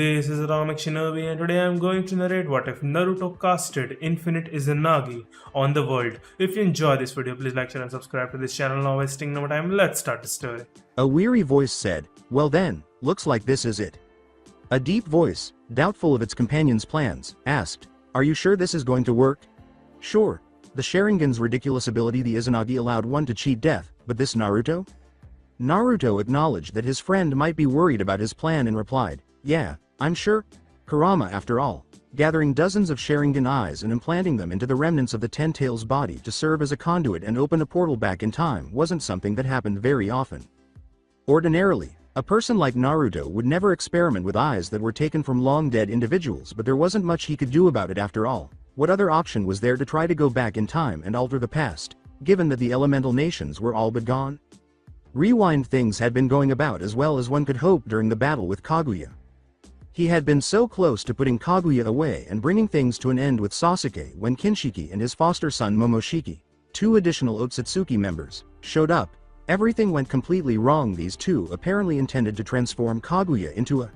This is Atomic Shinobi, and today I'm going to narrate what if Naruto casted Infinite Izanagi on the world. If you enjoy this video, please like, share, and subscribe to this channel. Now wasting no more time, let's start the story. A weary voice said, "Well then, looks like this is it." A deep voice, doubtful of its companion's plans, asked, "Are you sure this is going to work?" "Sure. The Sharingan's ridiculous ability, the Izanagi, allowed one to cheat death, but this Naruto?" Naruto acknowledged that his friend might be worried about his plan and replied, "Yeah, I'm sure. Kurama, after all, gathering dozens of Sharingan eyes and implanting them into the remnants of the Ten Tails body to serve as a conduit and open a portal back in time wasn't something that happened very often. Ordinarily, a person like Naruto would never experiment with eyes that were taken from long-dead individuals, but there wasn't much he could do about it after all. What other option was there to try to go back in time and alter the past, given that the elemental nations were all but gone? Rewind, things had been going about as well as one could hope during the battle with Kaguya. He had been so close to putting Kaguya away and bringing things to an end with Sasuke when Kinshiki and his foster son Momoshiki, two additional Otsutsuki members, showed up. Everything went completely wrong. These two apparently intended to transform Kaguya into a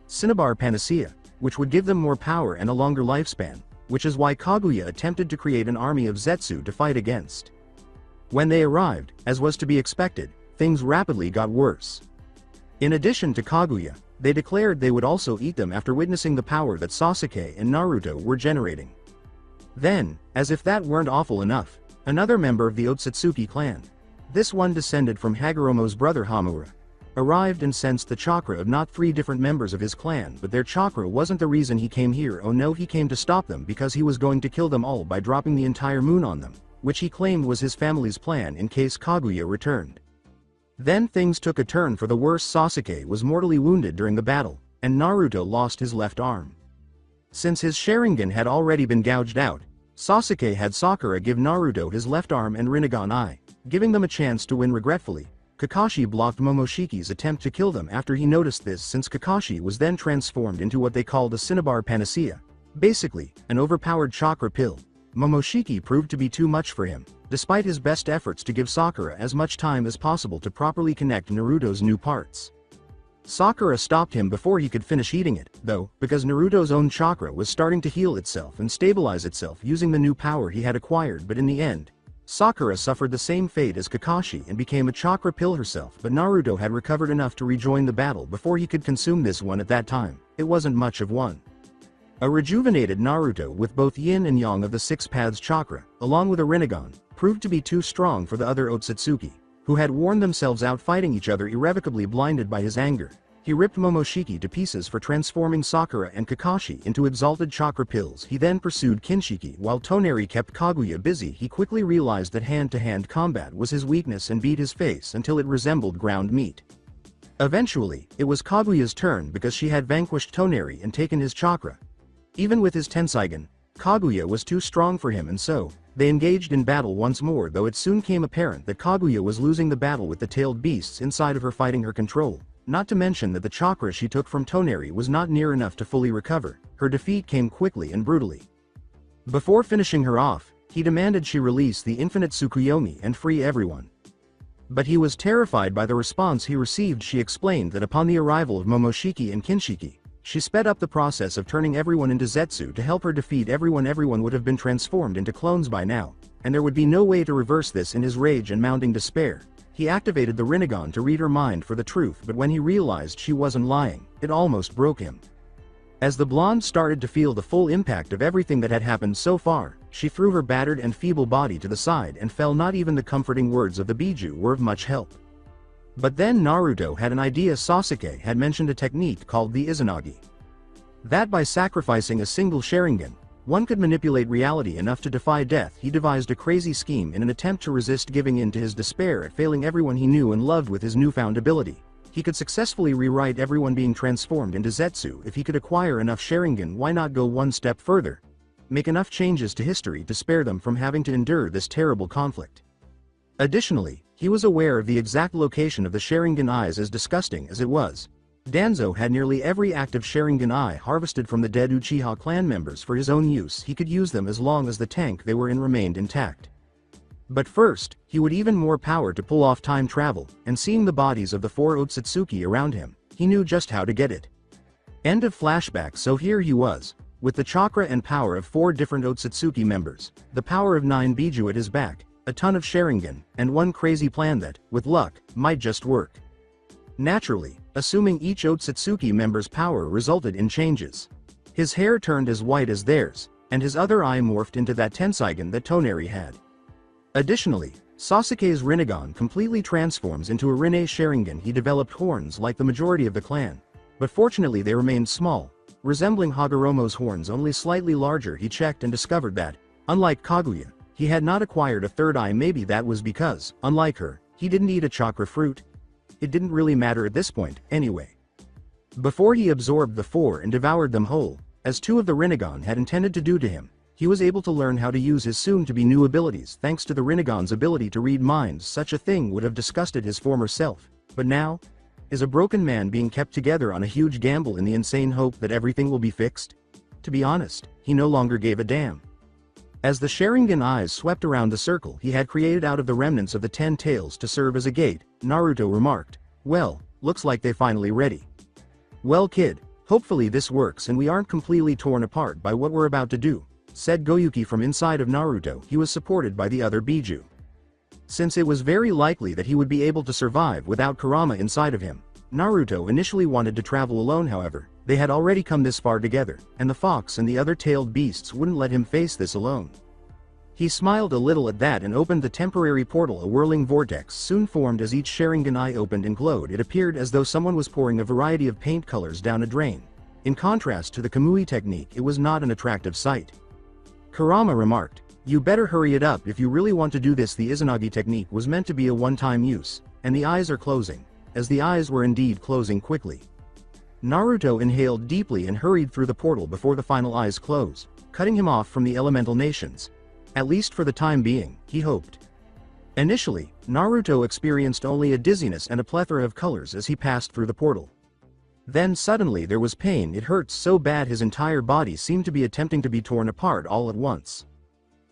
Cinnabar panacea, which would give them more power and a longer lifespan, which is why Kaguya attempted to create an army of Zetsu to fight against. When they arrived, as was to be expected, things rapidly got worse. In addition to Kaguya, they declared they would also eat them after witnessing the power that Sasuke and Naruto were generating. Then, as if that weren't awful enough, another member of the Otsutsuki clan, this one descended from Hagoromo's brother Hamura, arrived and sensed the chakra of not three different members of his clan, but their chakra wasn't the reason he came here. Oh no, he came to stop them because he was going to kill them all by dropping the entire moon on them, which he claimed was his family's plan in case Kaguya returned. Then things took a turn for the worse. Sasuke was mortally wounded during the battle, and Naruto lost his left arm. Since his Sharingan had already been gouged out, Sasuke had Sakura give Naruto his left arm and Rinnegan eye, giving them a chance to win. Regretfully, Kakashi blocked Momoshiki's attempt to kill them after he noticed this, since Kakashi was then transformed into what they called a Cinnabar panacea, basically, an overpowered chakra pill. Momoshiki proved to be too much for him, despite his best efforts to give Sakura as much time as possible to properly connect Naruto's new parts. Sakura stopped him before he could finish eating it, though, because Naruto's own chakra was starting to heal itself and stabilize itself using the new power he had acquired. But in the end, Sakura suffered the same fate as Kakashi and became a chakra pill herself. But Naruto had recovered enough to rejoin the battle before he could consume this one. At that time, it wasn't much of one. A rejuvenated Naruto with both yin and yang of the six paths chakra, along with a Rinnegan, proved to be too strong for the other Otsutsuki, who had worn themselves out fighting each other. Irrevocably blinded by his anger, he ripped Momoshiki to pieces for transforming Sakura and Kakashi into exalted chakra pills. He then pursued Kinshiki while Toneri kept Kaguya busy. He quickly realized that hand-to-hand combat was his weakness and beat his face until it resembled ground meat. Eventually, it was Kaguya's turn because she had vanquished Toneri and taken his chakra. Even with his Tenseigan, Kaguya was too strong for him, and so they engaged in battle once more, though it soon came apparent that Kaguya was losing the battle with the tailed beasts inside of her fighting her control, not to mention that the chakra she took from Toneri was not near enough to fully recover. Her defeat came quickly and brutally. Before finishing her off, he demanded she release the infinite Tsukuyomi and free everyone. But he was terrified by the response he received. She explained that upon the arrival of Momoshiki and Kinshiki, she sped up the process of turning everyone into Zetsu to help her defeat everyone. Everyone would have been transformed into clones by now, and there would be no way to reverse this. In his rage and mounting despair, he activated the Rinnegan to read her mind for the truth, but when he realized she wasn't lying, it almost broke him. As the blonde started to feel the full impact of everything that had happened so far, she threw her battered and feeble body to the side and fell. Not even the comforting words of the Biju were of much help. But then Naruto had an idea. Sasuke had mentioned a technique called the Izanagi. That by sacrificing a single Sharingan, one could manipulate reality enough to defy death. He devised a crazy scheme in an attempt to resist giving in to his despair at failing everyone he knew and loved. With his newfound ability, he could successfully rewrite everyone being transformed into Zetsu. If he could acquire enough Sharingan, why not go one step further? Make enough changes to history to spare them from having to endure this terrible conflict. Additionally, he was aware of the exact location of the Sharingan eyes. As disgusting as it was, Danzo had nearly every active Sharingan eye harvested from the dead Uchiha clan members for his own use. He could use them as long as the tank they were in remained intact. But first, he would even more power to pull off time travel, and seeing the bodies of the four Otsutsuki around him, he knew just how to get it. End of flashback. So here he was, with the chakra and power of 4 different Otsutsuki members, the power of 9 Biju at his back, a ton of Sharingan, and one crazy plan that, with luck, might just work. Naturally, assuming each Otsutsuki member's power resulted in changes. His hair turned as white as theirs, and his other eye morphed into that Tenseigan that Toneri had. Additionally, Sasuke's Rinnegan completely transforms into a Rinne Sharingan. He developed horns like the majority of the clan, but fortunately they remained small, resembling Hagoromo's horns only slightly larger. He checked and discovered that, unlike Kaguya, he had not acquired a third eye. Maybe that was because, unlike her, he didn't eat a chakra fruit. It didn't really matter at this point, anyway. Before he absorbed the 4 and devoured them whole, as 2 of the Rinnegan had intended to do to him, he was able to learn how to use his soon-to-be new abilities thanks to the Rinnegan's ability to read minds. Such a thing would have disgusted his former self, but now, is a broken man being kept together on a huge gamble in the insane hope that everything will be fixed? To be honest, he no longer gave a damn. As the Sharingan eyes swept around the circle he had created out of the remnants of the 10 tails to serve as a gate, Naruto remarked, "Well, looks like they finally ready. Well kid, hopefully this works and we aren't completely torn apart by what we're about to do," said Goyuki from inside of Naruto. He was supported by the other Biju. Since it was very likely that he would be able to survive without Kurama inside of him, Naruto initially wanted to travel alone. However, they had already come this far together, and the fox and the other tailed beasts wouldn't let him face this alone. He smiled a little at that and opened the temporary portal. A whirling vortex soon formed as each Sharingan eye opened and glowed. It appeared as though someone was pouring a variety of paint colors down a drain. In contrast to the Kamui technique, it was not an attractive sight. Kurama remarked, "You better hurry it up if you really want to do this." The Izanagi technique was meant to be a one-time use, and the eyes are closing, as the eyes were indeed closing quickly. Naruto inhaled deeply and hurried through the portal before the final eyes close, cutting him off from the elemental nations. At least for the time being, he hoped. Initially, Naruto experienced only a dizziness and a plethora of colors as he passed through the portal. Then suddenly there was pain. It hurt so bad his entire body seemed to be attempting to be torn apart all at once.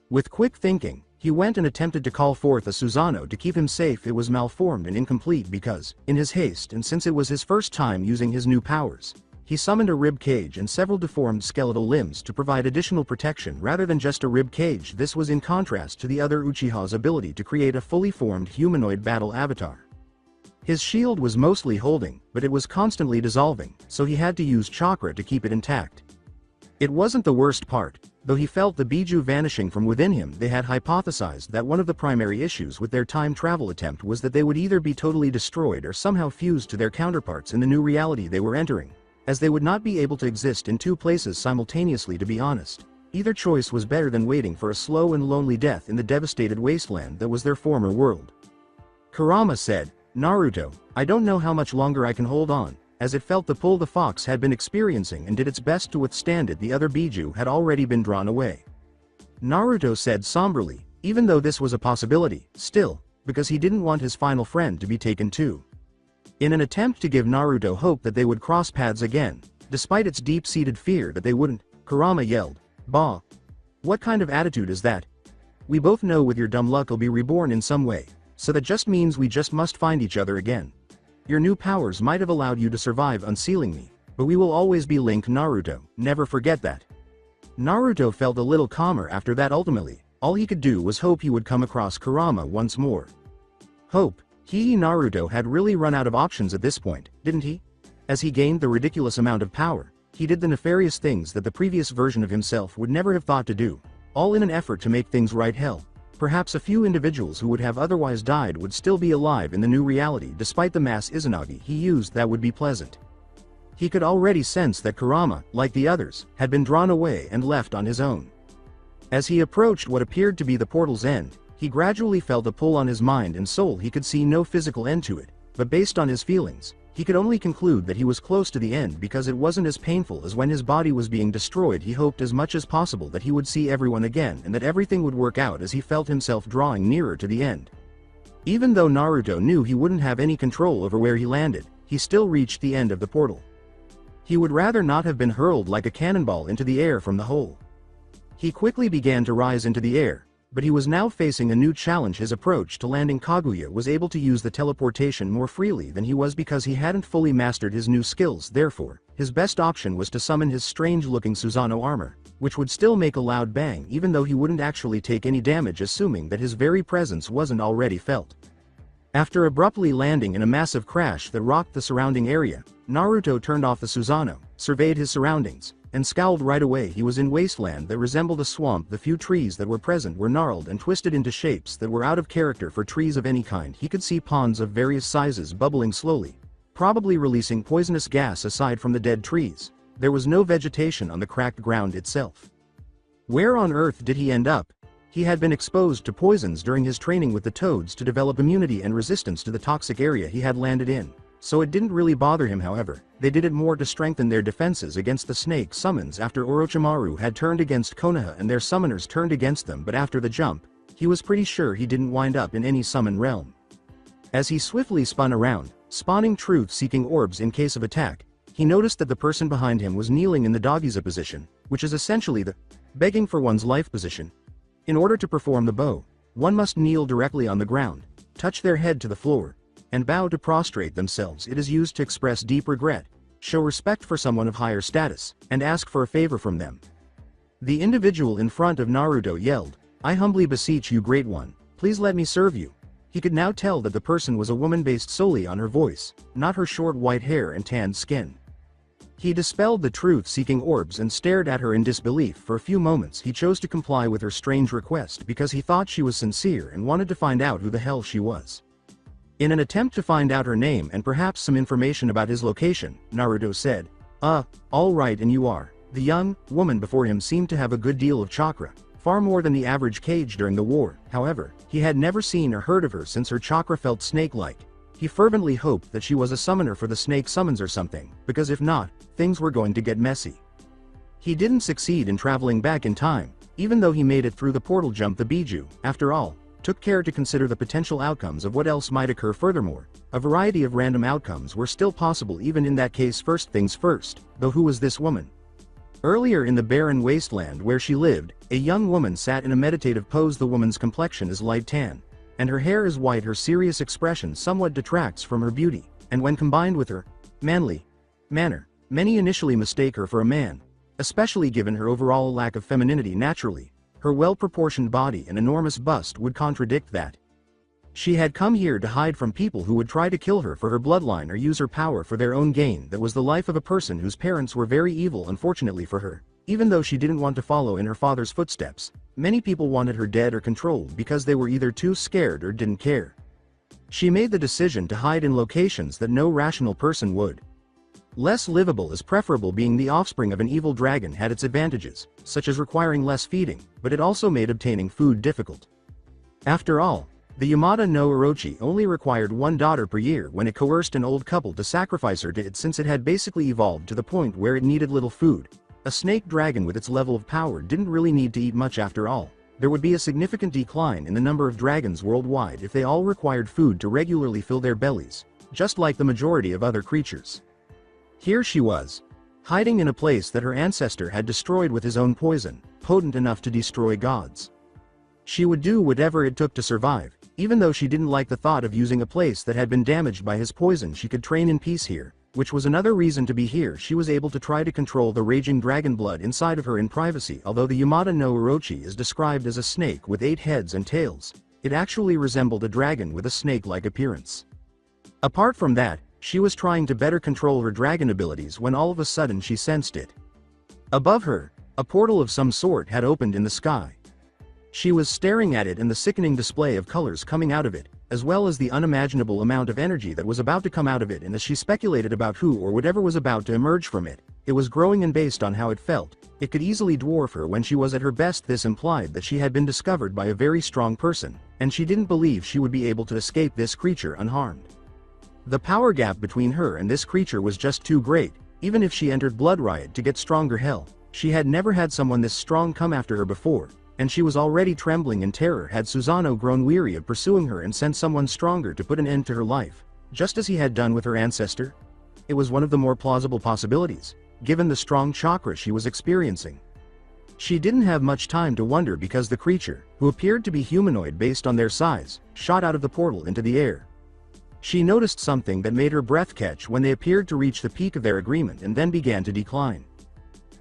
With quick thinking, he went and attempted to call forth a Susanoo to keep him safe. It was malformed and incomplete because, in his haste and since it was his first time using his new powers, he summoned a rib cage and several deformed skeletal limbs to provide additional protection rather than just a rib cage. This was in contrast to the other Uchiha's ability to create a fully formed humanoid battle avatar. His shield was mostly holding, but it was constantly dissolving, so he had to use chakra to keep it intact. It wasn't the worst part, though he felt the Biju vanishing from within him. They had hypothesized that one of the primary issues with their time travel attempt was that they would either be totally destroyed or somehow fused to their counterparts in the new reality they were entering, as they would not be able to exist in 2 places simultaneously. To be honest, either choice was better than waiting for a slow and lonely death in the devastated wasteland that was their former world. Kurama said, "Naruto, I don't know how much longer I can hold on," as it felt the pull the fox had been experiencing and did its best to withstand it. The other Biju had already been drawn away. Naruto said somberly, even though this was a possibility, still, because he didn't want his final friend to be taken too. In an attempt to give Naruto hope that they would cross paths again, despite its deep-seated fear that they wouldn't, Kurama yelled, "Bah! What kind of attitude is that? We both know with your dumb luck I'll be reborn in some way, so that just means we just must find each other again. Your new powers might have allowed you to survive unsealing me, but we will always be linked, Naruto, never forget that." Naruto felt a little calmer after that. Ultimately, all he could do was hope he would come across Kurama once more. Hope. Naruto had really run out of options at this point, didn't he? As he gained the ridiculous amount of power, he did the nefarious things that the previous version of himself would never have thought to do, all in an effort to make things right. Hell, perhaps a few individuals who would have otherwise died would still be alive in the new reality despite the mass Izanagi he used. That would be pleasant. He could already sense that Kurama, like the others, had been drawn away and left on his own. As he approached what appeared to be the portal's end, he gradually felt a pull on his mind and soul. He could see no physical end to it, but based on his feelings, he could only conclude that he was close to the end because it wasn't as painful as when his body was being destroyed. He hoped as much as possible that he would see everyone again and that everything would work out as he felt himself drawing nearer to the end. Even though Naruto knew he wouldn't have any control over where he landed, he still reached the end of the portal. He would rather not have been hurled like a cannonball into the air from the hole. He quickly began to rise into the air, but he was now facing a new challenge. His approach to landing Kaguya was able to use the teleportation more freely than he was because he hadn't fully mastered his new skills. Therefore, his best option was to summon his strange-looking Susanoo armor, which would still make a loud bang even though he wouldn't actually take any damage, assuming that his very presence wasn't already felt. After abruptly landing in a massive crash that rocked the surrounding area, Naruto turned off the Susanoo, surveyed his surroundings, and scowled right away. He was in wasteland that resembled a swamp. The few trees that were present were gnarled and twisted into shapes that were out of character for trees of any kind. He could see ponds of various sizes bubbling slowly, probably releasing poisonous gas. Aside from the dead trees, there was no vegetation on the cracked ground itself. Where on earth did he end up? He had been exposed to poisons during his training with the toads to develop immunity and resistance to the toxic area he had landed in, so it didn't really bother him. However, they did it more to strengthen their defenses against the snake summons after Orochimaru had turned against Konoha and their summoners turned against them. But after the jump, he was pretty sure he didn't wind up in any summon realm. As he swiftly spun around, spawning truth-seeking orbs in case of attack, he noticed that the person behind him was kneeling in the Dogiza position, which is essentially the begging for one's life position. In order to perform the bow, one must kneel directly on the ground, touch their head to the floor, and bow to prostrate themselves. It is used to express deep regret, show respect for someone of higher status, and ask for a favor from them. The individual in front of Naruto yelled, "I humbly beseech you, Great One, please let me serve you." He could now tell that the person was a woman based solely on her voice, not her short white hair and tanned skin. He dispelled the truth-seeking orbs and stared at her in disbelief. For a few moments he chose to comply with her strange request because he thought she was sincere and wanted to find out who the hell she was. In an attempt to find out her name and perhaps some information about his location, Naruto said, all right, and you are?" The young woman before him seemed to have a good deal of chakra, far more than the average Kage during the war. However, he had never seen or heard of her since her chakra felt snake-like. He fervently hoped that she was a summoner for the snake summons or something, because if not, things were going to get messy. He didn't succeed in traveling back in time, even though he made it through the portal jump. The Biju, after all, took care to consider the potential outcomes of what else might occur. Furthermore, a variety of random outcomes were still possible even in that case. First things first, though, who was this woman? Earlier in the barren wasteland where she lived, a young woman sat in a meditative pose. The woman's complexion is light tan, and her hair is white. Her serious expression somewhat detracts from her beauty, and when combined with her manly manner, many initially mistake her for a man, especially given her overall lack of femininity. Naturally, her well-proportioned body and enormous bust would contradict that. She had come here to hide from people who would try to kill her for her bloodline or use her power for their own gain. That was the life of a person whose parents were very evil. Unfortunately for her, even though she didn't want to follow in her father's footsteps, many people wanted her dead or controlled because they were either too scared or didn't care. She made the decision to hide in locations that no rational person would. Less livable is preferable. Being the offspring of an evil dragon had its advantages, such as requiring less feeding, but it also made obtaining food difficult. After all, the Yamada no Orochi only required one daughter per year when it coerced an old couple to sacrifice her to it, since it had basically evolved to the point where it needed little food. A snake dragon with its level of power didn't really need to eat much. After all, there would be a significant decline in the number of dragons worldwide if they all required food to regularly fill their bellies, just like the majority of other creatures. Here she was, hiding in a place that her ancestor had destroyed with his own poison, potent enough to destroy gods. She would do whatever it took to survive, even though she didn't like the thought of using a place that had been damaged by his poison. She could train in peace here, which was another reason to be here. She was able to try to control the raging dragon blood inside of her in privacy. Although the Yamada no Orochi is described as a snake with 8 heads and tails, it actually resembled a dragon with a snake-like appearance. Apart from that, she was trying to better control her dragon abilities when all of a sudden she sensed it. Above her, a portal of some sort had opened in the sky. She was staring at it and the sickening display of colors coming out of it, as well as the unimaginable amount of energy that was about to come out of it. And as she speculated about who or whatever was about to emerge from it, it was growing, and based on how it felt, it could easily dwarf her when she was at her best. This implied that she had been discovered by a very strong person, and she didn't believe she would be able to escape this creature unharmed. The power gap between her and this creature was just too great. Even if she entered Blood Riot to get stronger, hell, she had never had someone this strong come after her before, and she was already trembling in terror. Had Susanoo grown weary of pursuing her and sent someone stronger to put an end to her life, just as he had done with her ancestor? It was one of the more plausible possibilities, given the strong chakra she was experiencing. She didn't have much time to wonder because the creature, who appeared to be humanoid based on their size, shot out of the portal into the air. She noticed something that made her breath catch when they appeared to reach the peak of their agreement and then began to decline.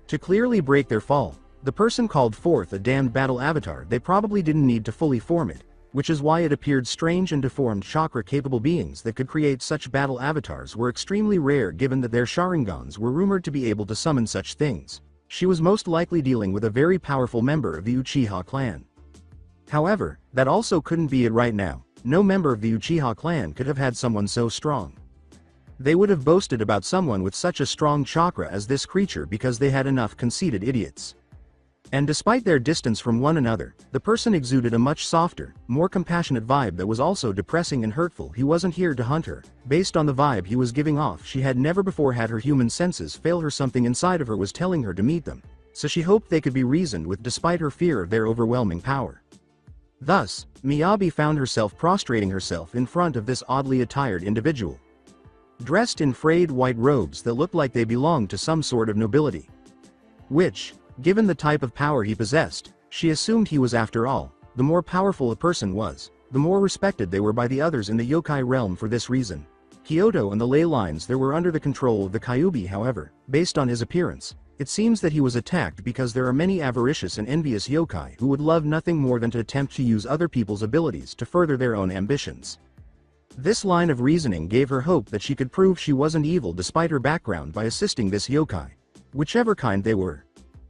To clearly break their fall, the person called forth a damned battle avatar. They probably didn't need to fully form it, which is why it appeared strange and deformed. Chakra-capable beings that could create such battle avatars were extremely rare given that their Sharingans were rumored to be able to summon such things. She was most likely dealing with a very powerful member of the Uchiha clan. However, that also couldn't be it right now. No member of the Uchiha clan could have had someone so strong. They would have boasted about someone with such a strong chakra as this creature because they had enough conceited idiots. And despite their distance from one another, the person exuded a much softer, more compassionate vibe that was also depressing and hurtful. He wasn't here to hunt her. Based on the vibe he was giving off, she had never before had her human senses fail her. Something inside of her was telling her to meet them, so she hoped they could be reasoned with despite her fear of their overwhelming power. Thus, Miyabi found herself prostrating herself in front of this oddly attired individual. Dressed in frayed white robes that looked like they belonged to some sort of nobility. Which, given the type of power he possessed, she assumed he was. After all, the more powerful a person was, the more respected they were by the others in the yokai realm. For this reason, Kyoto and the ley lines there were under the control of the Kyuubi. However, based on his appearance, it seems that he was attacked because there are many avaricious and envious yokai who would love nothing more than to attempt to use other people's abilities to further their own ambitions. This line of reasoning gave her hope that she could prove she wasn't evil despite her background by assisting this yokai, whichever kind they were,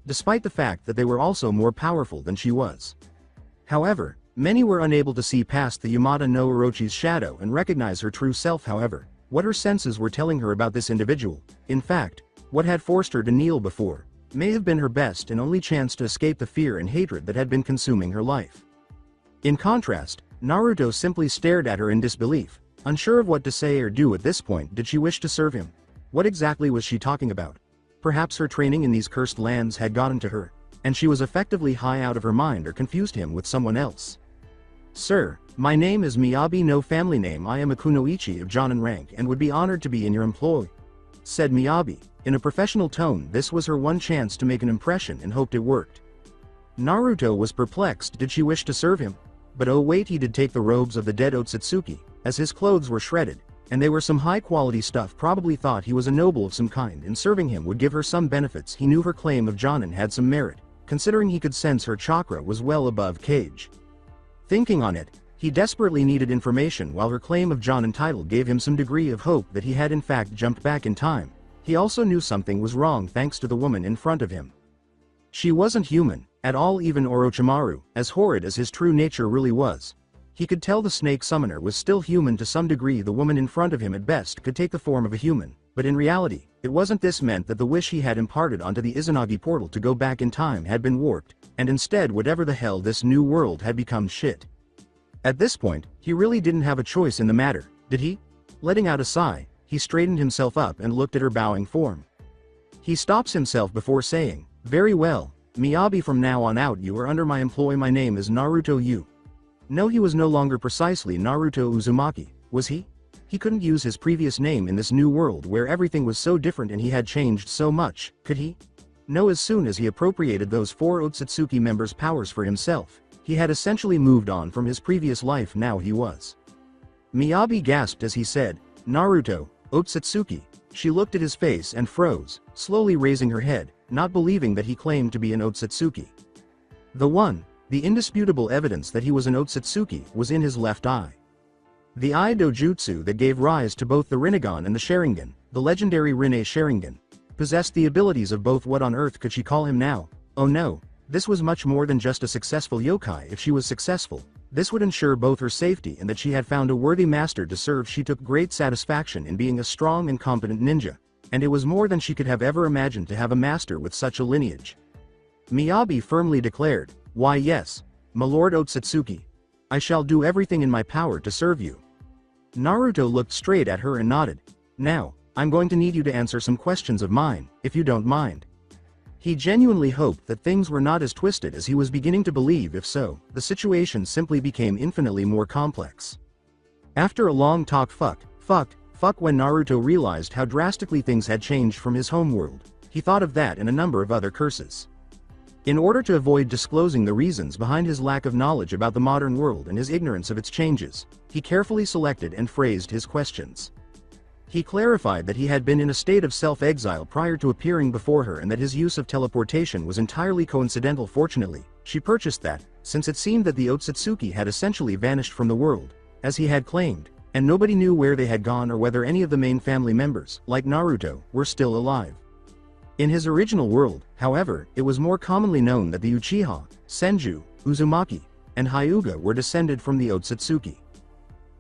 despite the fact that they were also more powerful than she was. However, many were unable to see past the Yamada no Orochi's shadow and recognize her true self. However, what her senses were telling her about this individual, in fact, what had forced her to kneel before, may have been her best and only chance to escape the fear and hatred that had been consuming her life. In contrast, Naruto simply stared at her in disbelief, unsure of what to say or do. At this point, did she wish to serve him? What exactly was she talking about? Perhaps her training in these cursed lands had gotten to her, and she was effectively high out of her mind or confused him with someone else. Sir, my name is Miyabi, no family name. I am a kunoichi of Jonin rank and would be honored to be in your employ, said Miyabi. In a professional tone. This was her one chance to make an impression and hoped it worked. Naruto was perplexed. Did she wish to serve him? But oh wait, he did take the robes of the dead Otsutsuki, as his clothes were shredded, and they were some high-quality stuff. Probably thought he was a noble of some kind and serving him would give her some benefits. He knew her claim of Jonin had some merit, considering he could sense her chakra was well above cage. Thinking on it, he desperately needed information while her claim of Jonin title gave him some degree of hope that he had in fact jumped back in time. He also knew something was wrong thanks to the woman in front of him. She wasn't human at all. Even Orochimaru, as horrid as his true nature really was, he could tell the snake summoner was still human to some degree. The woman in front of him at best could take the form of a human, but in reality, it wasn't. This meant that the wish he had imparted onto the Izanagi portal to go back in time had been warped, and instead whatever the hell this new world had become shit. At this point, he really didn't have a choice in the matter, did he? Letting out a sigh, he straightened himself up and looked at her bowing form. He stops himself before saying, "Very well, Miyabi, from now on out you are under my employ. My name is Naruto Yu." No, he was no longer precisely Naruto Uzumaki, was he? He couldn't use his previous name in this new world where everything was so different and he had changed so much, could he? No, as soon as he appropriated those 4 Otsutsuki members' powers for himself, he had essentially moved on from his previous life. Now he was. Miyabi gasped as he said, "Naruto, Otsutsuki." She looked at his face and froze, slowly raising her head, not believing that he claimed to be an Otsutsuki. The indisputable evidence that he was an Otsutsuki was in his left eye. The eye dojutsu that gave rise to both the Rinnegan and the Sharingan, the legendary Rinne Sharingan, possessed the abilities of both. What on earth could she call him now? Oh no, this was much more than just a successful yokai. If she was successful, this would ensure both her safety and that she had found a worthy master to serve. She took great satisfaction in being a strong and competent ninja, and it was more than she could have ever imagined to have a master with such a lineage. Miyabi firmly declared, "Why yes, my lord Otsutsuki. I shall do everything in my power to serve you." Naruto looked straight at her and nodded. "Now, I'm going to need you to answer some questions of mine, if you don't mind." He genuinely hoped that things were not as twisted as he was beginning to believe. If so, the situation simply became infinitely more complex. After a long talk, when Naruto realized how drastically things had changed from his homeworld, he thought of that and a number of other curses. In order to avoid disclosing the reasons behind his lack of knowledge about the modern world and his ignorance of its changes, he carefully selected and phrased his questions. He clarified that he had been in a state of self-exile prior to appearing before her and that his use of teleportation was entirely coincidental. Fortunately, she purchased that, since it seemed that the Otsutsuki had essentially vanished from the world, as he had claimed, and nobody knew where they had gone or whether any of the main family members, like Naruto, were still alive. In his original world, however, it was more commonly known that the Uchiha, Senju, Uzumaki, and Hyuga were descended from the Otsutsuki.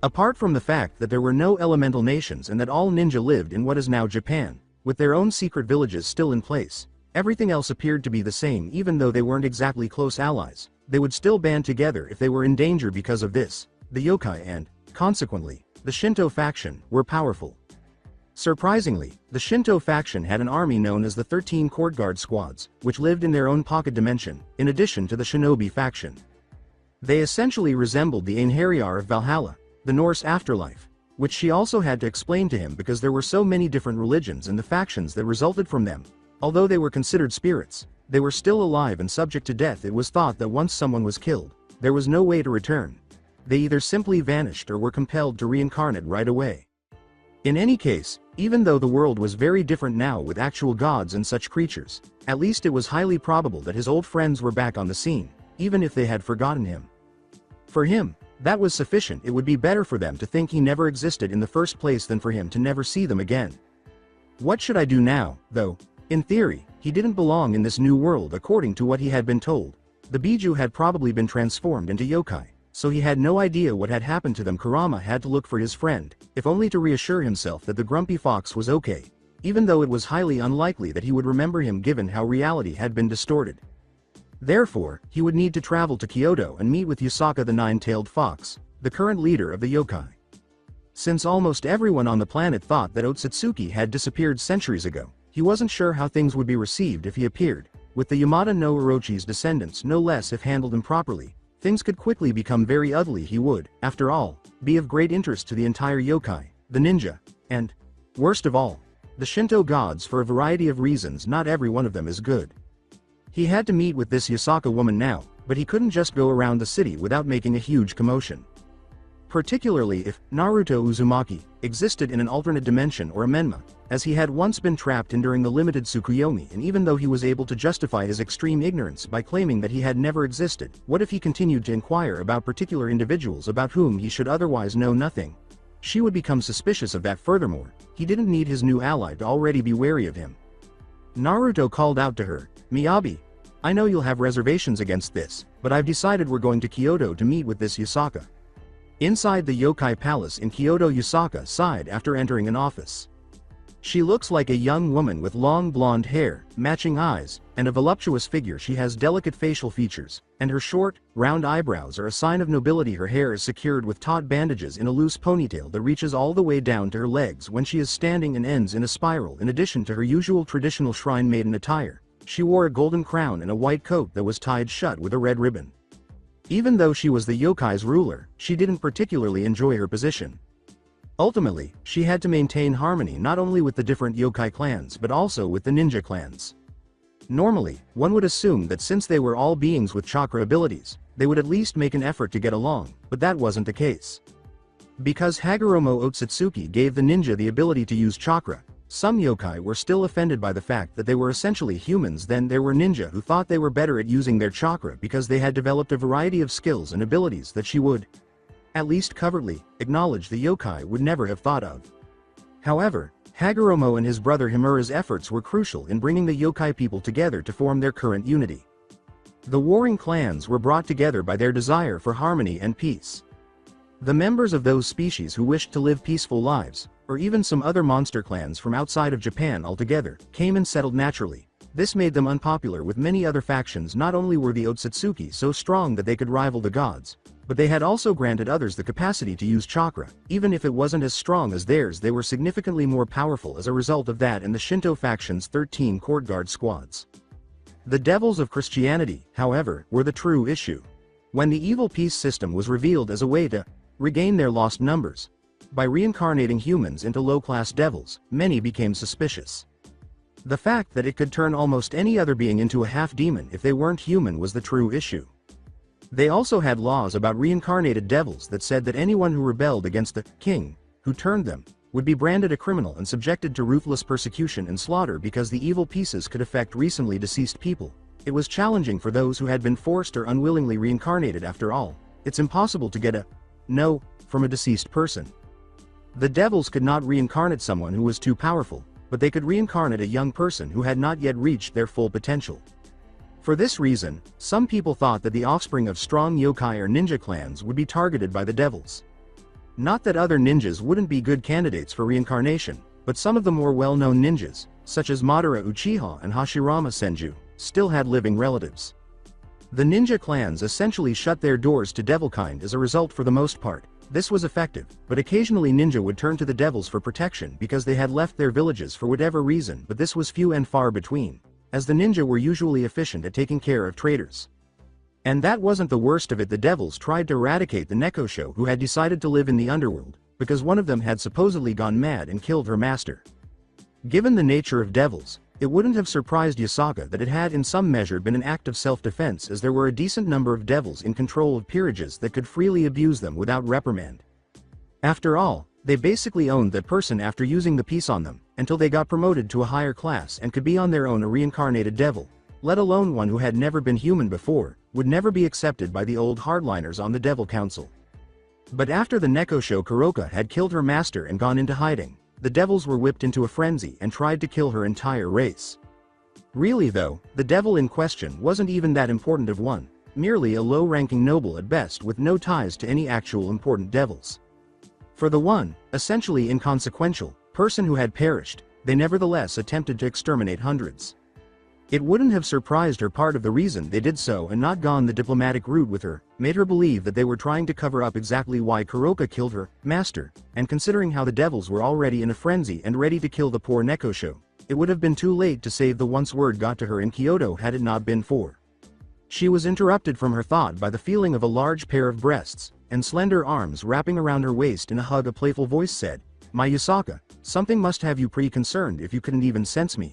Apart from the fact that there were no elemental nations and that all ninja lived in what is now Japan, with their own secret villages still in place, everything else appeared to be the same. Even though they weren't exactly close allies, they would still band together if they were in danger. Because of this, the yokai and, consequently, the Shinto faction were powerful. Surprisingly, the Shinto faction had an army known as the 13 Court Guard Squads, which lived in their own pocket dimension, in addition to the shinobi faction. They essentially resembled the Einherjar of Valhalla, the Norse afterlife, which she also had to explain to him because there were so many different religions and the factions that resulted from them. Although they were considered spirits, they were still alive and subject to death. It was thought that once someone was killed, there was no way to return. They either simply vanished or were compelled to reincarnate right away. In any case, even though the world was very different now with actual gods and such creatures, at least it was highly probable that his old friends were back on the scene, even if they had forgotten him. For him, that was sufficient. It would be better for them to think he never existed in the first place than for him to never see them again. What should I do now, though? In theory, he didn't belong in this new world according to what he had been told. The Biju had probably been transformed into yokai, so he had no idea what had happened to them. Kurama had to look for his friend, if only to reassure himself that the grumpy fox was okay, even though it was highly unlikely that he would remember him given how reality had been distorted. Therefore, he would need to travel to Kyoto and meet with Yusaka the Nine-Tailed Fox, the current leader of the yokai. Since almost everyone on the planet thought that Otsutsuki had disappeared centuries ago, he wasn't sure how things would be received if he appeared. With the Yamada no Orochi's descendants no less, if handled improperly, things could quickly become very ugly. He would, after all, be of great interest to the entire yokai, the ninja, and, worst of all, the Shinto gods. For a variety of reasons, not every one of them is good. He had to meet with this Yusaka woman now, but he couldn't just go around the city without making a huge commotion. Particularly if Naruto Uzumaki existed in an alternate dimension or a Menma, as he had once been trapped in during the limited Tsukuyomi. And even though he was able to justify his extreme ignorance by claiming that he had never existed, what if he continued to inquire about particular individuals about whom he should otherwise know nothing? She would become suspicious of that. Furthermore, he didn't need his new ally to already be wary of him. Naruto called out to her, "Miyabi, I know you'll have reservations against this, but I've decided we're going to Kyoto to meet with this Yusaka." Inside the yokai palace in Kyoto, Yusaka sighed after entering an office. She looks like a young woman with long blonde hair, matching eyes, and a voluptuous figure. She has delicate facial features, and her short, round eyebrows are a sign of nobility. Her hair is secured with taut bandages in a loose ponytail that reaches all the way down to her legs when she is standing and ends in a spiral. In addition to her usual traditional shrine maiden attire, she wore a golden crown and a white coat that was tied shut with a red ribbon. Even though she was the yokai's ruler, she didn't particularly enjoy her position. Ultimately, she had to maintain harmony not only with the different yokai clans but also with the ninja clans. Normally, one would assume that since they were all beings with chakra abilities, they would at least make an effort to get along, but that wasn't the case. Because Hagoromo Otsutsuki gave the ninja the ability to use chakra, some yokai were still offended by the fact that they were essentially humans. Then there were ninja who thought they were better at using their chakra because they had developed a variety of skills and abilities that she would, at least covertly, acknowledge the yokai would never have thought of. However, Hagoromo and his brother Himura's efforts were crucial in bringing the yokai people together to form their current unity. The warring clans were brought together by their desire for harmony and peace. The members of those species who wished to live peaceful lives, or even some other monster clans from outside of Japan altogether, came and settled naturally. This made them unpopular with many other factions. Not only were the Otsutsuki so strong that they could rival the gods, but they had also granted others the capacity to use chakra. Even if it wasn't as strong as theirs, they were significantly more powerful as a result of that. And the Shinto faction's 13 court guard squads. The devils of Christianity, however, were the true issue. When the evil peace system was revealed as a way to regain their lost numbers by reincarnating humans into low-class devils, many became suspicious. The fact that it could turn almost any other being into a half-demon if they weren't human was the true issue. They also had laws about reincarnated devils that said that anyone who rebelled against the king, who turned them, would be branded a criminal and subjected to ruthless persecution and slaughter because the evil pieces could affect recently deceased people. It was challenging for those who had been forced or unwillingly reincarnated. After all, it's impossible to get a no from a deceased person. The devils could not reincarnate someone who was too powerful, but they could reincarnate a young person who had not yet reached their full potential. For this reason, some people thought that the offspring of strong yokai or ninja clans would be targeted by the devils. Not that other ninjas wouldn't be good candidates for reincarnation, but some of the more well-known ninjas, such as Madara Uchiha and Hashirama Senju, still had living relatives. The ninja clans essentially shut their doors to devilkind as a result. For the most part, this was effective, but occasionally ninja would turn to the devils for protection because they had left their villages for whatever reason, but this was few and far between, as the ninja were usually efficient at taking care of traitors. And that wasn't the worst of it. The devils tried to eradicate the Nekosho who had decided to live in the underworld, because one of them had supposedly gone mad and killed her master. Given the nature of devils, it wouldn't have surprised Yasaka that it had in some measure been an act of self-defense, as there were a decent number of devils in control of peerages that could freely abuse them without reprimand. After all, they basically owned that person after using the piece on them, until they got promoted to a higher class and could be on their own a reincarnated devil, let alone one who had never been human before, would never be accepted by the old hardliners on the Devil Council. But after the Nekosho Kuroka had killed her master and gone into hiding, the devils were whipped into a frenzy and tried to kill her entire race. Really though, the devil in question wasn't even that important of one, merely a low-ranking noble at best with no ties to any actual important devils. For the one, essentially inconsequential, person who had perished, they nevertheless attempted to exterminate hundreds. It wouldn't have surprised her part of the reason they did so and not gone the diplomatic route with her, made her believe that they were trying to cover up exactly why Kuroka killed her master, and considering how the devils were already in a frenzy and ready to kill the poor Nekosho, it would have been too late to save the once word got to her in Kyoto had it not been for. She was interrupted from her thought by the feeling of a large pair of breasts and slender arms wrapping around her waist. In a hug, a playful voice said, "My Yasaka, something must have you pretty concerned if you couldn't even sense me."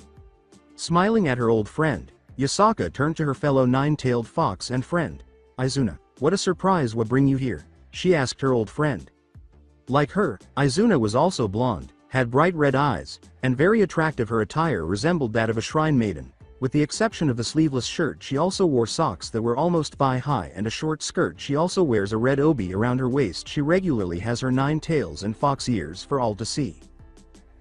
Smiling at her old friend, Yasaka turned to her fellow nine-tailed fox and friend. "Izuna, what a surprise, what bring you here?" she asked her old friend. Like her, Izuna was also blonde, had bright red eyes, and very attractive. Her attire resembled that of a shrine maiden. With the exception of the sleeveless shirt, she also wore socks that were almost thigh-high and a short skirt. She also wears a red obi around her waist. She regularly has her 9 tails and fox ears for all to see.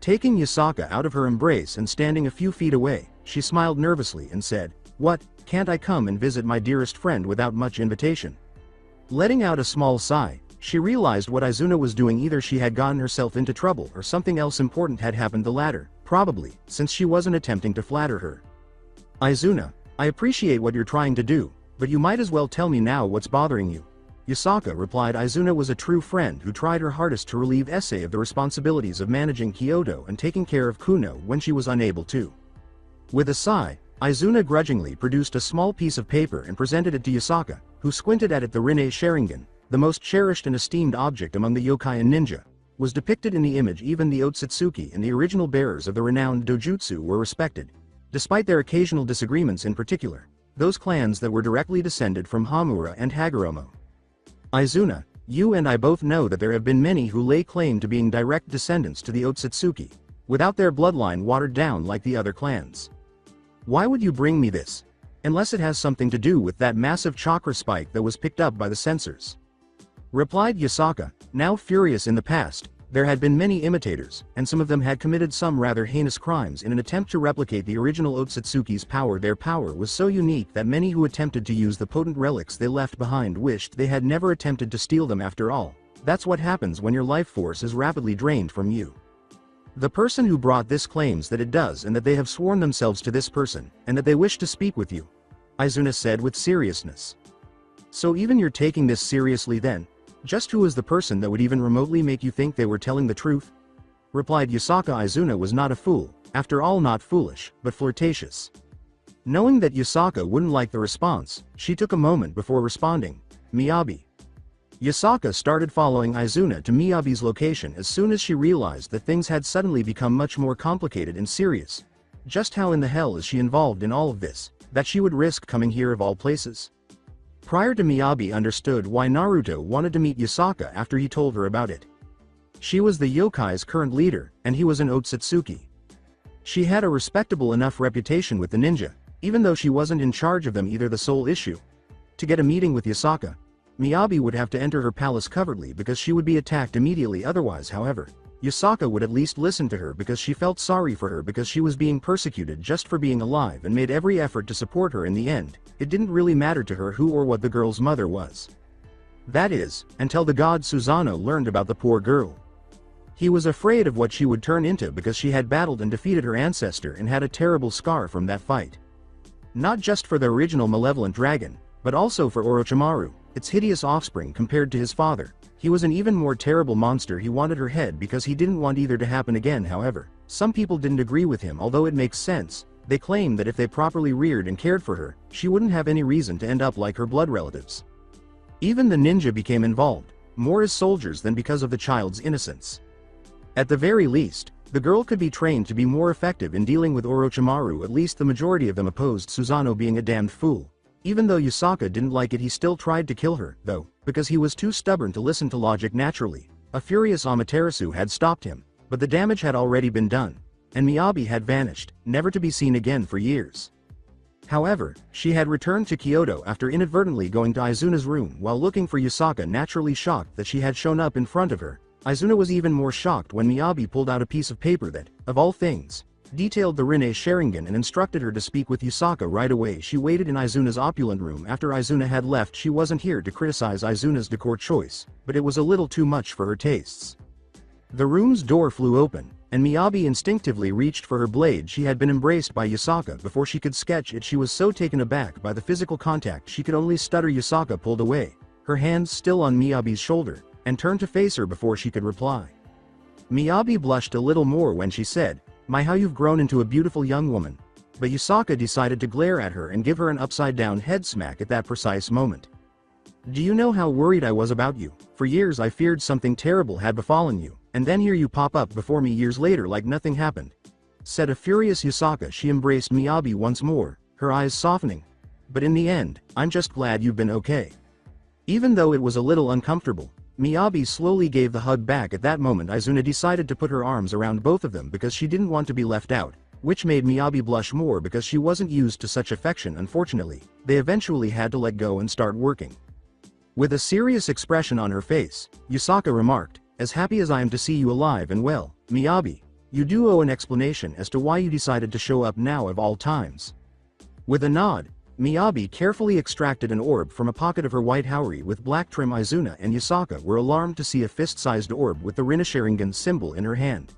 Taking Yasaka out of her embrace and standing a few feet away, she smiled nervously and said, "What, can't I come and visit my dearest friend without much invitation?" Letting out a small sigh, she realized what Izuna was doing. Either she had gotten herself into trouble or something else important had happened. The latter, probably, since she wasn't attempting to flatter her. "Izuna, I appreciate what you're trying to do, but you might as well tell me now what's bothering you." Yasaka replied. Izuna was a true friend who tried her hardest to relieve Issei of the responsibilities of managing Kyoto and taking care of Kuno when she was unable to. With a sigh, Izuna grudgingly produced a small piece of paper and presented it to Yasaka, who squinted at it. The Rinne Sharingan, the most cherished and esteemed object among the yokai and ninja, was depicted in the image. Even the Otsutsuki and the original bearers of the renowned dojutsu were respected, despite their occasional disagreements, in particular those clans that were directly descended from Hamura and Hagoromo. "Izuna, you and I both know that there have been many who lay claim to being direct descendants to the Otsutsuki, without their bloodline watered down like the other clans. Why would you bring me this? Unless it has something to do with that massive chakra spike that was picked up by the censors," replied Yasaka. Now furious. In the past, there had been many imitators, and some of them had committed some rather heinous crimes in an attempt to replicate the original Otsutsuki's power. Their power was so unique that many who attempted to use the potent relics they left behind wished they had never attempted to steal them. After all, that's what happens when your life force is rapidly drained from you. The person who brought this claims that it does, and that they have sworn themselves to this person, and that they wish to speak with you," Izuna said with seriousness. "So even you're taking this seriously then? Just who is the person that would even remotely make you think they were telling the truth?" replied Yasaka. Izuna was not a fool, after all, not foolish, but flirtatious. Knowing that Yasaka wouldn't like the response, she took a moment before responding, "Miyabi." Yasaka started following Izuna to Miyabi's location as soon as she realized that things had suddenly become much more complicated and serious. Just how in the hell is she involved in all of this, that she would risk coming here of all places? Prior to Miyabi understood why Naruto wanted to meet Yasaka after he told her about it. She was the yokai's current leader, and he was an Otsutsuki. She had a respectable enough reputation with the ninja, even though she wasn't in charge of them either. The sole issue. To get a meeting with Yasaka, Miyabi would have to enter her palace covertly because she would be attacked immediately otherwise. However, Yasaka would at least listen to her because she felt sorry for her because she was being persecuted just for being alive and made every effort to support her. In the end, it didn't really matter to her who or what the girl's mother was. That is, until the god Susanoo learned about the poor girl. He was afraid of what she would turn into because she had battled and defeated her ancestor and had a terrible scar from that fight. Not just for the original malevolent dragon, but also for Orochimaru, its hideous offspring compared to his father. He was an even more terrible monster. He wanted her head because he didn't want either to happen again. However, some people didn't agree with him, although it makes sense. They claimed that if they properly reared and cared for her, she wouldn't have any reason to end up like her blood relatives. Even the ninja became involved, more as soldiers than because of the child's innocence. At the very least, the girl could be trained to be more effective in dealing with Orochimaru. At least the majority of them opposed Susanoo being a damned fool. Even though Yasaka didn't like it, he still tried to kill her, though, because he was too stubborn to listen to logic. Naturally, a furious Amaterasu had stopped him, but the damage had already been done, and Miyabi had vanished, never to be seen again for years. However, she had returned to Kyoto after inadvertently going to Izuna's room while looking for Yasaka. Naturally shocked that she had shown up in front of her, Izuna was even more shocked when Miyabi pulled out a piece of paper that, of all things, detailed the Rinne Sharingan and instructed her to speak with Yasaka right away. She waited in Izuna's opulent room after Izuna had left. She wasn't here to criticize Izuna's decor choice, but it was a little too much for her tastes. The room's door flew open, and Miyabi instinctively reached for her blade. She had been embraced by Yasaka before she could sketch it. She was so taken aback by the physical contact she could only stutter. Yasaka pulled away, her hands still on Miyabi's shoulder, and turned to face her before she could reply. Miyabi blushed a little more when she said, "My, how you've grown into a beautiful young woman." But Yasaka decided to glare at her and give her an upside-down head smack at that precise moment. "Do you know how worried I was about you? For years I feared something terrible had befallen you, and then here you pop up before me years later like nothing happened," said a furious Yasaka. She embraced Miyabi once more, her eyes softening. "But in the end, I'm just glad you've been okay." Even though it was a little uncomfortable, Miyabi slowly gave the hug back. At that moment Izuna decided to put her arms around both of them because she didn't want to be left out, which made Miyabi blush more because she wasn't used to such affection. Unfortunately, they eventually had to let go and start working. With a serious expression on her face, Yasaka remarked, "As happy as I am to see you alive and well, Miyabi, you do owe an explanation as to why you decided to show up now of all times." With a nod, Miyabi carefully extracted an orb from a pocket of her white haori with black trim. Izuna and Yasaka were alarmed to see a fist-sized orb with the Rinne Sharingan symbol in her hand.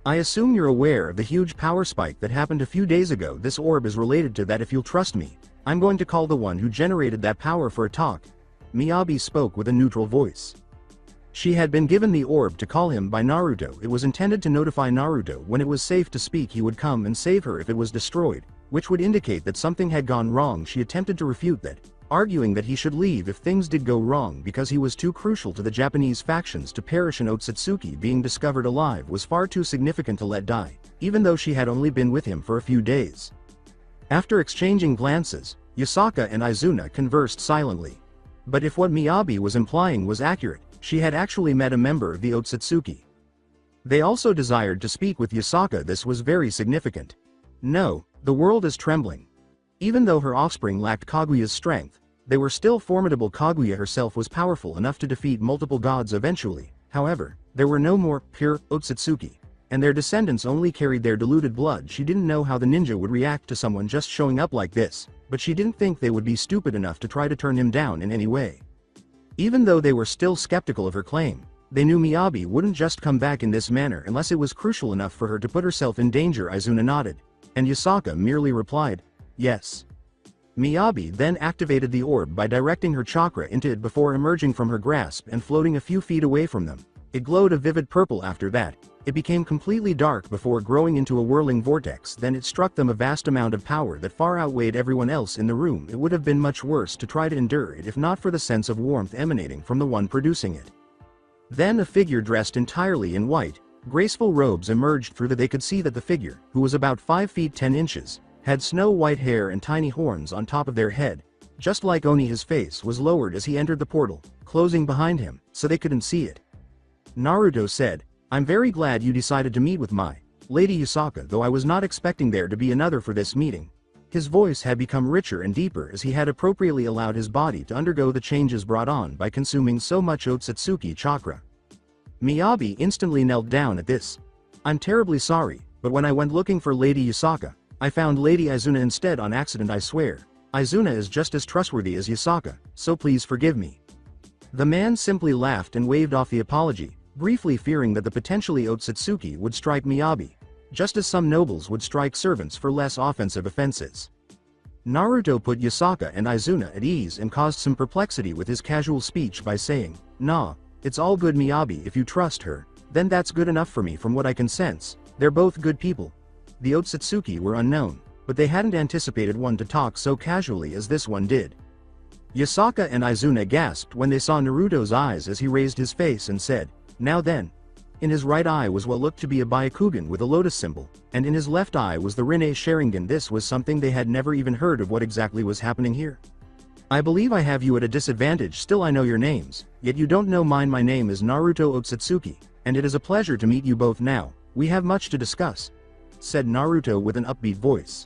"I assume you're aware of the huge power spike that happened a few days ago. This orb is related to that. If you'll trust me, I'm going to call the one who generated that power for a talk." Miyabi spoke with a neutral voice. She had been given the orb to call him by Naruto. It was intended to notify Naruto when it was safe to speak. He would come and save her if it was destroyed, which would indicate that something had gone wrong. She attempted to refute that, arguing that he should leave if things did go wrong because he was too crucial to the Japanese factions to perish, and Otsutsuki being discovered alive was far too significant to let die, even though she had only been with him for a few days. After exchanging glances, Yasaka and Izuna conversed silently. But if what Miyabi was implying was accurate, she had actually met a member of the Otsutsuki. They also desired to speak with Yasaka. This was very significant. No, the world is trembling. Even though her offspring lacked Kaguya's strength, they were still formidable. Kaguya herself was powerful enough to defeat multiple gods eventually. However, there were no more pure Otsutsuki, and their descendants only carried their diluted blood. She didn't know how the ninja would react to someone just showing up like this, but she didn't think they would be stupid enough to try to turn him down in any way. Even though they were still skeptical of her claim, they knew Miyabi wouldn't just come back in this manner unless it was crucial enough for her to put herself in danger. Izuna nodded, and Yasaka merely replied, "Yes." Miyabi then activated the orb by directing her chakra into it before emerging from her grasp and floating a few feet away from them. It glowed a vivid purple. After that, it became completely dark before growing into a whirling vortex. Then it struck them a vast amount of power that far outweighed everyone else in the room. It would have been much worse to try to endure it if not for the sense of warmth emanating from the one producing it. Then a figure dressed entirely in white, Graceful robes emerged through that they could see that the figure, who was about 5 feet 10 inches, had snow-white hair and tiny horns on top of their head. Just like Oni, his face was lowered as he entered the portal, closing behind him, so they couldn't see it. Naruto said, "I'm very glad you decided to meet with my Lady Yusaka, though I was not expecting there to be another for this meeting." His voice had become richer and deeper as he had appropriately allowed his body to undergo the changes brought on by consuming so much Otsutsuki chakra. Miyabi instantly knelt down at this. "I'm terribly sorry, but when I went looking for Lady Yusaka, I found Lady Izuna instead on accident. I swear. Izuna is just as trustworthy as Yusaka, so please forgive me." The man simply laughed and waved off the apology, briefly fearing that the potentially Otsutsuki would strike Miyabi, just as some nobles would strike servants for less offensive offenses. Naruto put Yusaka and Izuna at ease and caused some perplexity with his casual speech by saying, "Nah, it's all good Miyabi, if you trust her, then that's good enough for me. From what I can sense, they're both good people." The Otsutsuki were unknown, but they hadn't anticipated one to talk so casually as this one did. Yusaka and Izuna gasped when they saw Naruto's eyes as he raised his face and said, "Now then." In his right eye was what looked to be a Byakugan with a lotus symbol, and in his left eye was the Rinne Sharingan. This was something they had never even heard of. What exactly was happening here? "I believe I have you at a disadvantage. Still, I know your names, yet you don't know mine. My name is Naruto Otsutsuki, and it is a pleasure to meet you both now. We have much to discuss," said Naruto with an upbeat voice.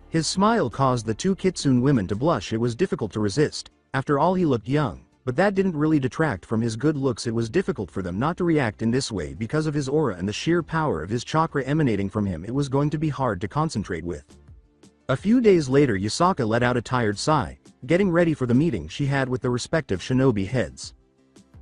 His smile caused the two Kitsune women to blush. It was difficult to resist. After all, he looked young, but that didn't really detract from his good looks. It was difficult for them not to react in this way because of his aura and the sheer power of his chakra emanating from him. It was going to be hard to concentrate with. A few days later, Yusaka let out a tired sigh, getting ready for the meeting she had with the respective shinobi heads.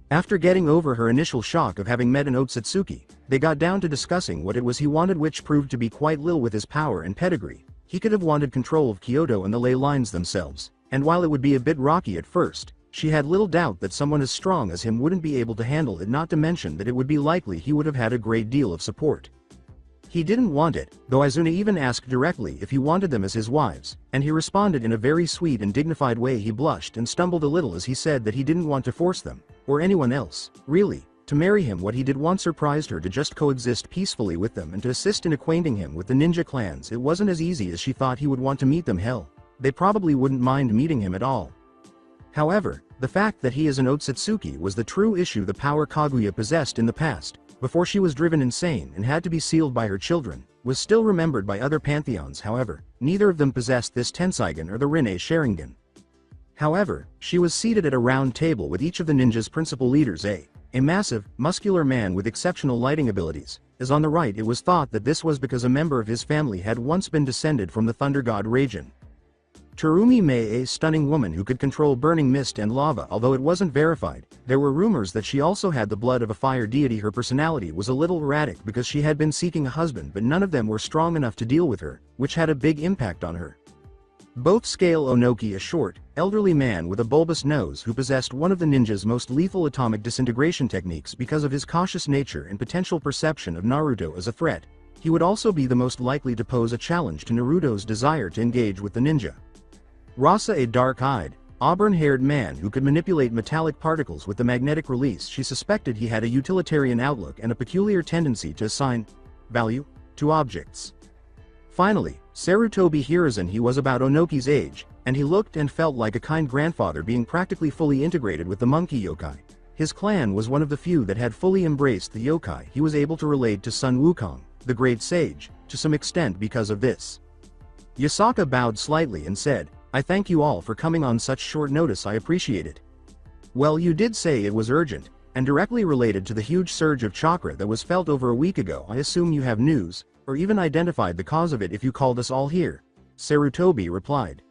After getting over her initial shock of having met an Otsutsuki, they got down to discussing what it was he wanted, which proved to be quite little. With his power and pedigree, he could have wanted control of Kyoto and the ley lines themselves, and while it would be a bit rocky at first, she had little doubt that someone as strong as him wouldn't be able to handle it, not to mention that it would be likely he would have had a great deal of support. He didn't want it, though Izuna even asked directly if he wanted them as his wives, and he responded in a very sweet and dignified way. He blushed and stumbled a little as he said that he didn't want to force them, or anyone else, really, to marry him. What he did want surprised her, to just coexist peacefully with them and to assist in acquainting him with the ninja clans. It wasn't as easy as she thought. He would want to meet them. Hell, they probably wouldn't mind meeting him at all. However, the fact that he is an Otsutsuki was the true issue. The power Kaguya possessed in the past, before she was driven insane and had to be sealed by her children, was still remembered by other pantheons. However, neither of them possessed this Tenseigan or the Rinne Sharingan. However, she was seated at a round table with each of the ninja's principal leaders. A massive, muscular man with exceptional lighting abilities, as on the right. It was thought that this was because a member of his family had once been descended from the thunder god Raijin. Terumi Mei, a stunning woman who could control burning mist and lava. Although it wasn't verified, there were rumors that she also had the blood of a fire deity. Her personality was a little erratic because she had been seeking a husband, but none of them were strong enough to deal with her, which had a big impact on her. Both Scale Onoki, a short, elderly man with a bulbous nose who possessed one of the ninja's most lethal atomic disintegration techniques because of his cautious nature and potential perception of Naruto as a threat. He would also be the most likely to pose a challenge to Naruto's desire to engage with the ninja. Rasa, a dark-eyed, auburn-haired man who could manipulate metallic particles with the magnetic release. She suspected he had a utilitarian outlook and a peculiar tendency to assign value to objects. Finally, Sarutobi Hiruzen. He was about Onoki's age, and he looked and felt like a kind grandfather, being practically fully integrated with the monkey yokai. His clan was one of the few that had fully embraced the yokai. He was able to relate to Sun Wukong, the great sage, to some extent because of this. Yusaka bowed slightly and said, "I thank you all for coming on such short notice. I appreciate it." "Well, you did say it was urgent, and directly related to the huge surge of chakra that was felt over a week ago. I assume you have news, or even identified the cause of it if you called us all here," Sarutobi replied.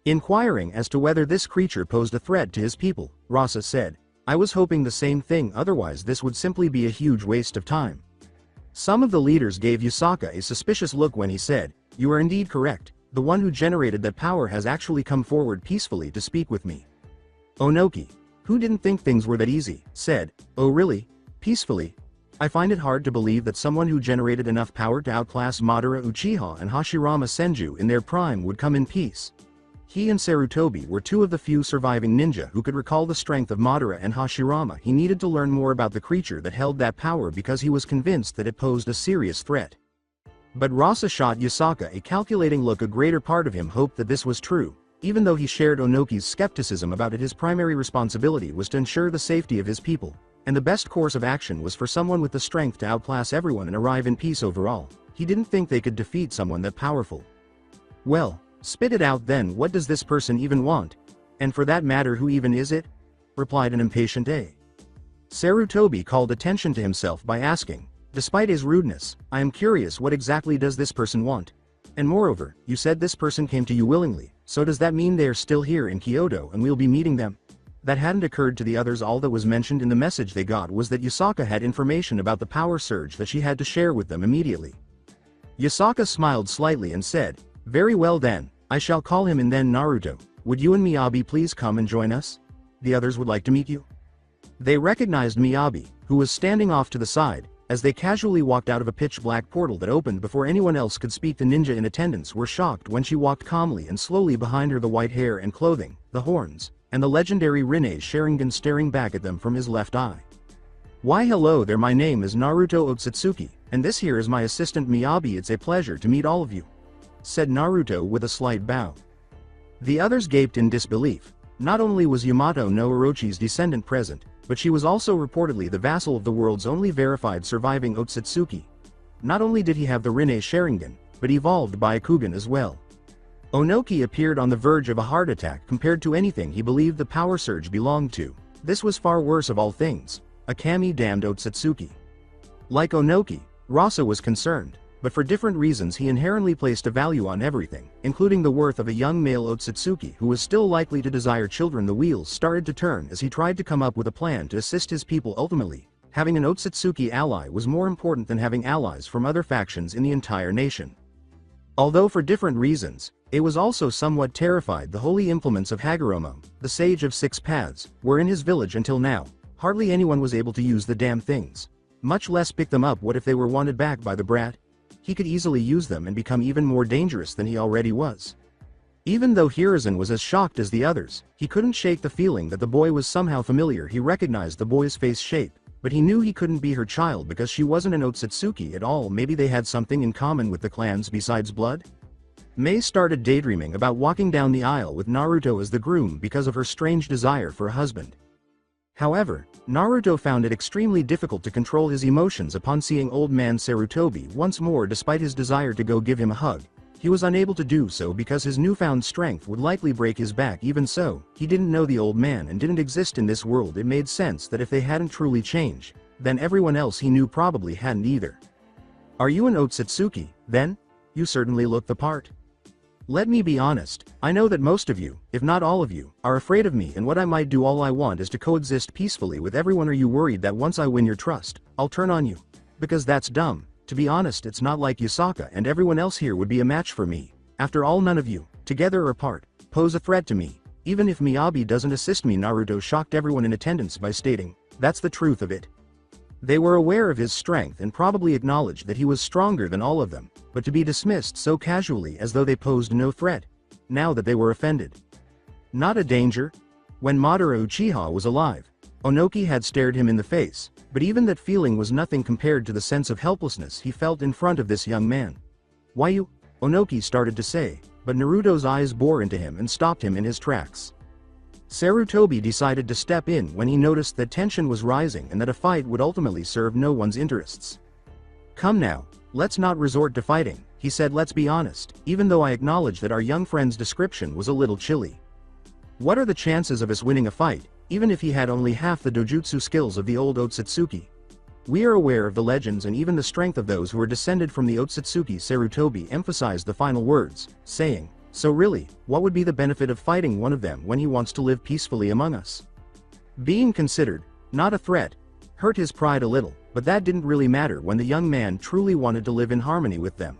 Inquiring as to whether this creature posed a threat to his people, Rasa said, "I was hoping the same thing, otherwise this would simply be a huge waste of time." Some of the leaders gave Yusaka a suspicious look when he said, "You are indeed correct. The one who generated that power has actually come forward peacefully to speak with me." Onoki, who didn't think things were that easy, said, "Oh really? Peacefully? I find it hard to believe that someone who generated enough power to outclass Madara Uchiha and Hashirama Senju in their prime would come in peace." He and Sarutobi were two of the few surviving ninja who could recall the strength of Madara and Hashirama. He needed to learn more about the creature that held that power because he was convinced that it posed a serious threat. But Rasa shot Yasaka a calculating look. A greater part of him hoped that this was true. Even though he shared Onoki's skepticism about it, his primary responsibility was to ensure the safety of his people, and the best course of action was for someone with the strength to outclass everyone and arrive in peace overall. He didn't think they could defeat someone that powerful. Well, spit it out then. What does this person even want? And for that matter, who even is it? Replied an impatient A. Sarutobi called attention to himself by asking, despite his rudeness, I am curious, what exactly does this person want? And moreover, you said this person came to you willingly, so does that mean they are still here in Kyoto and we'll be meeting them? That hadn't occurred to the others. All that was mentioned in the message they got was that Yasaka had information about the power surge that she had to share with them immediately. Yasaka smiled slightly and said, very well then, I shall call him. And then Naruto, would you and Miyabi please come and join us? The others would like to meet you. They recognized Miyabi, who was standing off to the side, as they casually walked out of a pitch-black portal that opened before anyone else could speak. The ninja in attendance were shocked when she walked calmly and slowly behind her, the white hair and clothing, the horns, and the legendary Rinne's Sharingan staring back at them from his left eye. Why hello there, my name is Naruto Otsutsuki, and this here is my assistant Miyabi. It's a pleasure to meet all of you, said Naruto with a slight bow. The others gaped in disbelief. Not only was Yamato no Orochi's descendant present, but she was also reportedly the vassal of the world's only verified surviving Otsutsuki. Not only did he have the Rinne's Sharingan, but evolved Byakugan as well. Onoki appeared on the verge of a heart attack compared to anything he believed the power surge belonged to. This was far worse of all things, a kami-damned Otsutsuki. Like Onoki, Rasa was concerned, but for different reasons. He inherently placed a value on everything, including the worth of a young male Otsutsuki who was still likely to desire children. The wheels started to turn as he tried to come up with a plan to assist his people. Ultimately, having an Otsutsuki ally was more important than having allies from other factions in the entire nation. Although for different reasons, it was also somewhat terrified. The holy implements of Hagoromo, the sage of six paths, were in his village until now. Hardly anyone was able to use the damn things, much less pick them up. What if they were wanted back by the brat? He could easily use them and become even more dangerous than he already was. Even though Hiruzen was as shocked as the others, he couldn't shake the feeling that the boy was somehow familiar. He recognized the boy's face shape, but he knew he couldn't be her child because she wasn't an Otsutsuki at all. Maybe they had something in common with the clans besides blood? Mei started daydreaming about walking down the aisle with Naruto as the groom because of her strange desire for a husband. However, Naruto found it extremely difficult to control his emotions upon seeing old man Sarutobi once more. Despite his desire to go give him a hug, he was unable to do so because his newfound strength would likely break his back. Even so, he didn't know the old man and didn't exist in this world. It made sense that if they hadn't truly changed, then everyone else he knew probably hadn't either. Are you an Otsutsuki, then? You certainly look the part. Let me be honest, I know that most of you, if not all of you, are afraid of me and what I might do. All I want is to coexist peacefully with everyone. Are you worried that once I win your trust, I'll turn on you? Because that's dumb. To be honest, it's not like Yasaka and everyone else here would be a match for me. After all, none of you, together or apart, pose a threat to me. Even if Miyabi doesn't assist me. Naruto shocked everyone in attendance by stating, that's the truth of it. They were aware of his strength and probably acknowledged that he was stronger than all of them, but to be dismissed so casually as though they posed no threat. Now that they were offended. Not a danger? When Madara Uchiha was alive, Onoki had stared him in the face, but even that feeling was nothing compared to the sense of helplessness he felt in front of this young man. Why you? Onoki started to say, but Naruto's eyes bore into him and stopped him in his tracks. Sarutobi decided to step in when he noticed that tension was rising and that a fight would ultimately serve no one's interests. Come now, let's not resort to fighting, he said. Let's be honest, even though I acknowledge that our young friend's description was a little chilly. What are the chances of us winning a fight, even if he had only half the dojutsu skills of the old Otsutsuki? We are aware of the legends and even the strength of those who are descended from the Otsutsuki. Sarutobi emphasized the final words, saying, so really, what would be the benefit of fighting one of them when he wants to live peacefully among us? Being considered, not a threat, hurt his pride a little, but that didn't really matter when the young man truly wanted to live in harmony with them.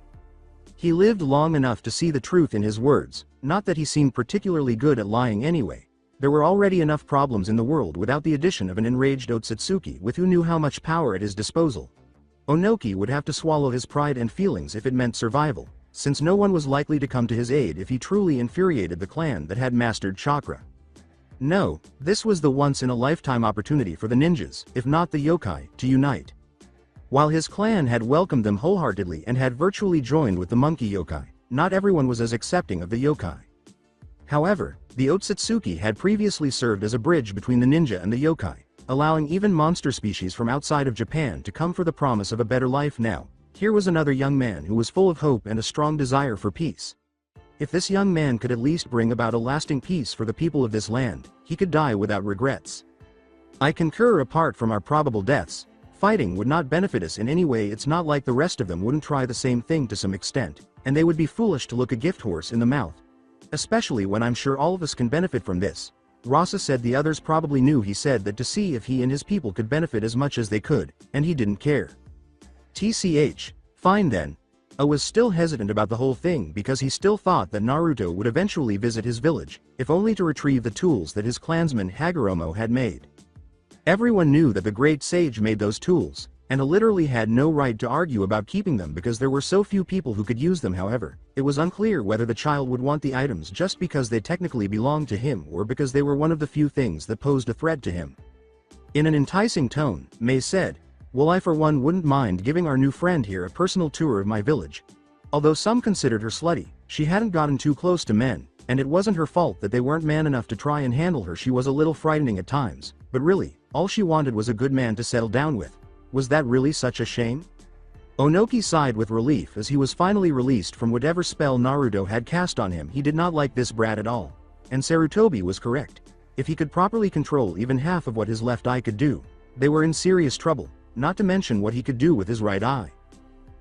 He lived long enough to see the truth in his words, not that he seemed particularly good at lying anyway. There were already enough problems in the world without the addition of an enraged Otsutsuki with who knew how much power at his disposal. Onoki would have to swallow his pride and feelings if it meant survival. since no one was likely to come to his aid if he truly infuriated the clan that had mastered chakra. No, this was the once-in-a-lifetime opportunity for the ninjas, if not the yokai, to unite. While his clan had welcomed them wholeheartedly and had virtually joined with the monkey yokai, not everyone was as accepting of the yokai. However, the Otsutsuki had previously served as a bridge between the ninja and the yokai, allowing even monster species from outside of Japan to come for the promise of a better life now. Here was another young man who was full of hope and a strong desire for peace. If this young man could at least bring about a lasting peace for the people of this land, he could die without regrets. I concur. Apart from our probable deaths, fighting would not benefit us in any way. It's not like the rest of them wouldn't try the same thing to some extent, and they would be foolish to look a gift horse in the mouth. Especially when I'm sure all of us can benefit from this. Rasa said the others probably knew he said that to see if he and his people could benefit as much as they could, and he didn't care. TCH, fine then. I was still hesitant about the whole thing because he still thought that Naruto would eventually visit his village, if only to retrieve the tools that his clansman Hagoromo had made. Everyone knew that the great sage made those tools, and literally had no right to argue about keeping them because there were so few people who could use them. However, it was unclear whether the child would want the items just because they technically belonged to him or because they were one of the few things that posed a threat to him. In an enticing tone, Mei said, "Well, I for one wouldn't mind giving our new friend here a personal tour of my village." Although some considered her slutty, she hadn't gotten too close to men, and it wasn't her fault that they weren't man enough to try and handle her. She was a little frightening at times, but really, all she wanted was a good man to settle down with. Was that really such a shame? Onoki sighed with relief as he was finally released from whatever spell Naruto had cast on him. He did not like this brat at all. And Sarutobi was correct. If he could properly control even half of what his left eye could do, they were in serious trouble. Not to mention what he could do with his right eye.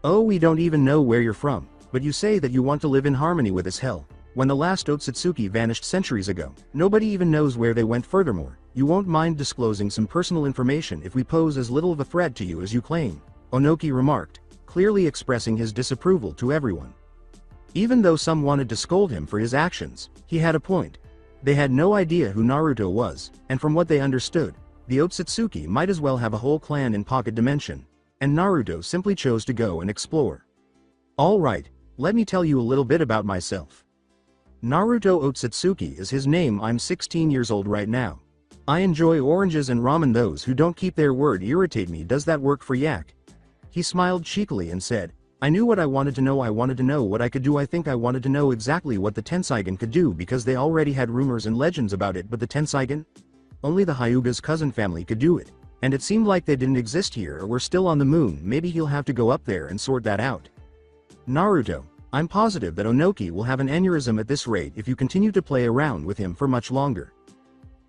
"Oh, we don't even know where you're from, but you say that you want to live in harmony with us. Hell, when the last Otsutsuki vanished centuries ago, nobody even knows where they went. Furthermore, you won't mind disclosing some personal information if we pose as little of a threat to you as you claim," Onoki remarked, clearly expressing his disapproval to everyone. Even though some wanted to scold him for his actions, he had a point. They had no idea who Naruto was, and from what they understood, the Otsutsuki might as well have a whole clan in Pocket Dimension, and Naruto simply chose to go and explore. "Alright, let me tell you a little bit about myself. Naruto Otsutsuki is his name. I'm 16 years old right now. I enjoy oranges and ramen. Those who don't keep their word irritate me. Does that work for Yak?" He smiled cheekily and said, "I knew what I wanted to know. I wanted to know what I could do. I think I wanted to know exactly what the Tenseigan could do because they already had rumors and legends about it, but the Tenseigan? Only the Hyuga's cousin family could do it, and it seemed like they didn't exist here or were still on the moon. Maybe he'll have to go up there and sort that out. Naruto, I'm positive that Onoki will have an aneurysm at this rate if you continue to play around with him for much longer.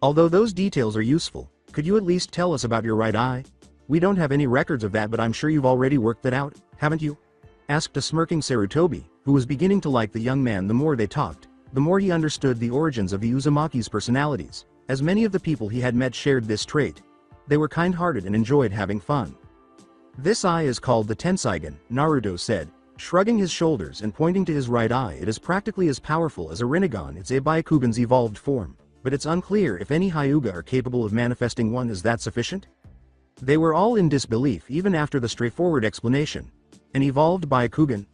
Although those details are useful, could you at least tell us about your right eye? We don't have any records of that, but I'm sure you've already worked that out, haven't you?" asked a smirking Sarutobi, who was beginning to like the young man. The more they talked, the more he understood the origins of the Uzumaki's personalities, as many of the people he had met shared this trait. They were kind-hearted and enjoyed having fun. "This eye is called the Tenseigan," Naruto said, shrugging his shoulders and pointing to his right eye. "It is practically as powerful as a Rinnegan. It's a Byakugan's evolved form, but it's unclear if any Hyuga are capable of manifesting one. Is that sufficient?" They were all in disbelief even after the straightforward explanation. An evolved Byakugan?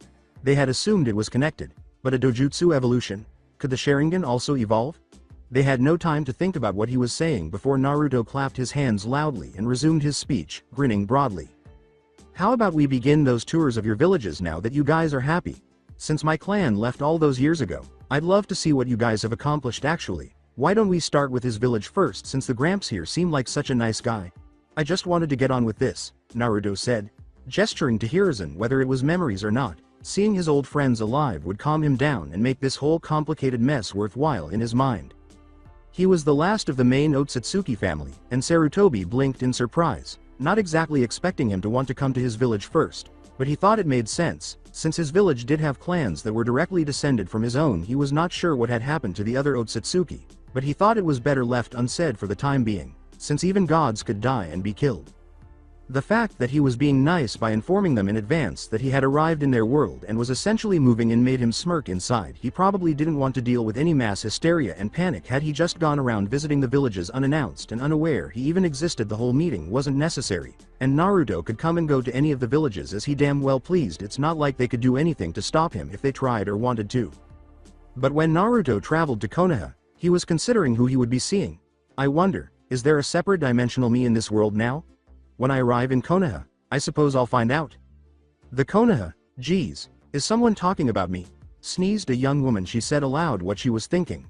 They had assumed it was connected, but a dojutsu evolution? Could the Sharingan also evolve? They had no time to think about what he was saying before Naruto clapped his hands loudly and resumed his speech, grinning broadly. "How about we begin those tours of your villages now that you guys are happy? Since my clan left all those years ago, I'd love to see what you guys have accomplished actually. Why don't we start with his village first since the Gramps here seemed like such a nice guy? I just wanted to get on with this," Naruto said, gesturing to Hiruzen. Whether it was memories or not, seeing his old friends alive would calm him down and make this whole complicated mess worthwhile in his mind. He was the last of the main Otsutsuki family, and Sarutobi blinked in surprise, not exactly expecting him to want to come to his village first, but he thought it made sense, since his village did have clans that were directly descended from his own. He was not sure what had happened to the other Otsutsuki, but he thought it was better left unsaid for the time being, since even gods could die and be killed. The fact that he was being nice by informing them in advance that he had arrived in their world and was essentially moving in made him smirk inside. He probably didn't want to deal with any mass hysteria and panic had he just gone around visiting the villages unannounced and unaware he even existed. The whole meeting wasn't necessary, and Naruto could come and go to any of the villages as he damn well pleased. It's not like they could do anything to stop him if they tried or wanted to. But when Naruto traveled to Konoha, he was considering who he would be seeing. I wonder, is there a separate dimensional me in this world now? When I arrive in Konoha, I suppose I'll find out. The Konoha, geez, is someone talking about me? Sneezed a young woman. She said aloud what she was thinking.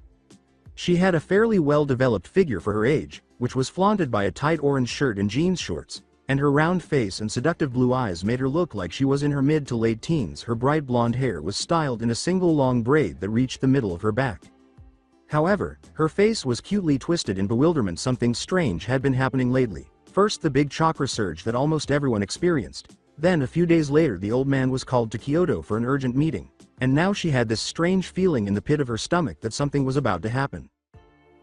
She had a fairly well-developed figure for her age, which was flaunted by a tight orange shirt and jeans shorts, and her round face and seductive blue eyes made her look like she was in her mid to late teens. Her bright blonde hair was styled in a single long braid that reached the middle of her back. However, her face was cutely twisted in bewilderment. Something strange had been happening lately. First the big chakra surge that almost everyone experienced, then a few days later the old man was called to Kyoto for an urgent meeting, and now she had this strange feeling in the pit of her stomach that something was about to happen.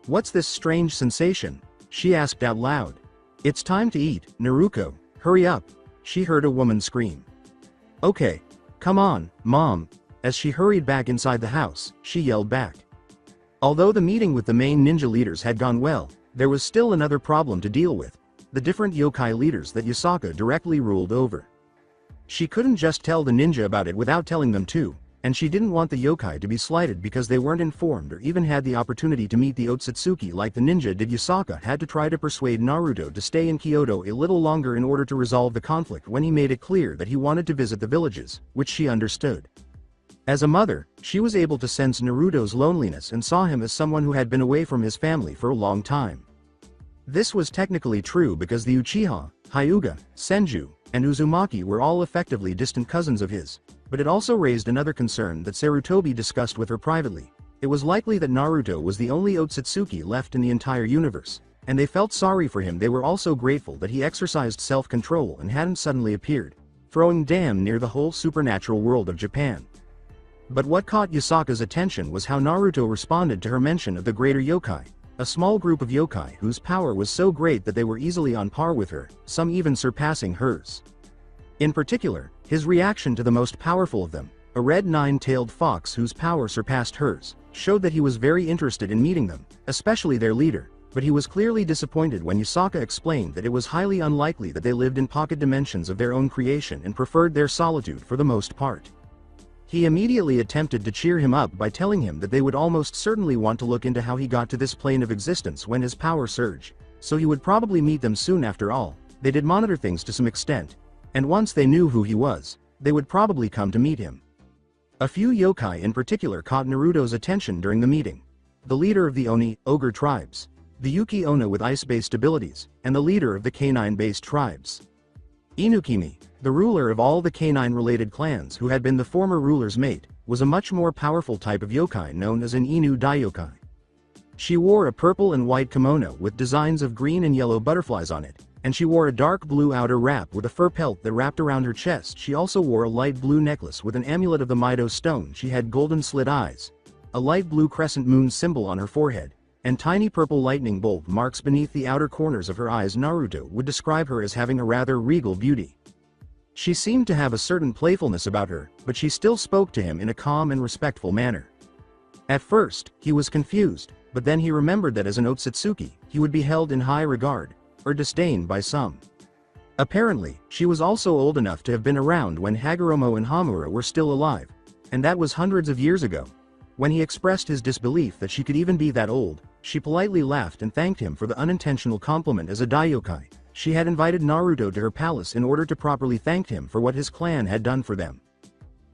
What's this strange sensation? She asked out loud. It's time to eat, Naruto, hurry up, she heard a woman scream. Okay, come on, Mom. As she hurried back inside the house, she yelled back. Although the meeting with the main ninja leaders had gone well, there was still another problem to deal with. The different yokai leaders that Yasaka directly ruled over. She couldn't just tell the ninja about it without telling them too, and she didn't want the yokai to be slighted because they weren't informed or even had the opportunity to meet the Otsutsuki like the ninja did. Yasaka had to try to persuade Naruto to stay in Kyoto a little longer in order to resolve the conflict when he made it clear that he wanted to visit the villages, which she understood. As a mother, she was able to sense Naruto's loneliness and saw him as someone who had been away from his family for a long time. This was technically true because the Uchiha, Hyuga, Senju, and Uzumaki were all effectively distant cousins of his, but it also raised another concern that Sarutobi discussed with her privately. It was likely that Naruto was the only Otsutsuki left in the entire universe, and they felt sorry for him. They were also grateful that he exercised self-control and hadn't suddenly appeared, throwing damn near the whole supernatural world of Japan. But what caught Yasaka's attention was how Naruto responded to her mention of the greater yokai. A small group of yokai whose power was so great that they were easily on par with her, some even surpassing hers. In particular, his reaction to the most powerful of them, a red nine-tailed fox whose power surpassed hers, showed that he was very interested in meeting them, especially their leader, but he was clearly disappointed when Yasaka explained that it was highly unlikely that they lived in pocket dimensions of their own creation and preferred their solitude for the most part. He immediately attempted to cheer him up by telling him that they would almost certainly want to look into how he got to this plane of existence when his power surged, so he would probably meet them soon. After all, they did monitor things to some extent, and once they knew who he was, they would probably come to meet him. A few yokai in particular caught Naruto's attention during the meeting. The leader of the Oni, ogre tribes, the Yuki Onna with ice-based abilities, and the leader of the canine-based tribes. Inukimi, the ruler of all the canine-related clans who had been the former ruler's mate, was a much more powerful type of yokai known as an Inu Daiokai. She wore a purple and white kimono with designs of green and yellow butterflies on it, and she wore a dark blue outer wrap with a fur pelt that wrapped around her chest. She also wore a light blue necklace with an amulet of the Mido stone. She had golden slit eyes, a light blue crescent moon symbol on her forehead, and tiny purple lightning bolt marks beneath the outer corners of her eyes. Naruto would describe her as having a rather regal beauty. She seemed to have a certain playfulness about her, but she still spoke to him in a calm and respectful manner. At first, he was confused, but then he remembered that as an Otsutsuki, he would be held in high regard, or disdain by some. Apparently, she was also old enough to have been around when Hagoromo and Hamura were still alive, and that was hundreds of years ago. When he expressed his disbelief that she could even be that old, she politely laughed and thanked him for the unintentional compliment. As a Daiokai, she had invited Naruto to her palace in order to properly thank him for what his clan had done for them.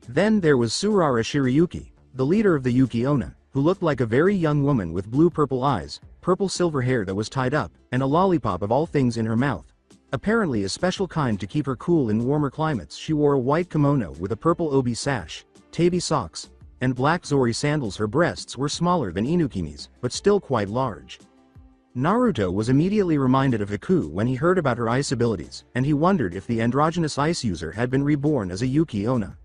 Then there was Tsurara Shirayuki, the leader of the Yuki Onna, who looked like a very young woman with blue-purple eyes, purple-silver hair that was tied up, and a lollipop of all things in her mouth. Apparently a special kind to keep her cool in warmer climates. She wore a white kimono with a purple obi sash, tabi socks, and black zori sandals. Her breasts were smaller than Inukimi's, but still quite large. Naruto was immediately reminded of Haku when he heard about her ice abilities, and he wondered if the androgynous ice user had been reborn as a Yuki Onna.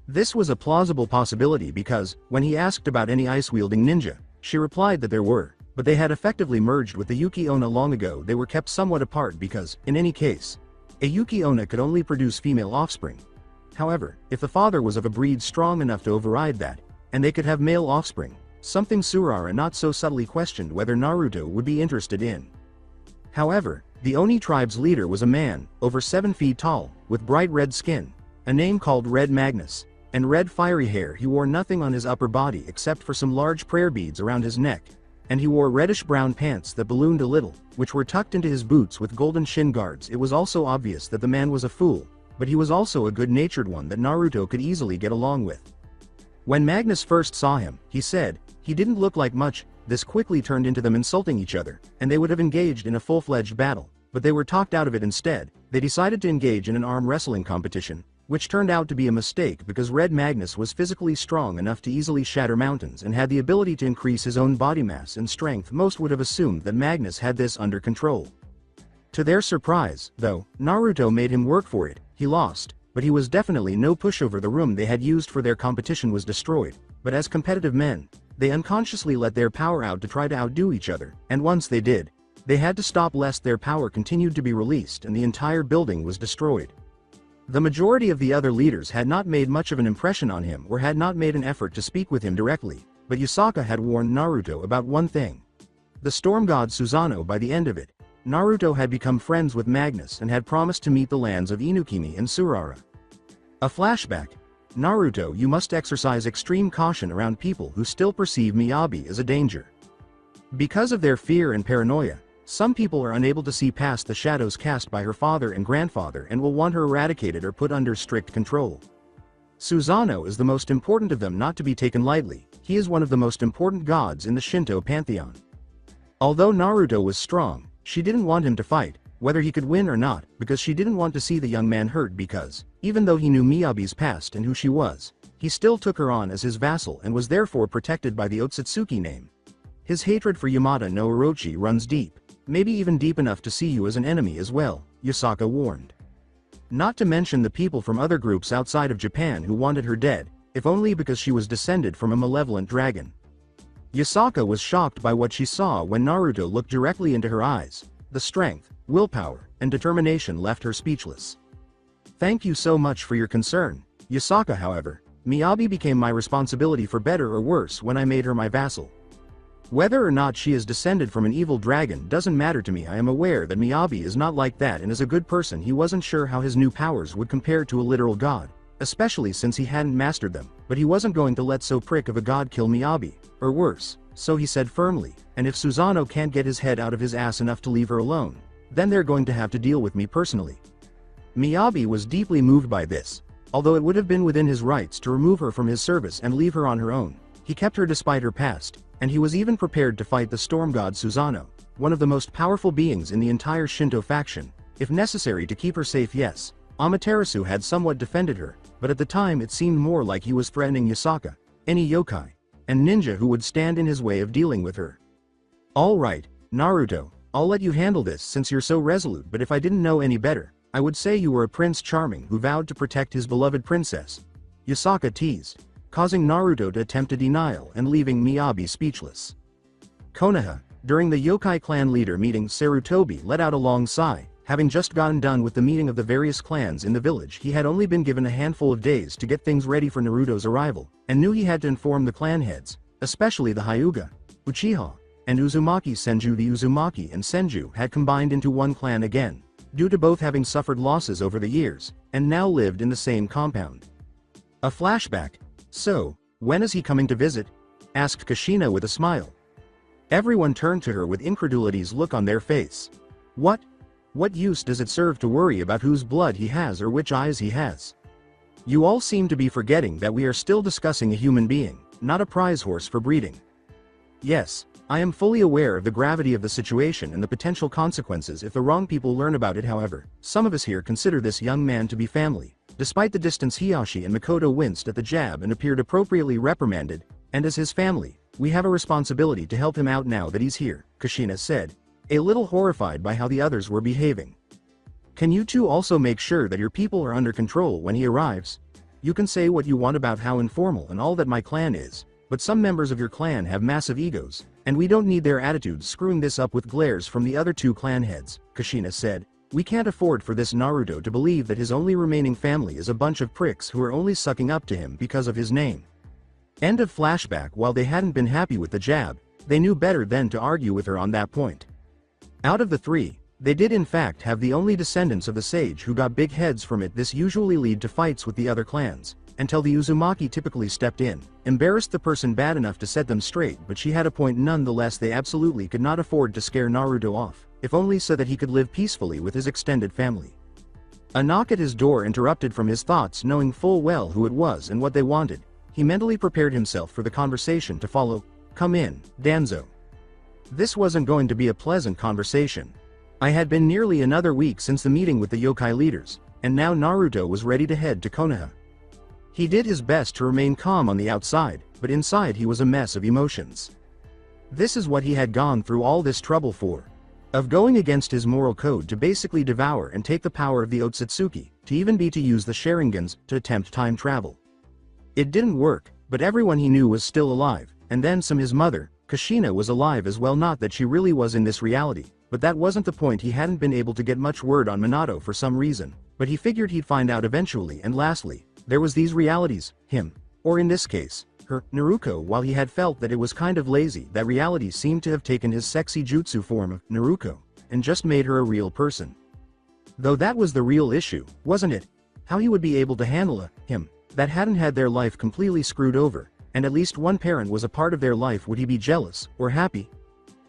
This was a plausible possibility because, when he asked about any ice-wielding ninja, she replied that there were, but they had effectively merged with the Yuki Onna long ago. They were kept somewhat apart because, in any case, A Yuki Onna could only produce female offspring. However, if the father was of a breed strong enough to override that, and they could have male offspring, something Surara not so subtly questioned whether Naruto would be interested in. However, the Oni tribe's leader was a man, over 7 feet tall, with bright red skin, a name called Red Magnus, and red fiery hair. He wore nothing on his upper body except for some large prayer beads around his neck, and he wore reddish-brown pants that ballooned a little, which were tucked into his boots with golden shin guards. It was also obvious that the man was a fool, but he was also a good-natured one that Naruto could easily get along with. When Magnus first saw him, he said, he didn't look like much. This quickly turned into them insulting each other, and they would have engaged in a full-fledged battle, but they were talked out of it instead. They decided to engage in an arm wrestling competition, which turned out to be a mistake because Red Magnus was physically strong enough to easily shatter mountains and had the ability to increase his own body mass and strength. Most would have assumed that Magnus had this under control. To their surprise, though, Naruto made him work for it. He lost, but he was definitely no pushover. The room they had used for their competition was destroyed, but as competitive men, they unconsciously let their power out to try to outdo each other, and once they did, they had to stop lest their power continued to be released and the entire building was destroyed. The majority of the other leaders had not made much of an impression on him or had not made an effort to speak with him directly, but Yusaka had warned Naruto about one thing. The storm god Susanoo. By the end of it, Naruto had become friends with Magnus and had promised to meet the lands of Inukimi and Surara. A flashback. Naruto, you must exercise extreme caution around people who still perceive Miyabi as a danger. Because of their fear and paranoia, some people are unable to see past the shadows cast by her father and grandfather and will want her eradicated or put under strict control. Susanoo is the most important of them, not to be taken lightly. He is one of the most important gods in the Shinto pantheon. Although Naruto was strong, she didn't want him to fight, whether he could win or not, because she didn't want to see the young man hurt because, even though he knew Miyabi's past and who she was, he still took her on as his vassal and was therefore protected by the Otsutsuki name. His hatred for Yamada no Orochi runs deep, maybe even deep enough to see you as an enemy as well, Yusaka warned. Not to mention the people from other groups outside of Japan who wanted her dead, if only because she was descended from a malevolent dragon. Yusaka was shocked by what she saw when Naruto looked directly into her eyes. The strength, willpower, and determination left her speechless. Thank you so much for your concern, Yusaka. However, Miyabi became my responsibility for better or worse when I made her my vassal. Whether or not she is descended from an evil dragon doesn't matter to me. I am aware that Miyabi is not like that and is a good person. He wasn't sure how his new powers would compare to a literal god, especially since he hadn't mastered them, but he wasn't going to let so prick of a god kill Miyabi, or worse, so he said firmly, and if Susanoo can't get his head out of his ass enough to leave her alone, then they're going to have to deal with me personally. Miyabi was deeply moved by this. Although it would have been within his rights to remove her from his service and leave her on her own, he kept her despite her past, and he was even prepared to fight the storm god Susanoo, one of the most powerful beings in the entire Shinto faction, if necessary to keep her safe. Yes, Amaterasu had somewhat defended her, but at the time it seemed more like he was threatening Yusaka, any yokai, and ninja who would stand in his way of dealing with her. Alright, Naruto, I'll let you handle this since you're so resolute, but if I didn't know any better, I would say you were a Prince Charming who vowed to protect his beloved princess, Yusaka teased, causing Naruto to attempt a denial and leaving Miyabi speechless. Konoha, during the yokai clan leader meeting, Sarutobi let out a long sigh. Having just gotten done with the meeting of the various clans in the village, he had only been given a handful of days to get things ready for Naruto's arrival, and knew he had to inform the clan heads, especially the Hyuga, Uchiha, and Uzumaki Senju. The Uzumaki and Senju had combined into one clan again, due to both having suffered losses over the years, and now lived in the same compound. A flashback. So, when is he coming to visit? Asked Kushina with a smile. Everyone turned to her with incredulity's look on their face. What? What use does it serve to worry about whose blood he has or which eyes he has? You all seem to be forgetting that we are still discussing a human being, not a prize horse for breeding. Yes, I am fully aware of the gravity of the situation and the potential consequences if the wrong people learn about it. However, some of us here consider this young man to be family. Despite the distance, Hiyashi and Makoto winced at the jab and appeared appropriately reprimanded, and as his family, we have a responsibility to help him out now that he's here, Kushina said, a little horrified by how the others were behaving. Can you two also make sure that your people are under control when he arrives? You can say what you want about how informal and all that my clan is, but some members of your clan have massive egos, and we don't need their attitudes screwing this up. With glares from the other two clan heads, Kushina said, We can't afford for this Naruto to believe that his only remaining family is a bunch of pricks who are only sucking up to him because of his name. End of flashback. While they hadn't been happy with the jab, they knew better than to argue with her on that point. Out of the three, they did in fact have the only descendants of the sage who got big heads from it. This usually lead to fights with the other clans, until the Uzumaki typically stepped in, embarrassed the person bad enough to set them straight. But she had a point nonetheless. They absolutely could not afford to scare Naruto off, if only so that he could live peacefully with his extended family. A knock at his door interrupted from his thoughts. Knowing full well who it was and what they wanted, he mentally prepared himself for the conversation to follow. Come in, Danzo. This wasn't going to be a pleasant conversation. I had been nearly another week since the meeting with the yokai leaders, and now Naruto was ready to head to Konoha. He did his best to remain calm on the outside, but inside he was a mess of emotions. This is what he had gone through all this trouble for. Of going against his moral code to basically devour and take the power of the Otsutsuki, to even be to use the Sharingans to attempt time travel. It didn't work, but everyone he knew was still alive, and then some. His mother, Kushina, was alive as well. Not that she really was in this reality, but that wasn't the point. He hadn't been able to get much word on Minato for some reason, but he figured he'd find out eventually. And lastly, there was these realities, him, or in this case, her, Naruko. While he had felt that it was kind of lazy, that reality seemed to have taken his sexy jutsu form of Naruko, and just made her a real person. Though that was the real issue, wasn't it? How he would be able to handle him that hadn't had their life completely screwed over, and at least one parent was a part of their life. Would he be jealous, or happy?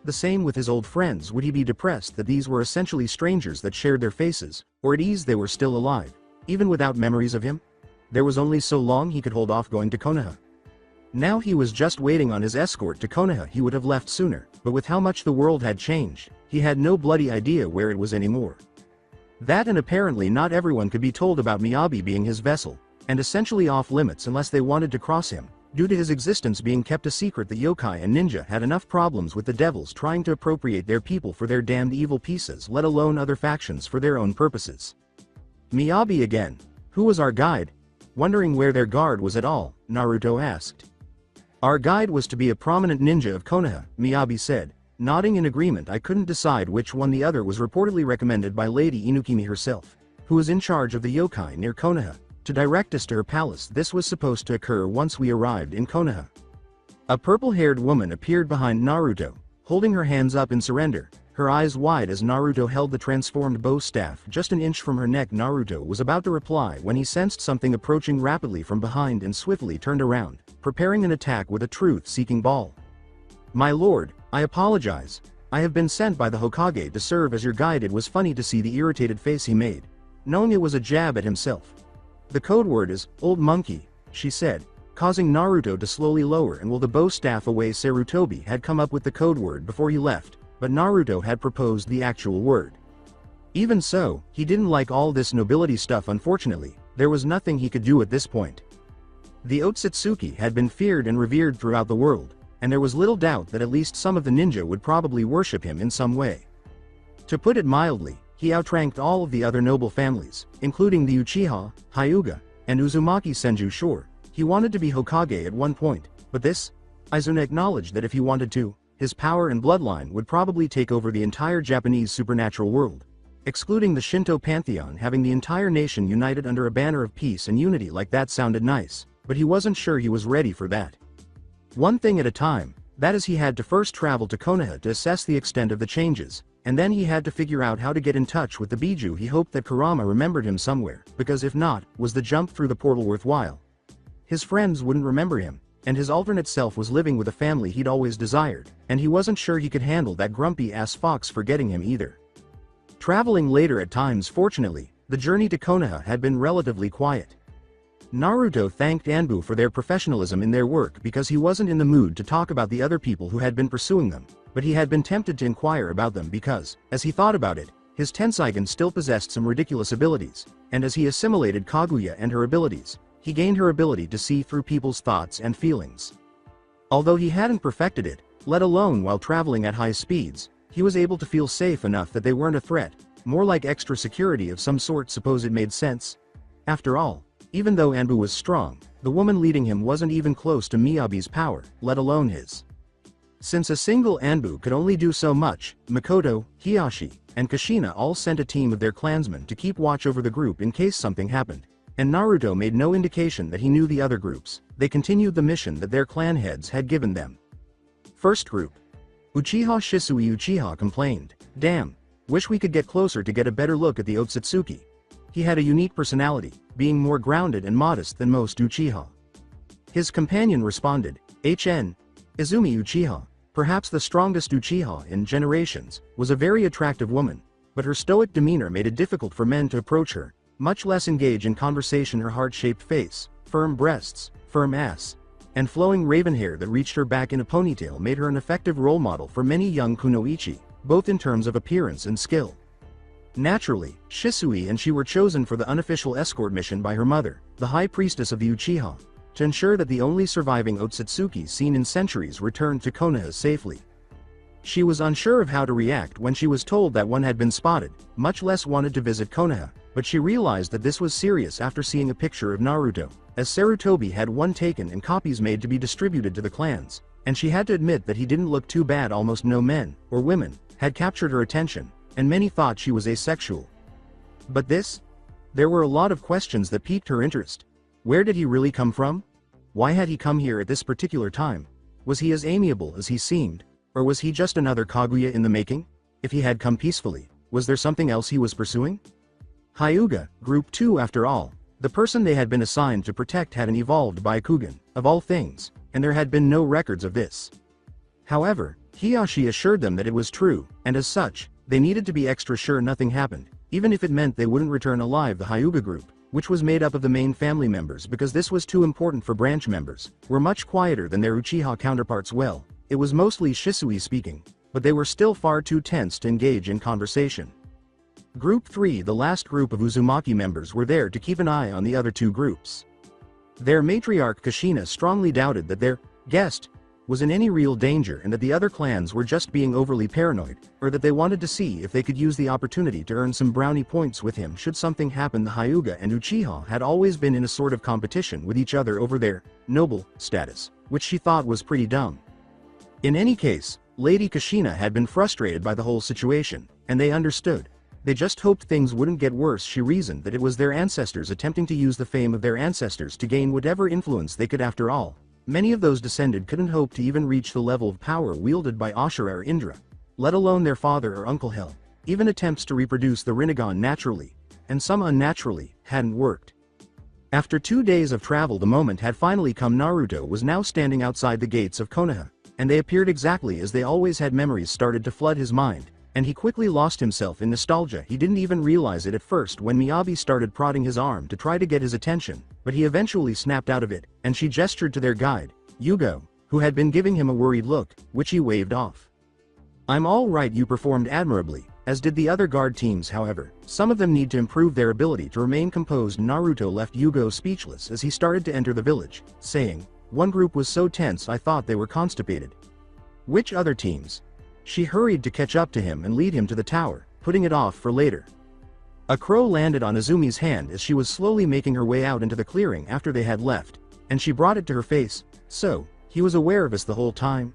The same with his old friends. Would he be depressed that these were essentially strangers that shared their faces, or at ease they were still alive, even without memories of him? There was only so long he could hold off going to Konoha. Now he was just waiting on his escort to Konoha. He would have left sooner, but with how much the world had changed, he had no bloody idea where it was anymore. That, and apparently not everyone could be told about Miyabi being his vessel, and essentially off limits unless they wanted to cross him. Due to his existence being kept a secret, the yokai and ninja had enough problems with the devils trying to appropriate their people for their damned evil pieces, let alone other factions for their own purposes. Miyabi again. Who was our guide? Wondering where their guard was at all, Naruto asked. Our guide was to be a prominent ninja of Konoha, Miyabi said, nodding in agreement. I couldn't decide which one. The other was reportedly recommended by Lady Inukimi herself, who was in charge of the yokai near Konoha, to direct us to her palace. This was supposed to occur once we arrived in Konoha. A purple-haired woman appeared behind Naruto, holding her hands up in surrender, her eyes wide as Naruto held the transformed bow staff just an inch from her neck. Naruto was about to reply when he sensed something approaching rapidly from behind and swiftly turned around, preparing an attack with a truth-seeking ball. My lord, I apologize. I have been sent by the Hokage to serve as your guide. It was funny to see the irritated face he made, knowing it was a jab at himself. The code word is, old monkey, she said, causing Naruto to slowly lower and will the bow staff away. Sarutobi had come up with the code word before he left, but Naruto had proposed the actual word. Even so, he didn't like all this nobility stuff. Unfortunately, there was nothing he could do at this point. The Otsutsuki had been feared and revered throughout the world, and there was little doubt that at least some of the ninja would probably worship him in some way. To put it mildly, he outranked all of the other noble families, including the Uchiha, Hyuga, and Uzumaki Senju. Sure, he wanted to be Hokage at one point, but this? Izuna acknowledged that if he wanted to, his power and bloodline would probably take over the entire Japanese supernatural world, excluding the Shinto pantheon. Having the entire nation united under a banner of peace and unity like that sounded nice, but he wasn't sure he was ready for that. One thing at a time, that is, he had to first travel to Konoha to assess the extent of the changes, and then he had to figure out how to get in touch with the Biju. He hoped that Kurama remembered him somewhere, because if not, was the jump through the portal worthwhile? His friends wouldn't remember him, and his alternate self was living with a family he'd always desired, and he wasn't sure he could handle that grumpy-ass fox forgetting him either. Traveling later at times. Fortunately, the journey to Konoha had been relatively quiet. Naruto thanked Anbu for their professionalism in their work because he wasn't in the mood to talk about the other people who had been pursuing them, but he had been tempted to inquire about them because, as he thought about it, his Tenseigen still possessed some ridiculous abilities, and as he assimilated Kaguya and her abilities, he gained her ability to see through people's thoughts and feelings. Although he hadn't perfected it, let alone while traveling at high speeds, he was able to feel safe enough that they weren't a threat, more like extra security of some sort. Suppose it made sense? After all, even though Anbu was strong, the woman leading him wasn't even close to Miyabi's power, let alone his. Since a single Anbu could only do so much, Makoto, Hiyashi, and Kushina all sent a team of their clansmen to keep watch over the group in case something happened. And Naruto made no indication that he knew the other groups. They continued the mission that their clan heads had given them. First group. Uchiha Shisui Uchiha complained, "Damn, wish we could get closer to get a better look at the Otsutsuki. He had a unique personality, being more grounded and modest than most Uchiha." His companion responded, "HN. Izumi Uchiha, perhaps the strongest Uchiha in generations, was a very attractive woman, but her stoic demeanor made it difficult for men to approach her, much less engage in conversation. Her heart-shaped face, firm breasts, firm ass, and flowing raven hair that reached her back in a ponytail made her an effective role model for many young kunoichi, both in terms of appearance and skill. Naturally, Shisui and she were chosen for the unofficial escort mission by her mother, the high priestess of the Uchiha, to ensure that the only surviving Otsutsuki seen in centuries returned to Konoha safely. She was unsure of how to react when she was told that one had been spotted, much less wanted to visit Konoha, but she realized that this was serious after seeing a picture of Naruto, as Sarutobi had one taken and copies made to be distributed to the clans, and she had to admit that he didn't look too bad. Almost no men, or women, had captured her attention, and many thought she was asexual. But this? There were a lot of questions that piqued her interest. Where did he really come from? Why had he come here at this particular time? Was he as amiable as he seemed, or was he just another Kaguya in the making? If he had come peacefully, was there something else he was pursuing? Hyuga, Group 2 after all, the person they had been assigned to protect had an evolved Byakugan, of all things, and there had been no records of this. However, Hiyashi assured them that it was true, and as such, they needed to be extra sure nothing happened, even if it meant they wouldn't return alive. The Hyuga group, which was made up of the main family members because this was too important for branch members, were much quieter than their Uchiha counterparts. Well, it was mostly Shisui speaking, but they were still far too tense to engage in conversation. Group 3, the last group of Uzumaki members, were there to keep an eye on the other two groups. Their matriarch Kushina strongly doubted that their guest was in any real danger and that the other clans were just being overly paranoid, or that they wanted to see if they could use the opportunity to earn some brownie points with him should something happen. The Hyuga and Uchiha had always been in a sort of competition with each other over their noble status, which she thought was pretty dumb. In any case, Lady Kushina had been frustrated by the whole situation, and they understood. They just hoped things wouldn't get worse. She reasoned that it was their ancestors attempting to use the fame of their ancestors to gain whatever influence they could. After all, many of those descended couldn't hope to even reach the level of power wielded by Ashura or Indra, let alone their father or Uncle Hell. Even attempts to reproduce the Rinnegan naturally, and some unnaturally, hadn't worked. After 2 days of travel, the moment had finally come. Naruto was now standing outside the gates of Konoha, and they appeared exactly as they always had. Memories started to flood his mind, and he quickly lost himself in nostalgia. He didn't even realize it at first when Miyabi started prodding his arm to try to get his attention, but he eventually snapped out of it, and she gestured to their guide, Yugo, who had been giving him a worried look, which he waved off. "I'm all right, you performed admirably," as did the other guard teams. However, some of them need to improve their ability to remain composed. Naruto left Yugo speechless as he started to enter the village, saying, "One group was so tense I thought they were constipated." "Which other teams?" She hurried to catch up to him and lead him to the tower, putting it off for later. A crow landed on Izumi's hand as she was slowly making her way out into the clearing after they had left, and she brought it to her face. "So, he was aware of us the whole time?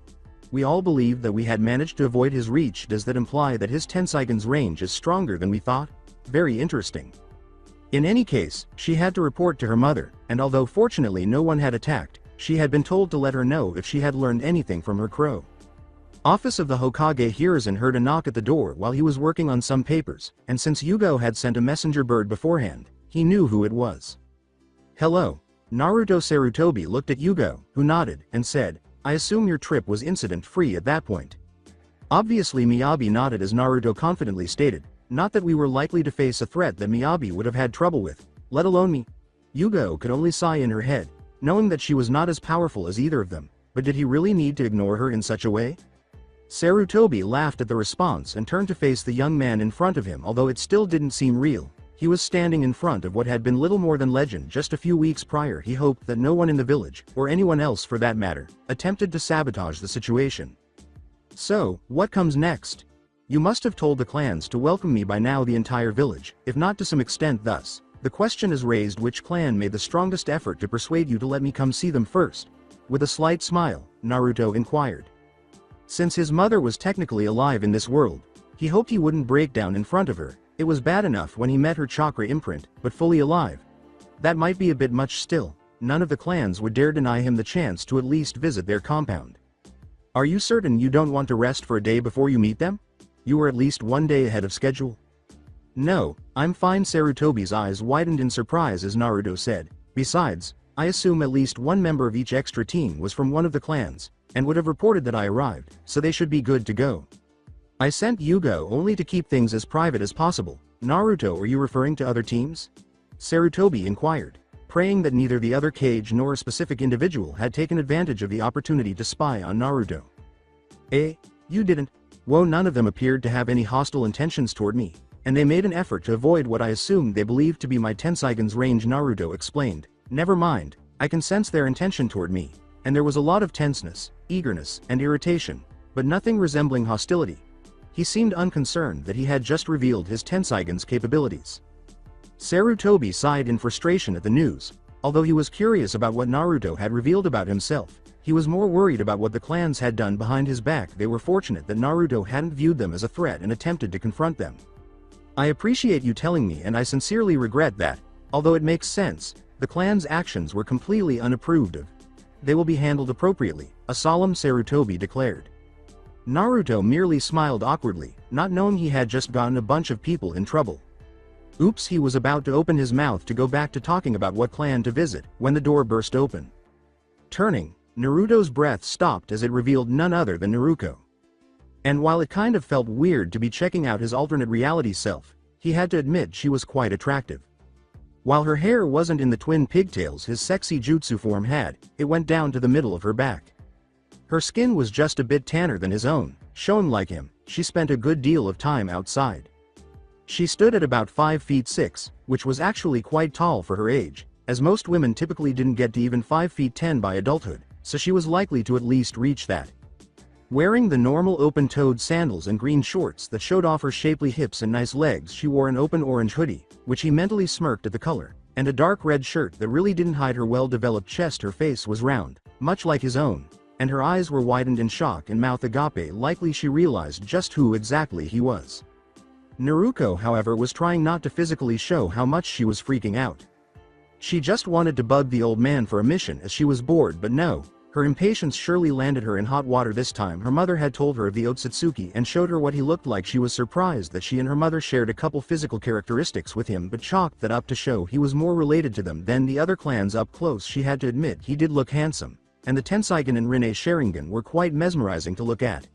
We all believed that we had managed to avoid his reach. Does that imply that his Tenseigen's range is stronger than we thought? Very interesting." In any case, she had to report to her mother, and although fortunately no one had attacked, she had been told to let her know if she had learned anything from her crow. Office of the Hokage. Hiruzen heard a knock at the door while he was working on some papers, and since Yugo had sent a messenger bird beforehand, he knew who it was. "Hello." Naruto. Sarutobi looked at Yugo, who nodded, and said, "I assume your trip was incident-free at that point." Obviously Miyabi nodded as Naruto confidently stated, "Not that we were likely to face a threat that Miyabi would have had trouble with, let alone me." Yugo could only sigh in her head, knowing that she was not as powerful as either of them, but did he really need to ignore her in such a way? Sarutobi laughed at the response and turned to face the young man in front of him. Although it still didn't seem real, he was standing in front of what had been little more than legend just a few weeks prior. He hoped that no one in the village, or anyone else for that matter, attempted to sabotage the situation. "So, what comes next? You must have told the clans to welcome me by now, the entire village, if not to some extent. Thus, the question is raised, which clan made the strongest effort to persuade you to let me come see them first?" With a slight smile, Naruto inquired. Since his mother was technically alive in this world, he hoped he wouldn't break down in front of her. It was bad enough when he met her chakra imprint, but fully alive. That might be a bit much still. None of the clans would dare deny him the chance to at least visit their compound. Are you certain you don't want to rest for a day before you meet them? You were at least 1 day ahead of schedule. No, I'm fine. Sarutobi's eyes widened in surprise as Naruto said. Besides, I assume at least one member of each extra team was from one of the clans, and would have reported that I arrived, so they should be good to go. I sent Yugo only to keep things as private as possible. Naruto, are you referring to other teams? Sarutobi inquired, praying that neither the other cage nor a specific individual had taken advantage of the opportunity to spy on Naruto. Eh? You didn't? Whoa, none of them appeared to have any hostile intentions toward me, and they made an effort to avoid what I assumed they believed to be my Tenseigen's range, Naruto explained. Never mind, I can sense their intention toward me, and there was a lot of tenseness, eagerness, and irritation, but nothing resembling hostility. He seemed unconcerned that he had just revealed his Tenseigen's capabilities. Sarutobi sighed in frustration at the news. Although he was curious about what Naruto had revealed about himself, he was more worried about what the clans had done behind his back. They were fortunate that Naruto hadn't viewed them as a threat and attempted to confront them. I appreciate you telling me, and I sincerely regret that, although it makes sense, the clan's actions were completely unapproved of. They will be handled appropriately, a solemn Sarutobi declared. Naruto merely smiled awkwardly, not knowing he had just gotten a bunch of people in trouble. Oops, he was about to open his mouth to go back to talking about what clan to visit, when the door burst open. Turning, Naruto's breath stopped as it revealed none other than Naruko. And while it kind of felt weird to be checking out his alternate reality self, he had to admit she was quite attractive. While her hair wasn't in the twin pigtails his sexy jutsu form had, it went down to the middle of her back. Her skin was just a bit tanner than his own, shown like him. She spent a good deal of time outside. She stood at about 5 feet 6, which was actually quite tall for her age, as most women typically didn't get to even 5 feet 10 by adulthood, so she was likely to at least reach that. Wearing the normal open-toed sandals and green shorts that showed off her shapely hips and nice legs, she wore an open orange hoodie, which he mentally smirked at the color, and a dark red shirt that really didn't hide her well-developed chest. Her face was round, much like his own, and her eyes were widened in shock and mouth agape. Likely she realized just who exactly he was. Naruko, however, was trying not to physically show how much she was freaking out. She just wanted to bug the old man for a mission as she was bored, but no, her impatience surely landed her in hot water this time. Her mother had told her of the Otsutsuki and showed her what he looked like. She was surprised that she and her mother shared a couple physical characteristics with him, but chalked that up to show he was more related to them than the other clans. Up close, she had to admit he did look handsome, and the Tenseigen and Rinne Sharingan were quite mesmerizing to look at.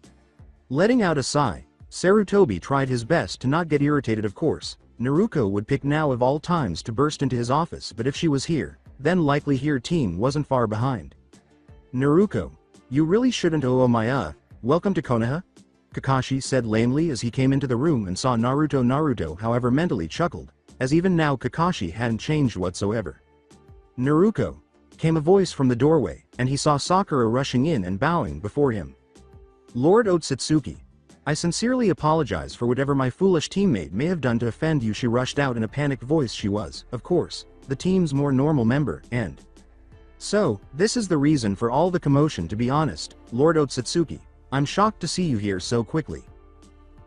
Letting out a sigh, Sarutobi tried his best to not get irritated. Of course, Naruko would pick now of all times to burst into his office, but if she was here, then likely her team wasn't far behind. Naruko, you really shouldn't. Oh my welcome to Konoha? Kakashi said lamely as he came into the room and saw Naruto. Naruto, however, mentally chuckled, as even now Kakashi hadn't changed whatsoever. Naruko, came a voice from the doorway, and he saw Sakura rushing in and bowing before him. Lord Otsutsuki, I sincerely apologize for whatever my foolish teammate may have done to offend you. She rushed out in a panicked voice. She was, of course, the team's more normal member, and so, this is the reason for all the commotion. To be honest, Lord Otsutsuki, I'm shocked to see you here so quickly.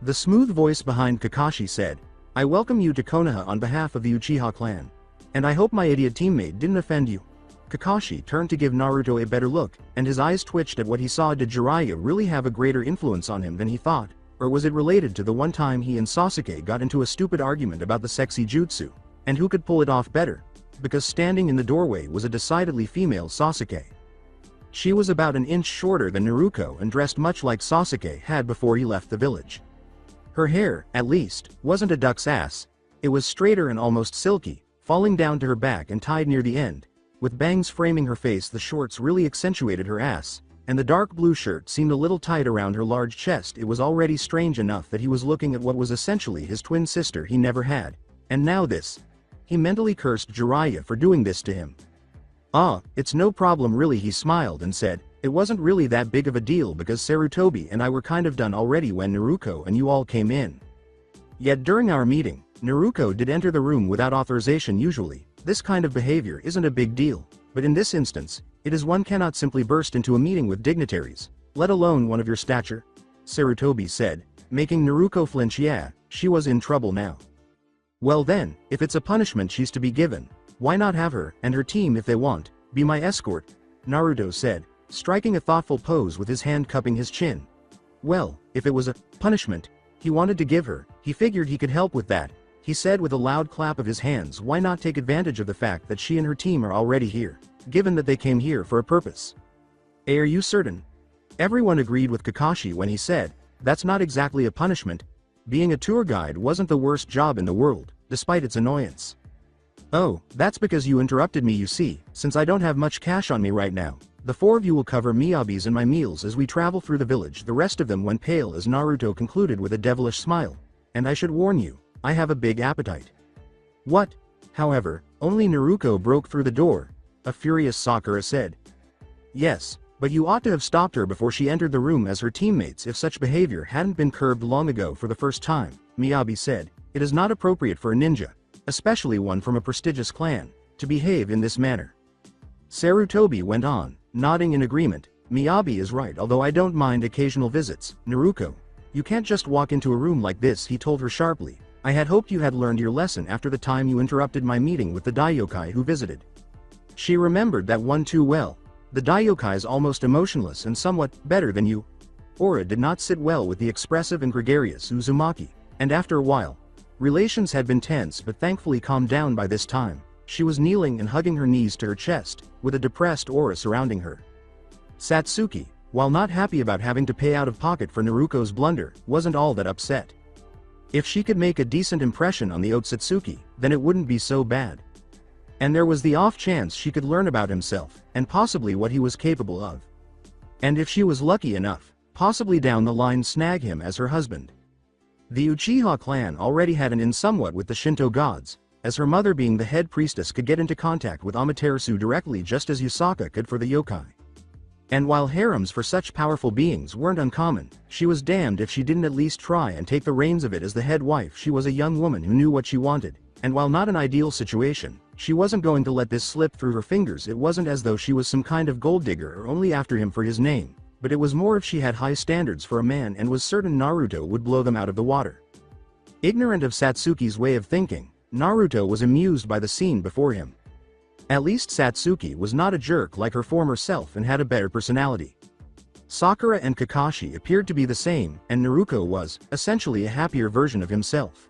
The smooth voice behind Kakashi said, I welcome you to Konoha on behalf of the Uchiha clan. And I hope my idiot teammate didn't offend you. Kakashi turned to give Naruto a better look, and his eyes twitched at what he saw. Did Jiraiya really have a greater influence on him than he thought, or was it related to the one time he and Sasuke got into a stupid argument about the sexy jutsu, and who could pull it off better? Because standing in the doorway was a decidedly female Sasuke. She was about an inch shorter than Naruto and dressed much like Sasuke had before he left the village. Her hair, at least, wasn't a duck's ass. It was straighter and almost silky, falling down to her back and tied near the end. With bangs framing her face, the shorts really accentuated her ass, and the dark blue shirt seemed a little tight around her large chest. It was already strange enough that he was looking at what was essentially his twin sister he never had, and now this. He mentally cursed Jiraiya for doing this to him. Ah, it's no problem really, he smiled and said, it wasn't really that big of a deal because Sarutobi and I were kind of done already when Naruko and you all came in. Yet during our meeting, Naruko did enter the room without authorization. Usually, this kind of behavior isn't a big deal, but in this instance, it is. One cannot simply burst into a meeting with dignitaries, let alone one of your stature? Sarutobi said, making Naruto flinch. Yeah, she was in trouble now. Well then, if it's a punishment she's to be given, why not have her, and her team if they want, be my escort? Naruto said, striking a thoughtful pose with his hand cupping his chin. Well, if it was a punishment he wanted to give her, he figured he could help with that, he said with a loud clap of his hands. Why not take advantage of the fact that she and her team are already here, given that they came here for a purpose? Are you certain? Everyone agreed with Kakashi when he said, that's not exactly a punishment. Being a tour guide wasn't the worst job in the world, despite its annoyance. Oh, that's because you interrupted me. You see, since I don't have much cash on me right now, the four of you will cover Miyabi's and my meals as we travel through the village. The rest of them went pale as Naruto concluded with a devilish smile. And I should warn you, I have a big appetite. What? However, only Naruto broke through the door. A furious Sakura said. Yes, but you ought to have stopped her before she entered the room as her teammates if such behavior hadn't been curbed long ago. For the first time, Miyabi said, it is not appropriate for a ninja, especially one from a prestigious clan, to behave in this manner. Sarutobi went on, nodding in agreement. Miyabi is right, although I don't mind occasional visits. Naruto, you can't just walk into a room like this, he told her sharply. I had hoped you had learned your lesson after the time you interrupted my meeting with the Daiokai who visited. She remembered that one too well. The Daiokai is almost emotionless and somewhat better than you. Aura did not sit well with the expressive and gregarious Uzumaki, and after a while, relations had been tense but thankfully calmed down by this time. She was kneeling and hugging her knees to her chest, with a depressed aura surrounding her. Satsuki, while not happy about having to pay out of pocket for Naruto's blunder, wasn't all that upset. If she could make a decent impression on the Otsutsuki, then it wouldn't be so bad. And there was the off chance she could learn about himself, and possibly what he was capable of. And if she was lucky enough, possibly down the line snag him as her husband. The Uchiha clan already had an in somewhat with the Shinto gods, as her mother being the head priestess could get into contact with Amaterasu directly just as Yusaka could for the yokai. And while harems for such powerful beings weren't uncommon, she was damned if she didn't at least try and take the reins of it as the head wife. She was a young woman who knew what she wanted, and while not an ideal situation, she wasn't going to let this slip through her fingers. It wasn't as though she was some kind of gold digger or only after him for his name, but it was more if she had high standards for a man and was certain Naruto would blow them out of the water. Ignorant of Satsuki's way of thinking, Naruto was amused by the scene before him. At least Satsuki was not a jerk like her former self and had a better personality. Sakura and Kakashi appeared to be the same, and Naruto was, essentially, a happier version of himself.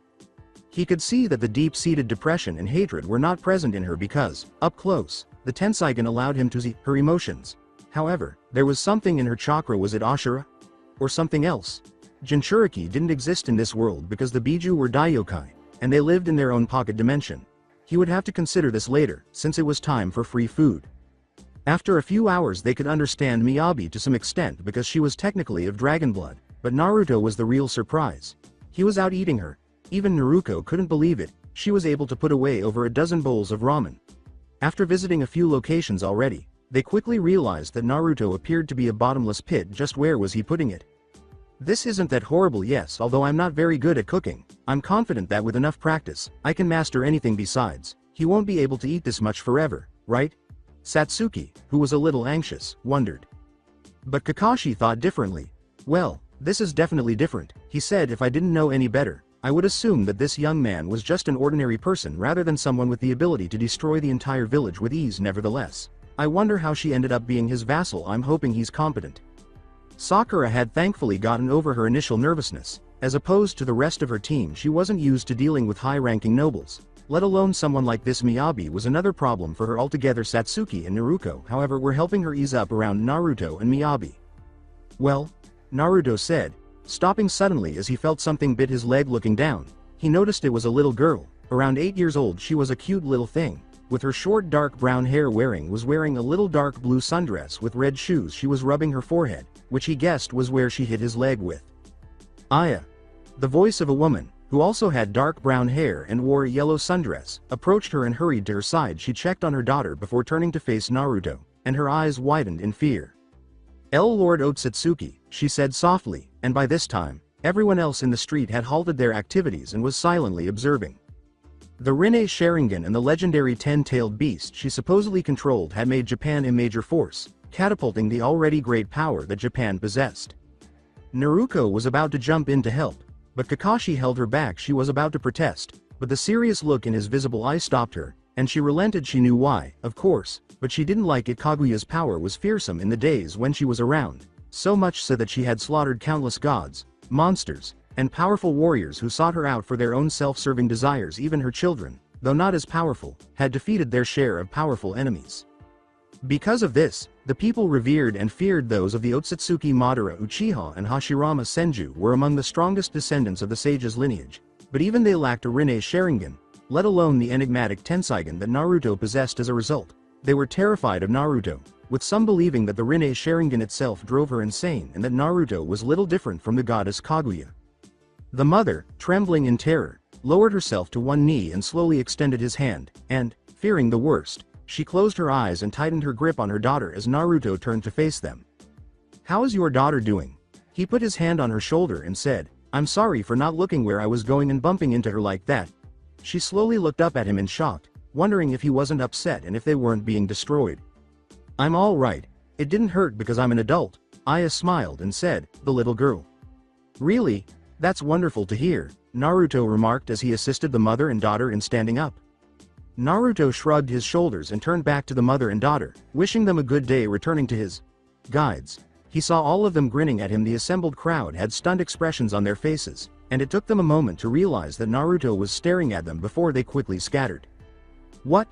He could see that the deep-seated depression and hatred were not present in her because, up close, the Tenseigan allowed him to see her emotions. However, there was something in her chakra. Was it Ashura? Or something else? Jinchuriki didn't exist in this world because the Biju were Daiokai, and they lived in their own pocket dimension. He would have to consider this later, since it was time for free food. After a few hours they could understand Miyabi to some extent because she was technically of dragon blood, but Naruto was the real surprise. He was out eating her. Even Naruto couldn't believe it. She was able to put away over a dozen bowls of ramen. After visiting a few locations already, they quickly realized that Naruto appeared to be a bottomless pit. Just where was he putting it? This isn't that horrible. Yes, although I'm not very good at cooking, I'm confident that with enough practice, I can master anything. Besides, he won't be able to eat this much forever, right? Satsuki, who was a little anxious, wondered. But Kakashi thought differently. Well, this is definitely different, he said. If I didn't know any better, I would assume that this young man was just an ordinary person rather than someone with the ability to destroy the entire village with ease. Nevertheless, I wonder how she ended up being his vassal. I'm hoping he's competent. Sakura had thankfully gotten over her initial nervousness. As opposed to the rest of her team, she wasn't used to dealing with high-ranking nobles, let alone someone like this. Miyabi was another problem for her altogether. Satsuki and Naruto, however, were helping her ease up around Naruto and Miyabi. Well, Naruto said, stopping suddenly as he felt something bit his leg. Looking down, he noticed it was a little girl, around 8 years old. She was a cute little thing, with her short dark brown hair. Was wearing a little dark blue sundress with red shoes. She was rubbing her forehead, which he guessed was where she hit his leg with. Aya. The voice of a woman, who also had dark brown hair and wore a yellow sundress, approached her and hurried to her side. She checked on her daughter before turning to face Naruto, and her eyes widened in fear. Lord Otsutsuki, she said softly, and by this time, everyone else in the street had halted their activities and was silently observing. The Rinne Sharingan and the legendary 10-tailed beast she supposedly controlled had made Japan a major force, catapulting the already great power that Japan possessed. Naruto was about to jump in to help, but Kakashi held her back. She was about to protest, but the serious look in his visible eye stopped her, and she relented. She knew why, of course, but she didn't like it. Kaguya's power was fearsome in the days when she was around, so much so that she had slaughtered countless gods, monsters, and powerful warriors who sought her out for their own self-serving desires. Even her children, though not as powerful, had defeated their share of powerful enemies. Because of this, the people revered and feared those of the Otsutsuki. Madara Uchiha and Hashirama Senju were among the strongest descendants of the sage's lineage, but even they lacked a Rinne Sharingan, let alone the enigmatic Tenseigan that Naruto possessed. As a result, they were terrified of Naruto, with some believing that the Rinne Sharingan itself drove her insane and that Naruto was little different from the goddess Kaguya. The mother, trembling in terror, lowered herself to one knee and slowly extended his hand, and, fearing the worst, she closed her eyes and tightened her grip on her daughter as Naruto turned to face them. "How is your daughter doing?" He put his hand on her shoulder and said, "I'm sorry for not looking where I was going and bumping into her like that." She slowly looked up at him in shock, wondering if he wasn't upset and if they weren't being destroyed. "I'm all right. It didn't hurt because I'm an adult." Aya smiled and said, "The little girl." "Really? That's wonderful to hear," Naruto remarked as he assisted the mother and daughter in standing up. Naruto shrugged his shoulders and turned back to the mother and daughter, wishing them a good day. Returning to his guides, he saw all of them grinning at him. The assembled crowd had stunned expressions on their faces, and it took them a moment to realize that Naruto was staring at them before they quickly scattered. "What?"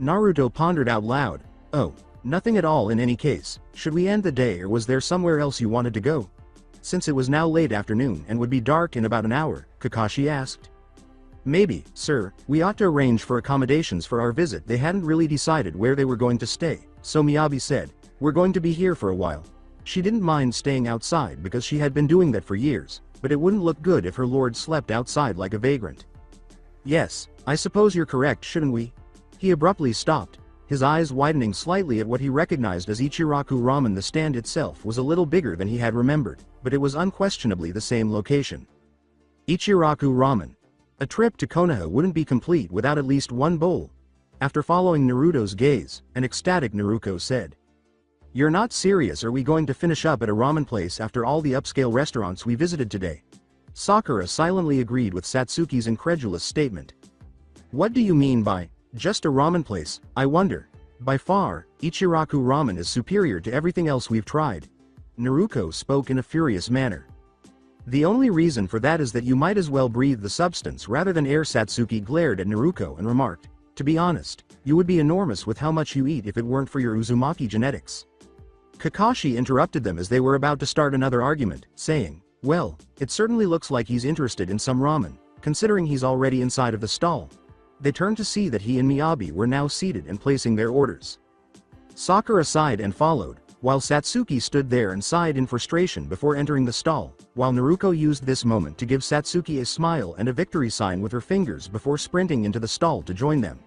Naruto pondered out loud. "Oh, nothing at all. In any case, should we end the day, or was there somewhere else you wanted to go?" Since it was now late afternoon and would be dark in about an hour, Kakashi asked. "Maybe, sir, we ought to arrange for accommodations for our visit." They hadn't really decided where they were going to stay, so Miyabi said, "We're going to be here for a while." She didn't mind staying outside because she had been doing that for years, but it wouldn't look good if her lord slept outside like a vagrant. "Yes, I suppose you're correct. Shouldn't we?" He abruptly stopped, his eyes widening slightly at what he recognized as Ichiraku Ramen. The stand itself was a little bigger than he had remembered, but it was unquestionably the same location. Ichiraku Ramen. A trip to Konoha wouldn't be complete without at least one bowl. After following Naruto's gaze, an ecstatic Naruto said, "You're not serious? Are we going to finish up at a ramen place after all the upscale restaurants we visited today?" Sakura silently agreed with Satsuki's incredulous statement. "What do you mean by, just a ramen place? I wonder. By far, Ichiraku Ramen is superior to everything else we've tried." Naruto spoke in a furious manner. "The only reason for that is that you might as well breathe the substance rather than air." Satsuki glared at Naruto and remarked, "To be honest, you would be enormous with how much you eat if it weren't for your Uzumaki genetics." Kakashi interrupted them as they were about to start another argument, saying, "Well, it certainly looks like he's interested in some ramen, considering he's already inside of the stall." They turned to see that he and Miyabi were now seated and placing their orders. Sakura sighed and followed, while Satsuki stood there and sighed in frustration before entering the stall, while Naruto used this moment to give Satsuki a smile and a victory sign with her fingers before sprinting into the stall to join them.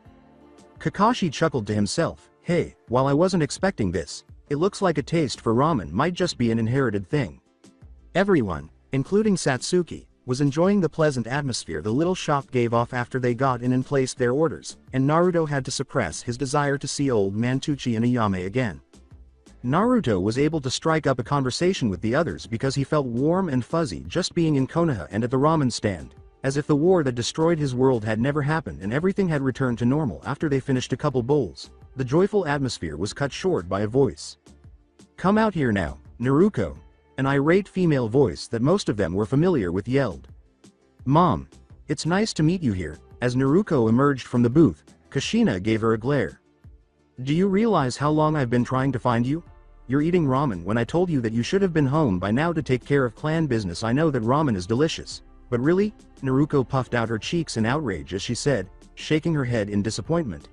Kakashi chuckled to himself, "Hey, while I wasn't expecting this, it looks like a taste for ramen might just be an inherited thing." Everyone, including Satsuki, was enjoying the pleasant atmosphere the little shop gave off after they got in and placed their orders, and Naruto had to suppress his desire to see old man Tucci and Ayame again. Naruto was able to strike up a conversation with the others because he felt warm and fuzzy just being in Konoha and at the ramen stand, as if the war that destroyed his world had never happened and everything had returned to normal. After they finished a couple bowls, the joyful atmosphere was cut short by a voice. "Come out here now, Naruto." An irate female voice that most of them were familiar with yelled. "Mom, it's nice to meet you here." As Naruto emerged from the booth, Kushina gave her a glare. "Do you realize how long I've been trying to find you? You're eating ramen when I told you that you should have been home by now to take care of clan business. I know that ramen is delicious, but really?" Naruto puffed out her cheeks in outrage as she said, shaking her head in disappointment.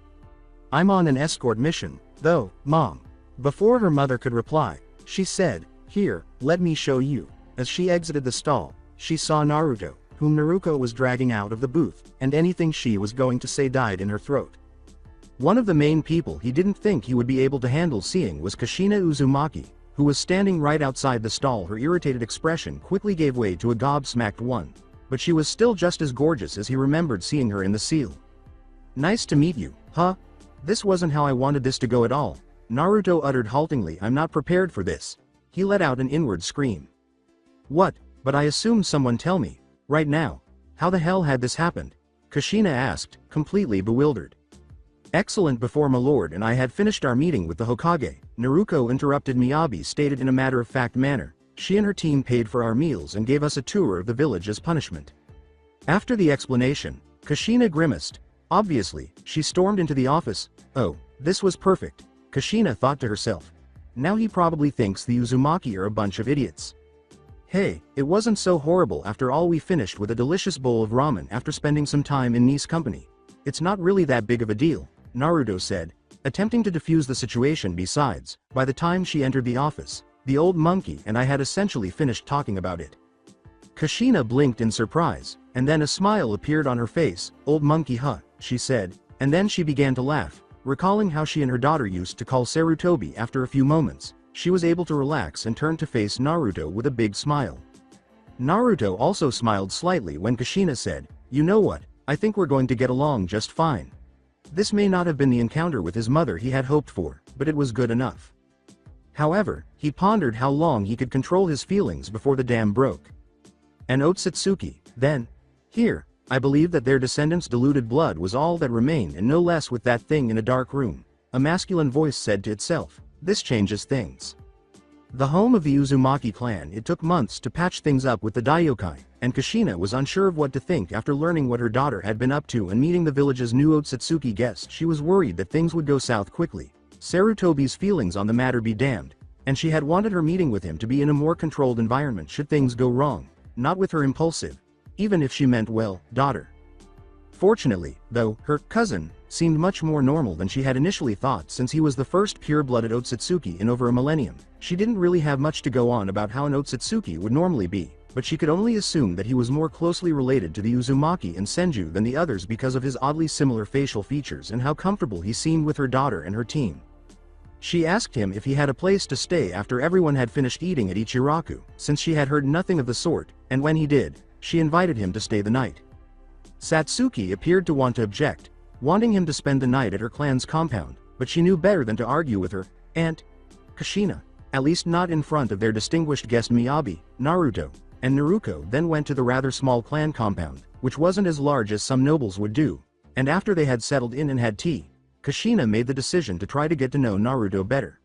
"I'm on an escort mission, though, Mom." Before her mother could reply, she said, "Here, let me show you." As she exited the stall, she saw Naruto, whom Naruto was dragging out of the booth, and anything she was going to say died in her throat. One of the main people he didn't think he would be able to handle seeing was Kushina Uzumaki, who was standing right outside the stall. Her irritated expression quickly gave way to a gobsmacked one, but she was still just as gorgeous as he remembered seeing her in the seal. "Nice to meet you, huh? This wasn't how I wanted this to go at all." Naruto uttered haltingly. I'm not prepared for this. He let out an inward scream. What? But I assumed someone tell me. Right now. How the hell had this happened? Kushina asked, completely bewildered. Excellent before my lord and I had finished our meeting with the Hokage, Naruto interrupted. Miyabi stated in a matter-of-fact manner. She and her team paid for our meals and gave us a tour of the village as punishment. After the explanation, Kushina grimaced. Obviously, she stormed into the office. Oh, this was perfect, Kushina thought to herself. Now he probably thinks the Uzumaki are a bunch of idiots. Hey, it wasn't so horrible after all. We finished with a delicious bowl of ramen after spending some time in Ni's company. It's not really that big of a deal, Naruto said, attempting to defuse the situation. Besides, by the time she entered the office, the old monkey and I had essentially finished talking about it. Kushina blinked in surprise, and then a smile appeared on her face. Old monkey, huh, she said, and then she began to laugh, recalling how she and her daughter used to call Sarutobi. After a few moments, she was able to relax and turned to face Naruto with a big smile. Naruto also smiled slightly when Kushina said, you know what, I think we're going to get along just fine. This may not have been the encounter with his mother he had hoped for, but it was good enough. However, he pondered how long he could control his feelings before the dam broke. And Otsutsuki, then? Here, I believe that their descendants' diluted blood was all that remained, and no less with that thing in a dark room, a masculine voice said to itself. This changes things. The home of the Uzumaki clan. It took months to patch things up with the Daiokai, and Kushina was unsure of what to think after learning what her daughter had been up to and meeting the village's new Otsutsuki guest. She was worried that things would go south quickly. Sarutobi's feelings on the matter be damned, and she had wanted her meeting with him to be in a more controlled environment should things go wrong, not with her impulsive, even if she meant well, daughter. Fortunately, though, her cousin seemed much more normal than she had initially thought. Since he was the first pure-blooded Otsutsuki in over a millennium, she didn't really have much to go on about how an Otsutsuki would normally be, but she could only assume that he was more closely related to the Uzumaki and Senju than the others because of his oddly similar facial features and how comfortable he seemed with her daughter and her team. She asked him if he had a place to stay after everyone had finished eating at Ichiraku, since she had heard nothing of the sort, and when he did, she invited him to stay the night. Satsuki appeared to want to object, wanting him to spend the night at her clan's compound, but she knew better than to argue with her aunt, Kushina, at least not in front of their distinguished guest Miyabi. Naruto and Naruko then went to the rather small clan compound, which wasn't as large as some nobles would do, and after they had settled in and had tea, Kushina made the decision to try to get to know Naruto better.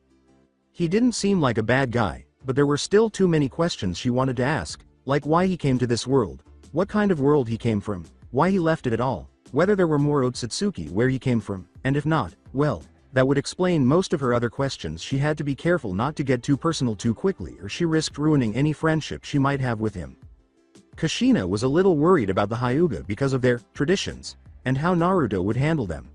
He didn't seem like a bad guy, but there were still too many questions she wanted to ask, like why he came to this world, what kind of world he came from, why he left it at all, whether there were more Otsutsuki where he came from, and if not, well, that would explain most of her other questions. She had to be careful not to get too personal too quickly or she risked ruining any friendship she might have with him. Kushina was a little worried about the Hyuga because of their traditions, and how Naruto would handle them.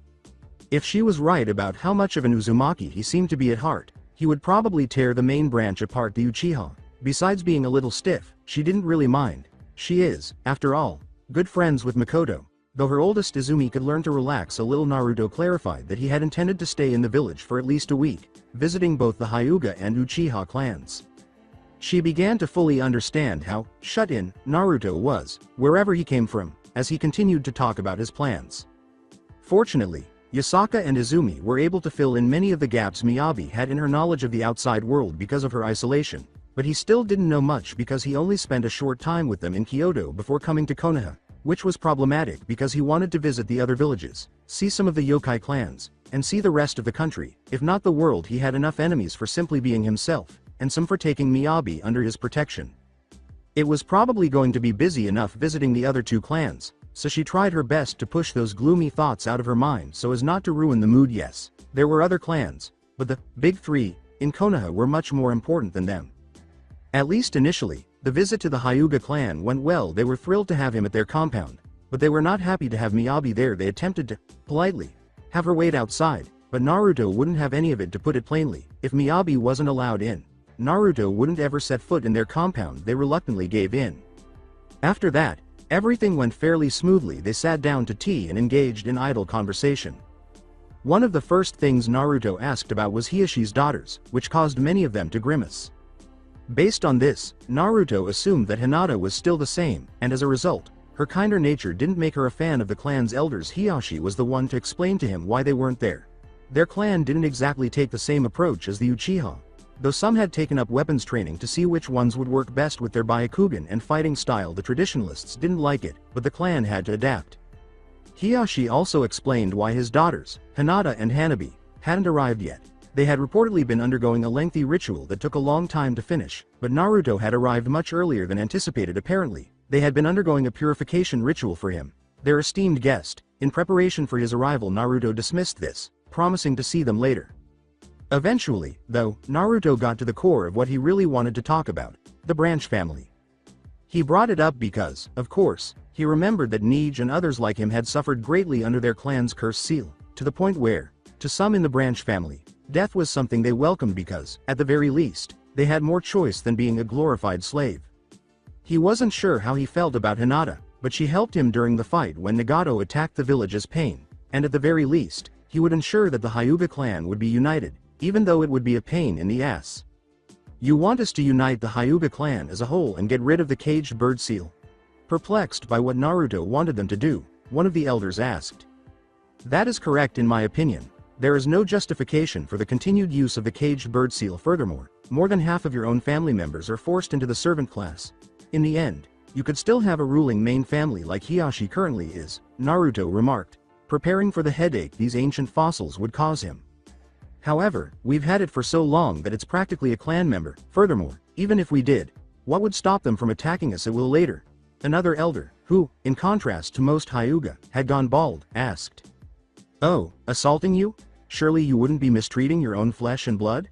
If she was right about how much of an Uzumaki he seemed to be at heart, he would probably tear the main branch apart. The Uchiha, besides being a little stiff, she didn't really mind. She is, after all, good friends with Makoto, though her oldest Izumi could learn to relax a little. Naruto clarified that he had intended to stay in the village for at least a week, visiting both the Hyuga and Uchiha clans. She began to fully understand how shut-in Naruto was, wherever he came from, as he continued to talk about his plans. Fortunately, Yasaka and Izumi were able to fill in many of the gaps Miyabi had in her knowledge of the outside world because of her isolation, but he still didn't know much because he only spent a short time with them in Kyoto before coming to Konoha, which was problematic because he wanted to visit the other villages, see some of the yokai clans, and see the rest of the country. If not the world, he had enough enemies for simply being himself, and some for taking Miyabi under his protection. It was probably going to be busy enough visiting the other two clans, so she tried her best to push those gloomy thoughts out of her mind so as not to ruin the mood. Yes, there were other clans, but the big three in Konoha were much more important than them. At least initially, the visit to the Hyuga clan went well. They were thrilled to have him at their compound, but they were not happy to have Miyabi there. They attempted to, politely, have her wait outside, but Naruto wouldn't have any of it. To put it plainly, if Miyabi wasn't allowed in, Naruto wouldn't ever set foot in their compound. They reluctantly gave in. After that, everything went fairly smoothly. They sat down to tea and engaged in idle conversation. One of the first things Naruto asked about was Hiyoshi's daughters, which caused many of them to grimace. Based on this, Naruto assumed that Hinata was still the same, and as a result, her kinder nature didn't make her a fan of the clan's elders. Hiyoshi was the one to explain to him why they weren't there. Their clan didn't exactly take the same approach as the Uchiha. Though some had taken up weapons training to see which ones would work best with their Byakugan and fighting style, the traditionalists didn't like it, but the clan had to adapt. Hiyashi also explained why his daughters, Hinata and Hanabi, hadn't arrived yet. They had reportedly been undergoing a lengthy ritual that took a long time to finish, but Naruto had arrived much earlier than anticipated. Apparently, they had been undergoing a purification ritual for him, their esteemed guest. In preparation for his arrival, Naruto dismissed this, promising to see them later. Eventually, though, Naruto got to the core of what he really wanted to talk about, the branch family. He brought it up because, of course, he remembered that Neji and others like him had suffered greatly under their clan's cursed seal, to the point where, to some in the branch family, death was something they welcomed because, at the very least, they had more choice than being a glorified slave. He wasn't sure how he felt about Hinata, but she helped him during the fight when Nagato attacked the village as Pain, and at the very least, he would ensure that the Hyuga clan would be united, even though it would be a pain in the ass. You want us to unite the Hyuga clan as a whole and get rid of the caged bird seal? Perplexed by what Naruto wanted them to do, one of the elders asked. That is correct in my opinion. There is no justification for the continued use of the caged bird seal. Furthermore, more than half of your own family members are forced into the servant class. In the end, you could still have a ruling main family like Hiyashi currently is, Naruto remarked, preparing for the headache these ancient fossils would cause him. However, we've had it for so long that it's practically a clan member. Furthermore, even if we did, what would stop them from attacking us at will later? Another elder, who, in contrast to most Hyuga, had gone bald, asked. Oh, assaulting you? Surely you wouldn't be mistreating your own flesh and blood?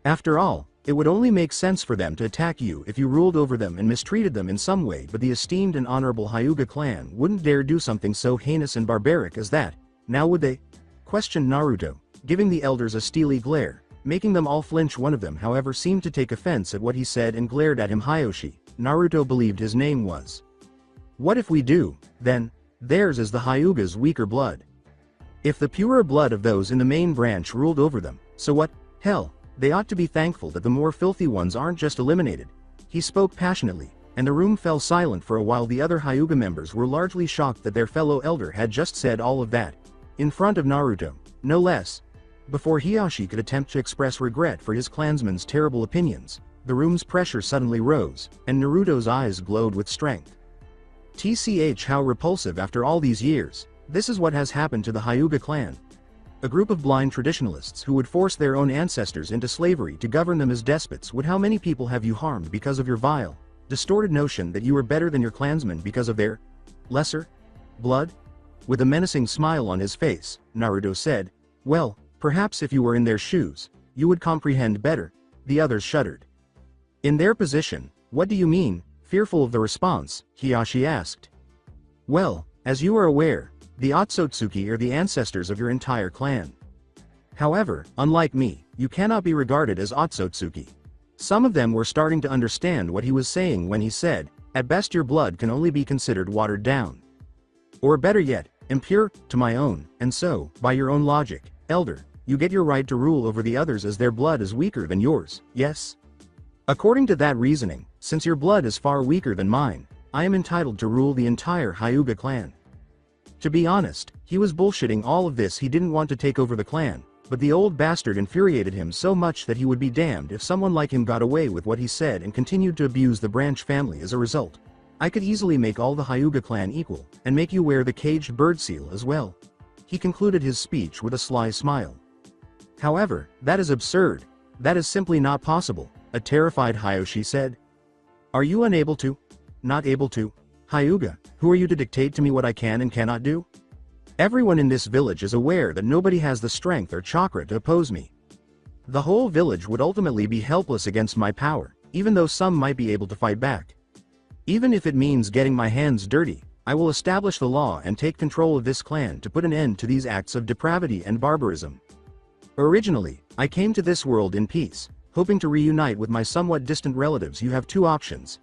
After all, it would only make sense for them to attack you if you ruled over them and mistreated them in some way, but the esteemed and honorable Hyuga clan wouldn't dare do something so heinous and barbaric as that, now would they? Questioned Naruto, giving the elders a steely glare, making them all flinch. One of them, however, seemed to take offense at what he said and glared at him. Hiyoshi, Naruto believed his name was. What if we do, then? Theirs is the Hyuga's weaker blood. If the purer blood of those in the main branch ruled over them, so what? Hell, they ought to be thankful that the more filthy ones aren't just eliminated. He spoke passionately, and the room fell silent for a while. The other Hyuga members were largely shocked that their fellow elder had just said all of that, in front of Naruto, no less. Before Hiyashi could attempt to express regret for his clansman's terrible opinions, the room's pressure suddenly rose, and Naruto's eyes glowed with strength. TCH, how repulsive after all these years. This is what has happened to the Hyuga clan. A group of blind traditionalists who would force their own ancestors into slavery to govern them as despots. How many people have you harmed because of your vile, distorted notion that you are better than your clansmen because of their lesser blood? With a menacing smile on his face, Naruto said, well, perhaps if you were in their shoes, you would comprehend better. The others shuddered. In their position, what do you mean? Fearful of the response, Hiyashi asked. Well, as you are aware, the Otsutsuki are the ancestors of your entire clan. However, unlike me, you cannot be regarded as Otsutsuki. Some of them were starting to understand what he was saying when he said, at best your blood can only be considered watered down. Or better yet, impure, to my own, and so, by your own logic, elder, you get your right to rule over the others as their blood is weaker than yours, yes? According to that reasoning, since your blood is far weaker than mine, I am entitled to rule the entire Hyuga clan. To be honest, he was bullshitting all of this. He didn't want to take over the clan, but the old bastard infuriated him so much that he would be damned if someone like him got away with what he said and continued to abuse the branch family as a result. I could easily make all the Hyuga clan equal, and make you wear the caged bird seal as well. He concluded his speech with a sly smile. However, that is absurd. That is simply not possible, a terrified Hiyoshi said. Are you unable to? Not able to? Hyuga, who are you to dictate to me what I can and cannot do? Everyone in this village is aware that nobody has the strength or chakra to oppose me. The whole village would ultimately be helpless against my power, even though some might be able to fight back. Even if it means getting my hands dirty, I will establish the law and take control of this clan to put an end to these acts of depravity and barbarism. Originally, I came to this world in peace, hoping to reunite with my somewhat distant relatives. You have two options.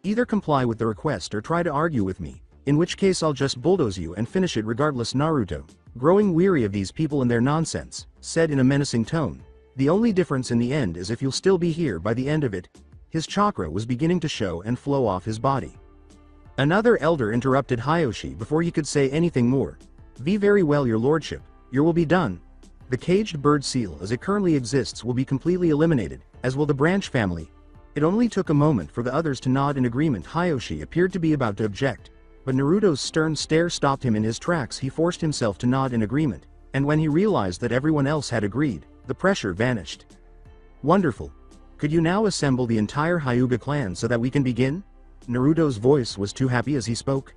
Either comply with the request or try to argue with me, in which case I'll just bulldoze you and finish it regardless. Naruto, growing weary of these people and their nonsense, said in a menacing tone. The only difference in the end is if you'll still be here by the end of it. His chakra was beginning to show and flow off his body. Another elder interrupted Hiyoshi before he could say anything more. Very well, your lordship, your will be done. The caged bird seal as it currently exists will be completely eliminated, as will the branch family. It only took a moment for the others to nod in agreement. Hiyoshi appeared to be about to object, but Naruto's stern stare stopped him in his tracks. He forced himself to nod in agreement, and when he realized that everyone else had agreed, the pressure vanished. Wonderful. Could you now assemble the entire Hyuga clan so that we can begin? Naruto's voice was too happy as he spoke.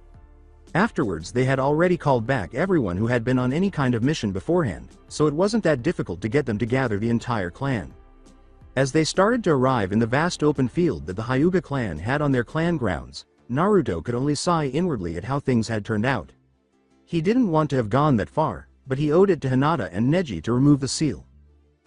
Afterwards they had already called back everyone who had been on any kind of mission beforehand, so it wasn't that difficult to get them to gather the entire clan. As they started to arrive in the vast open field that the Hyuga clan had on their clan grounds, Naruto could only sigh inwardly at how things had turned out. He didn't want to have gone that far, but he owed it to Hinata and Neji to remove the seal.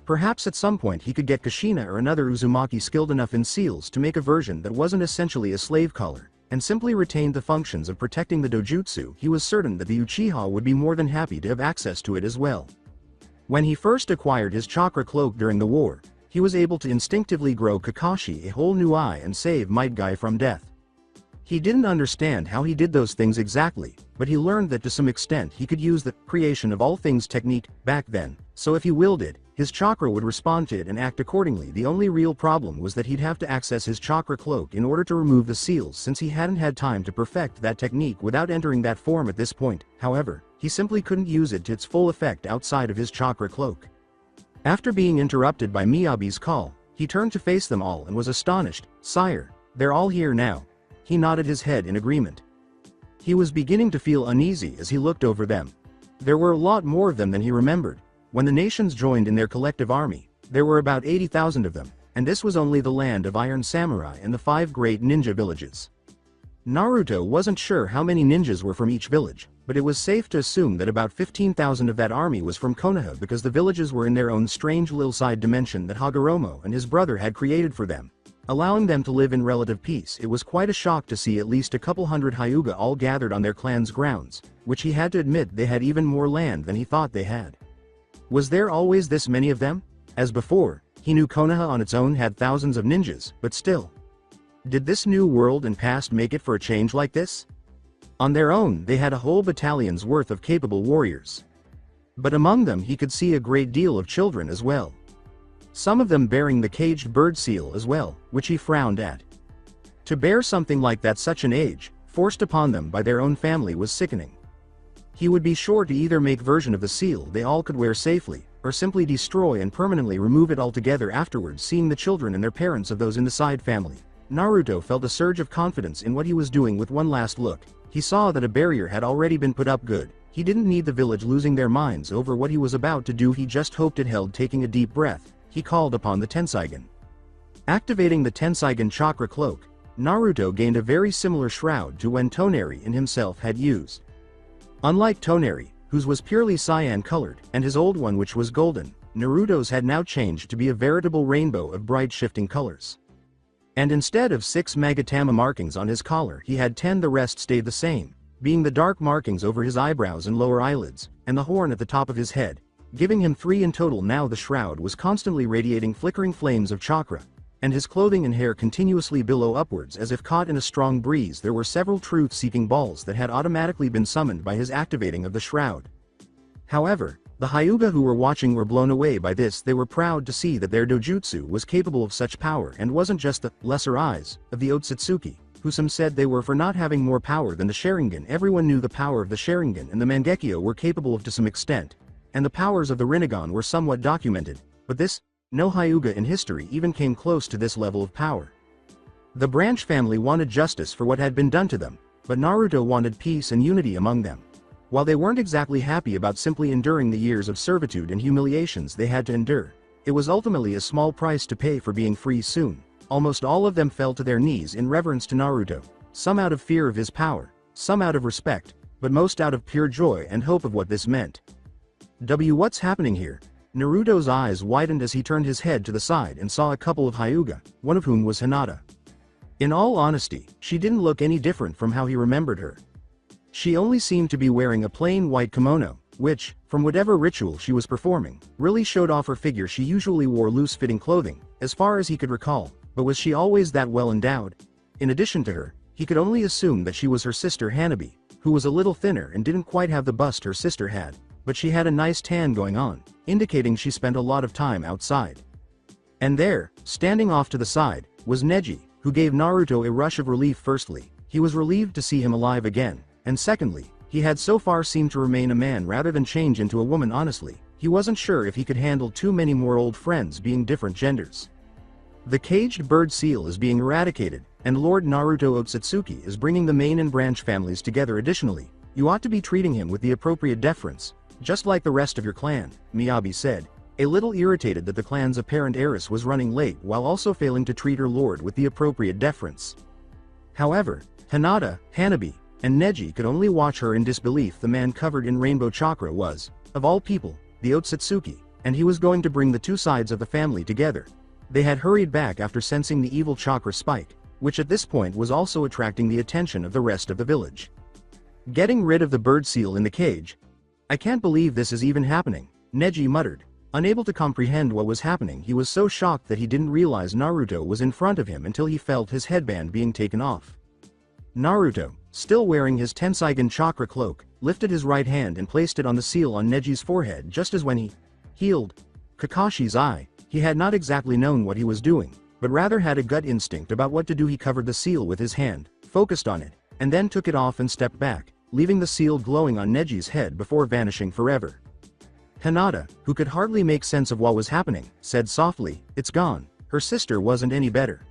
Perhaps at some point he could get Kushina or another Uzumaki skilled enough in seals to make a version that wasn't essentially a slave collar, and simply retained the functions of protecting the dojutsu. He was certain that the Uchiha would be more than happy to have access to it as well. When he first acquired his chakra cloak during the war, he was able to instinctively grow Kakashi a whole new eye and save Might Guy from death. He didn't understand how he did those things exactly, but he learned that to some extent he could use the creation of all things technique back then, so if he willed it, his chakra would respond to it and act accordingly. The only real problem was that he'd have to access his chakra cloak in order to remove the seals, since he hadn't had time to perfect that technique without entering that form at this point. However, he simply couldn't use it to its full effect outside of his chakra cloak. After being interrupted by Miyabi's call, he turned to face them all and was astonished. "Sire, they're all here now." He nodded his head in agreement. He was beginning to feel uneasy as he looked over them. There were a lot more of them than he remembered. When the nations joined in their collective army, there were about 80,000 of them, and this was only the land of Iron Samurai and the 5 great ninja villages. Naruto wasn't sure how many ninjas were from each village, but it was safe to assume that about 15,000 of that army was from Konoha, because the villages were in their own strange little side dimension that Hagoromo and his brother had created for them, allowing them to live in relative peace. It was quite a shock to see at least a couple hundred Hyuga all gathered on their clan's grounds, which he had to admit they had even more land than he thought they had. Was there always this many of them? As before, he knew Konoha on its own had thousands of ninjas, but still. Did this new world and past make it for a change like this? On their own they had a whole battalion's worth of capable warriors. But among them he could see a great deal of children as well. Some of them bearing the caged bird seal as well, which he frowned at. To bear something like that such an age, forced upon them by their own family, was sickening. He would be sure to either make version of the seal they all could wear safely, or simply destroy and permanently remove it altogether afterwards. Seeing the children and their parents of those in the side family, Naruto felt a surge of confidence in what he was doing. With one last look, he saw that a barrier had already been put up. Good. He didn't need the village losing their minds over what he was about to do. He just hoped it held. Taking a deep breath, he called upon the Tenseigan. Activating the Tenseigan chakra cloak, Naruto gained a very similar shroud to when Toneri and himself had used. Unlike Toneri, whose was purely cyan-colored, and his old one which was golden, Naruto's had now changed to be a veritable rainbow of bright shifting colors. And instead of 6 Magatama markings on his collar, he had 10. The rest stayed the same, being the dark markings over his eyebrows and lower eyelids, and the horn at the top of his head, giving him 3 in total. Now the shroud was constantly radiating flickering flames of chakra, and his clothing and hair continuously billow upwards as if caught in a strong breeze. There were several truth-seeking balls that had automatically been summoned by his activating of the shroud. However, the Hyuga who were watching were blown away by this. They were proud to see that their dojutsu was capable of such power and wasn't just the lesser eyes of the Otsutsuki, who some said they were for not having more power than the Sharingan. Everyone knew the power of the Sharingan and the Mangekyo were capable of to some extent, and the powers of the Rinnegan were somewhat documented, but this, no Hyuga in history even came close to this level of power. The branch family wanted justice for what had been done to them, but Naruto wanted peace and unity among them. While they weren't exactly happy about simply enduring the years of servitude and humiliations they had to endure, it was ultimately a small price to pay for being free soon. Almost all of them fell to their knees in reverence to Naruto, some out of fear of his power, some out of respect, but most out of pure joy and hope of what this meant. What's happening here? Naruto's eyes widened as he turned his head to the side and saw a couple of Hyuga, one of whom was Hinata. In all honesty, she didn't look any different from how he remembered her. She only seemed to be wearing a plain white kimono, which, from whatever ritual she was performing, really showed off her figure. She usually wore loose-fitting clothing, as far as he could recall, but was she always that well endowed? In addition to her, he could only assume that she was her sister Hanabi, who was a little thinner and didn't quite have the bust her sister had. but she had a nice tan going on, indicating she spent a lot of time outside. And there, standing off to the side, was Neji, who gave Naruto a rush of relief. Firstly, he was relieved to see him alive again, and secondly, he had so far seemed to remain a man rather than change into a woman. Honestly, he wasn't sure if he could handle too many more old friends being different genders. The caged bird seal is being eradicated, and Lord Naruto Otsutsuki is bringing the main and branch families together. Additionally, you ought to be treating him with the appropriate deference, just like the rest of your clan, Miyabi said, a little irritated that the clan's apparent heiress was running late while also failing to treat her lord with the appropriate deference. However, Hinata, Hanabi, and Neji could only watch her in disbelief. The man covered in rainbow chakra was, of all people, the Otsutsuki, and he was going to bring the two sides of the family together. They had hurried back after sensing the evil chakra spike, which at this point was also attracting the attention of the rest of the village. Getting rid of the bird seal in the cage. I can't believe this is even happening, Neji muttered. Unable to comprehend what was happening, he was so shocked that he didn't realize Naruto was in front of him until he felt his headband being taken off. Naruto, still wearing his Tenseigen chakra cloak, lifted his right hand and placed it on the seal on Neji's forehead just as when he healed Kakashi's eye. He had not exactly known what he was doing, but rather had a gut instinct about what to do. He covered the seal with his hand, focused on it, and then took it off and stepped back, leaving the seal glowing on Neji's head before vanishing forever. Hinata, who could hardly make sense of what was happening, said softly, "It's gone." Her sister wasn't any better.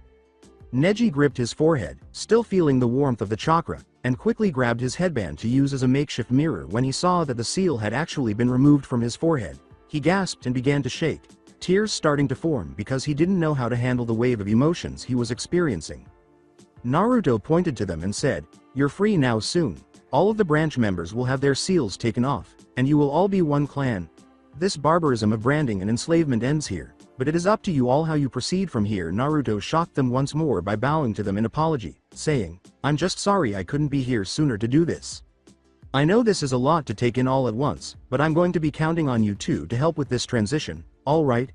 Neji gripped his forehead, still feeling the warmth of the chakra, and quickly grabbed his headband to use as a makeshift mirror. When he saw that the seal had actually been removed from his forehead, he gasped and began to shake, tears starting to form because he didn't know how to handle the wave of emotions he was experiencing. Naruto pointed to them and said, "You're free now. Soon, all of the branch members will have their seals taken off, and you will all be one clan. This barbarism of branding and enslavement ends here, but it is up to you all how you proceed from here." Naruto shocked them once more by bowing to them in apology, saying, "I'm just sorry I couldn't be here sooner to do this. I know this is a lot to take in all at once, but I'm going to be counting on you two to help with this transition, all right?"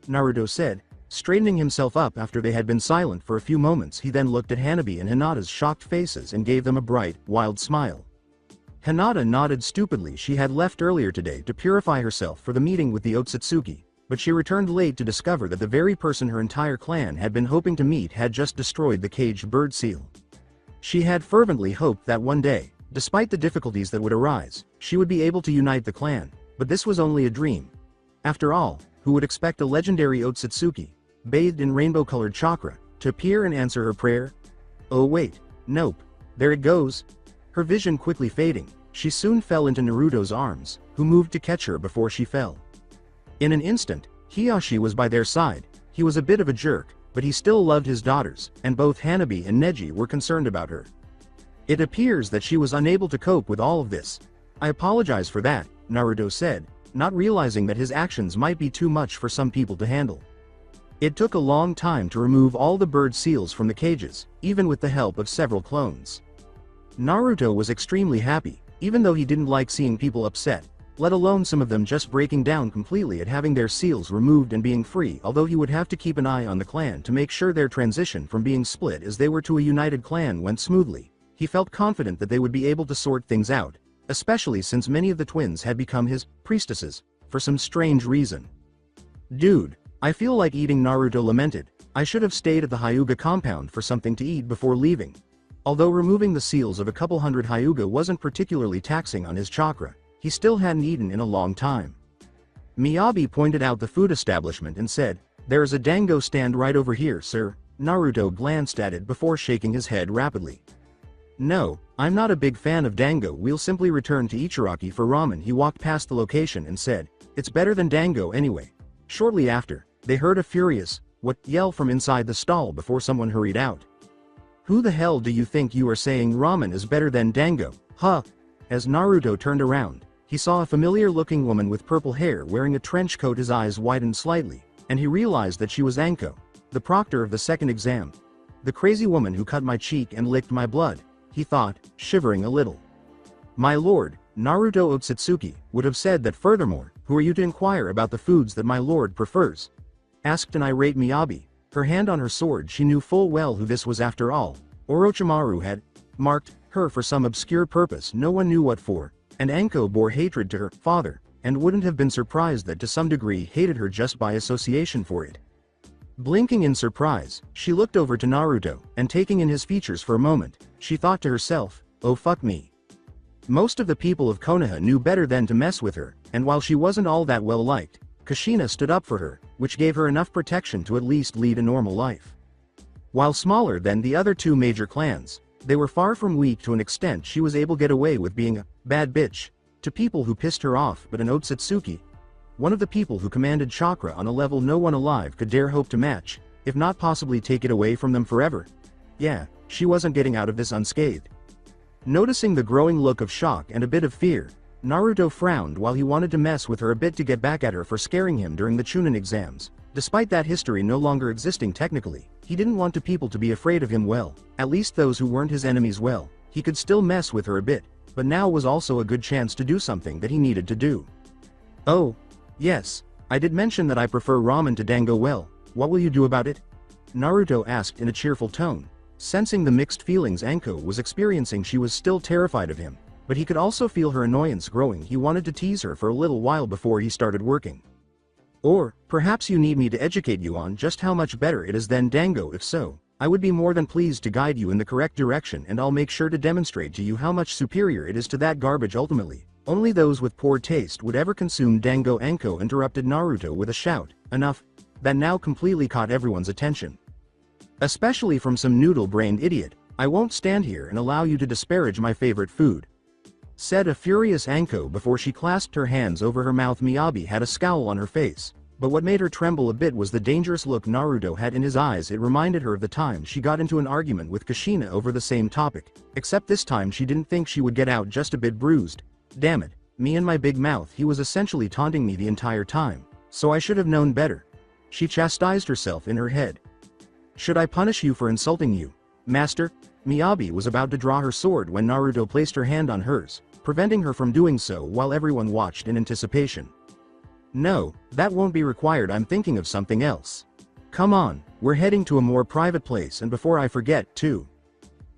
Naruto said, straightening himself up after they had been silent for a few moments. He then looked at Hanabi and Hinata's shocked faces and gave them a bright, wild smile. Hinata nodded stupidly. She had left earlier today to purify herself for the meeting with the Otsutsuki, but she returned late to discover that the very person her entire clan had been hoping to meet had just destroyed the caged bird seal. She had fervently hoped that one day, despite the difficulties that would arise, she would be able to unite the clan, but this was only a dream. After all, who would expect a legendary Otsutsuki, bathed in rainbow-colored chakra, to appear and answer her prayer? Oh wait, nope, there it goes. Her vision quickly fading, she soon fell into Naruto's arms, who moved to catch her before she fell. In an instant, Hiyashi was by their side. He was a bit of a jerk, but he still loved his daughters, and both Hanabi and Neji were concerned about her. It appears that she was unable to cope with all of this. "I apologize for that," Naruto said, not realizing that his actions might be too much for some people to handle. It took a long time to remove all the bird seals from the cages, even with the help of several clones. Naruto was extremely happy, even though he didn't like seeing people upset, let alone some of them just breaking down completely at having their seals removed and being free. Although he would have to keep an eye on the clan to make sure their transition from being split as they were to a united clan went smoothly, he felt confident that they would be able to sort things out, especially since many of the twins had become his priestesses, for some strange reason. "Dude, I feel like eating," Naruto lamented. "I should have stayed at the Hyuga compound for something to eat before leaving." Although removing the seals of a couple hundred Hyuga wasn't particularly taxing on his chakra, he still hadn't eaten in a long time. Miyabi pointed out the food establishment and said, "There is a dango stand right over here, sir." Naruto glanced at it before shaking his head rapidly. "No, I'm not a big fan of dango. We'll simply return to Ichiraki for ramen." He walked past the location and said, "It's better than dango anyway." Shortly after, they heard a furious, "What?" yell from inside the stall before someone hurried out. "Who the hell do you think you are saying ramen is better than dango, huh?" As Naruto turned around, he saw a familiar-looking woman with purple hair wearing a trench coat. His eyes widened slightly, and he realized that she was Anko, the proctor of the second exam. "The crazy woman who cut my cheek and licked my blood," he thought, shivering a little. "My lord," Naruto Otsutsuki would have said that. "Furthermore, who are you to inquire about the foods that my lord prefers?" asked an irate Miyabi. Her hand on her sword. She knew full well who this was. After all, Orochimaru had marked her for some obscure purpose no one knew what for, and Anko bore hatred to her father, and wouldn't have been surprised that to some degree hated her just by association for it. Blinking in surprise, she looked over to Naruto, and taking in his features for a moment, she thought to herself, oh fuck me. Most of the people of Konoha knew better than to mess with her, and while she wasn't all that well liked, Kushina stood up for her, which gave her enough protection to at least lead a normal life. While smaller than the other two major clans, they were far from weak to an extent she was able to get away with being a bad bitch to people who pissed her off, but an Otsutsuki, one of the people who commanded chakra on a level no one alive could dare hope to match, if not possibly take it away from them forever. Yeah, she wasn't getting out of this unscathed. Noticing the growing look of shock and a bit of fear, Naruto frowned while he wanted to mess with her a bit to get back at her for scaring him during the Chunin exams. Despite that history no longer existing technically, he didn't want people to be afraid of him well, at least those who weren't his enemies well. He could still mess with her a bit, but now was also a good chance to do something that he needed to do. Oh, yes, I did mention that I prefer ramen to dango. Well, what will you do about it? Naruto asked in a cheerful tone. Sensing the mixed feelings Anko was experiencing, she was still terrified of him, but he could also feel her annoyance growing. He wanted to tease her for a little while before he started working. Or, perhaps you need me to educate you on just how much better it is than dango. If so, I would be more than pleased to guide you in the correct direction, and I'll make sure to demonstrate to you how much superior it is to that garbage ultimately. Only those with poor taste would ever consume dango. Anko interrupted Naruto with a shout. Enough. That now completely caught everyone's attention. Especially from some noodle-brained idiot. I won't stand here and allow you to disparage my favorite food, said a furious Anko before she clasped her hands over her mouth. Miyabi had a scowl on her face, but what made her tremble a bit was the dangerous look Naruto had in his eyes. It reminded her of the time she got into an argument with Kushina over the same topic, except this time she didn't think she would get out just a bit bruised. Damn it, me and my big mouth. He was essentially taunting me the entire time, so I should have known better. She chastised herself in her head. Should I punish you for insulting you, master? Miyabi was about to draw her sword when Naruto placed her hand on hers, preventing her from doing so while everyone watched in anticipation. No, that won't be required. I'm thinking of something else. Come on, we're heading to a more private place, and before I forget, too.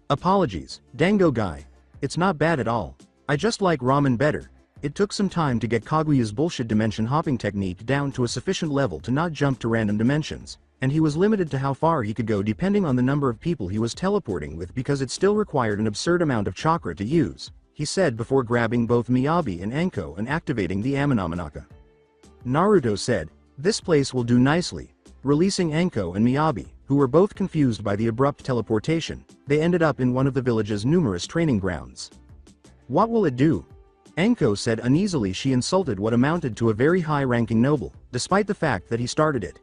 Apologies, dango guy. It's not bad at all. I just like ramen better. It took some time to get Kaguya's bullshit dimension hopping technique down to a sufficient level to not jump to random dimensions, and he was limited to how far he could go depending on the number of people he was teleporting with, because it still required an absurd amount of chakra to use, he said before grabbing both Miyabi and Anko and activating the Aminomanaka. Naruto said, this place will do nicely. Releasing Anko and Miyabi, who were both confused by the abrupt teleportation, they ended up in one of the village's numerous training grounds. What will it do? Anko said uneasily. She insulted what amounted to a very high-ranking noble, despite the fact that he started it.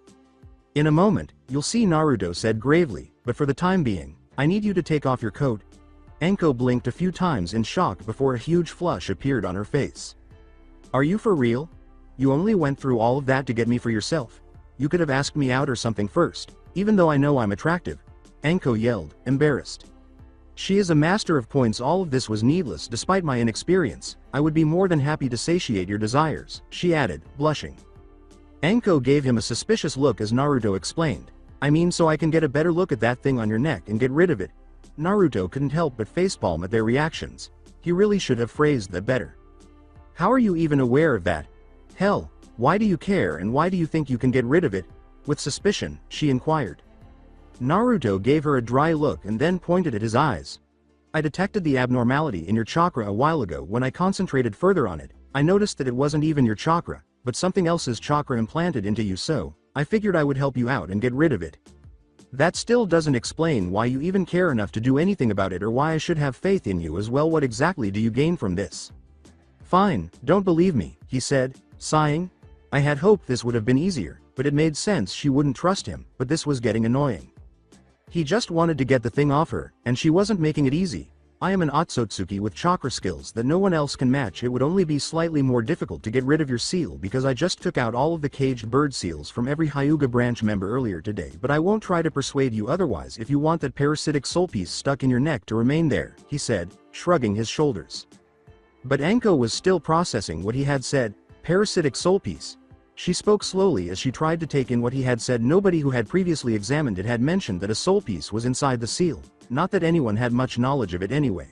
In a moment, you'll see, Naruto said gravely, but for the time being, I need you to take off your coat. Anko blinked a few times in shock before a huge flush appeared on her face. Are you for real? You only went through all of that to get me for yourself? You could have asked me out or something first, even though I know I'm attractive. Anko yelled, embarrassed. She is a master of points. All of this was needless. Despite my inexperience, I would be more than happy to satiate your desires, she added, blushing. Anko gave him a suspicious look as Naruto explained. I mean, so I can get a better look at that thing on your neck and get rid of it. Naruto couldn't help but facepalm at their reactions. He really should have phrased that better. How are you even aware of that? Hell, why do you care, and why do you think you can get rid of it? With suspicion, she inquired. Naruto gave her a dry look and then pointed at his eyes. I detected the abnormality in your chakra a while ago. When I concentrated further on it, I noticed that it wasn't even your chakra, but something else's chakra implanted into you, so I figured I would help you out and get rid of it. That still doesn't explain why you even care enough to do anything about it, or why I should have faith in you as well. What exactly do you gain from this? Fine, don't believe me, he said, sighing. I had hoped this would have been easier, but it made sense she wouldn't trust him, but this was getting annoying. He just wanted to get the thing off her, and she wasn't making it easy. I am an Otsutsuki with chakra skills that no one else can match. It would only be slightly more difficult to get rid of your seal because I just took out all of the caged bird seals from every Hyuga branch member earlier today, but I won't try to persuade you otherwise if you want that parasitic soul piece stuck in your neck to remain there, he said, shrugging his shoulders. But Anko was still processing what he had said. Parasitic soul piece. She spoke slowly as she tried to take in what he had said. Nobody who had previously examined it had mentioned that a soul piece was inside the seal, not that anyone had much knowledge of it anyway.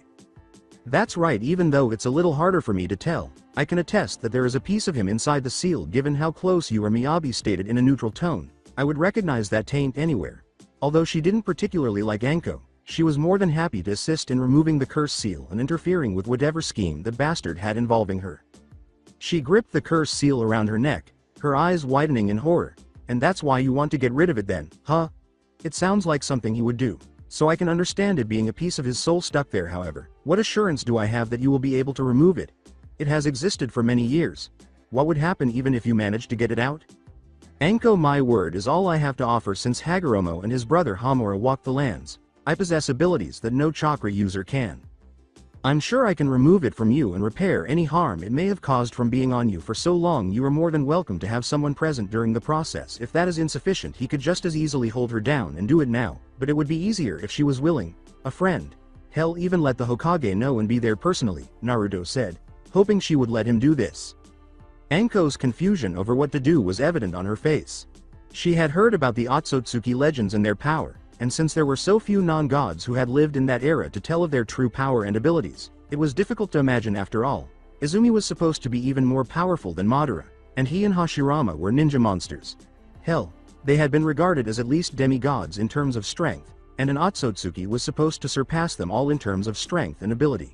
That's right, even though it's a little harder for me to tell, I can attest that there is a piece of him inside the seal. Given how close you are, Miyabi stated in a neutral tone. I would recognize that taint anywhere. Although she didn't particularly like Anko, she was more than happy to assist in removing the curse seal and interfering with whatever scheme the bastard had involving her. She gripped the curse seal around her neck, her eyes widening in horror. And that's why you want to get rid of it then, huh? It sounds like something he would do. So I can understand it being a piece of his soul stuck there. However, what assurance do I have that you will be able to remove it? It has existed for many years. What would happen even if you managed to get it out? Anko, my word is all I have to offer. Since Hagoromo and his brother Hamura walked the lands, I possess abilities that no chakra user can. I'm sure I can remove it from you and repair any harm it may have caused from being on you for so long. You are more than welcome to have someone present during the process. If that is insufficient, he could just as easily hold her down and do it now, but it would be easier if she was willing. A friend. Hell, even let the Hokage know and be there personally, Naruto said, hoping she would let him do this. Anko's confusion over what to do was evident on her face. She had heard about the Otsutsuki legends and their power, and since there were so few non-gods who had lived in that era to tell of their true power and abilities, it was difficult to imagine. After all, Izumi was supposed to be even more powerful than Madara, and he and Hashirama were ninja monsters. Hell, they had been regarded as at least demigods in terms of strength, and an Otsutsuki was supposed to surpass them all in terms of strength and ability.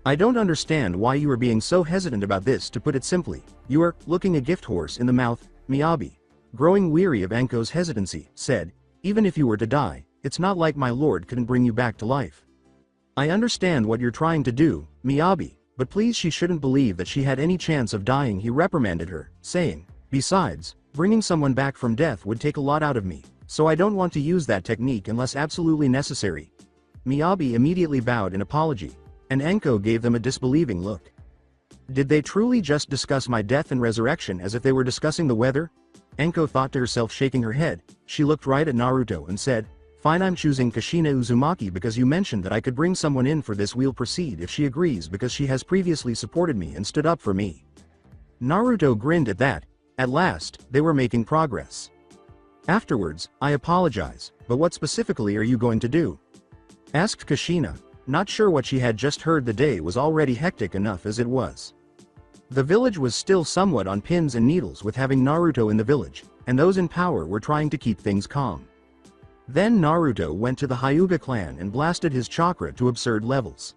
I don't understand why you are being so hesitant about this. To put it simply, you are looking a gift horse in the mouth, Miyabi. Growing weary of Anko's hesitancy, said, even if you were to die, it's not like my lord couldn't bring you back to life. I understand what you're trying to do, Miyabi, but please, she shouldn't believe that she had any chance of dying. He reprimanded her, saying, besides, bringing someone back from death would take a lot out of me, so I don't want to use that technique unless absolutely necessary. Miyabi immediately bowed in apology, and Anko gave them a disbelieving look. Did they truly just discuss my death and resurrection as if they were discussing the weather? Anko thought to herself, shaking her head. She looked right at Naruto and said, fine, I'm choosing Kushina Uzumaki because you mentioned that I could bring someone in for this. We'll proceed if she agrees because she has previously supported me and stood up for me. Naruto grinned at that. At last, they were making progress. Afterwards, I apologize, but what specifically are you going to do? Asked Kushina. Not sure what she had just heard. The day was already hectic enough as it was. The village was still somewhat on pins and needles with having Naruto in the village, and those in power were trying to keep things calm. Then Naruto went to the Hyuga clan and blasted his chakra to absurd levels.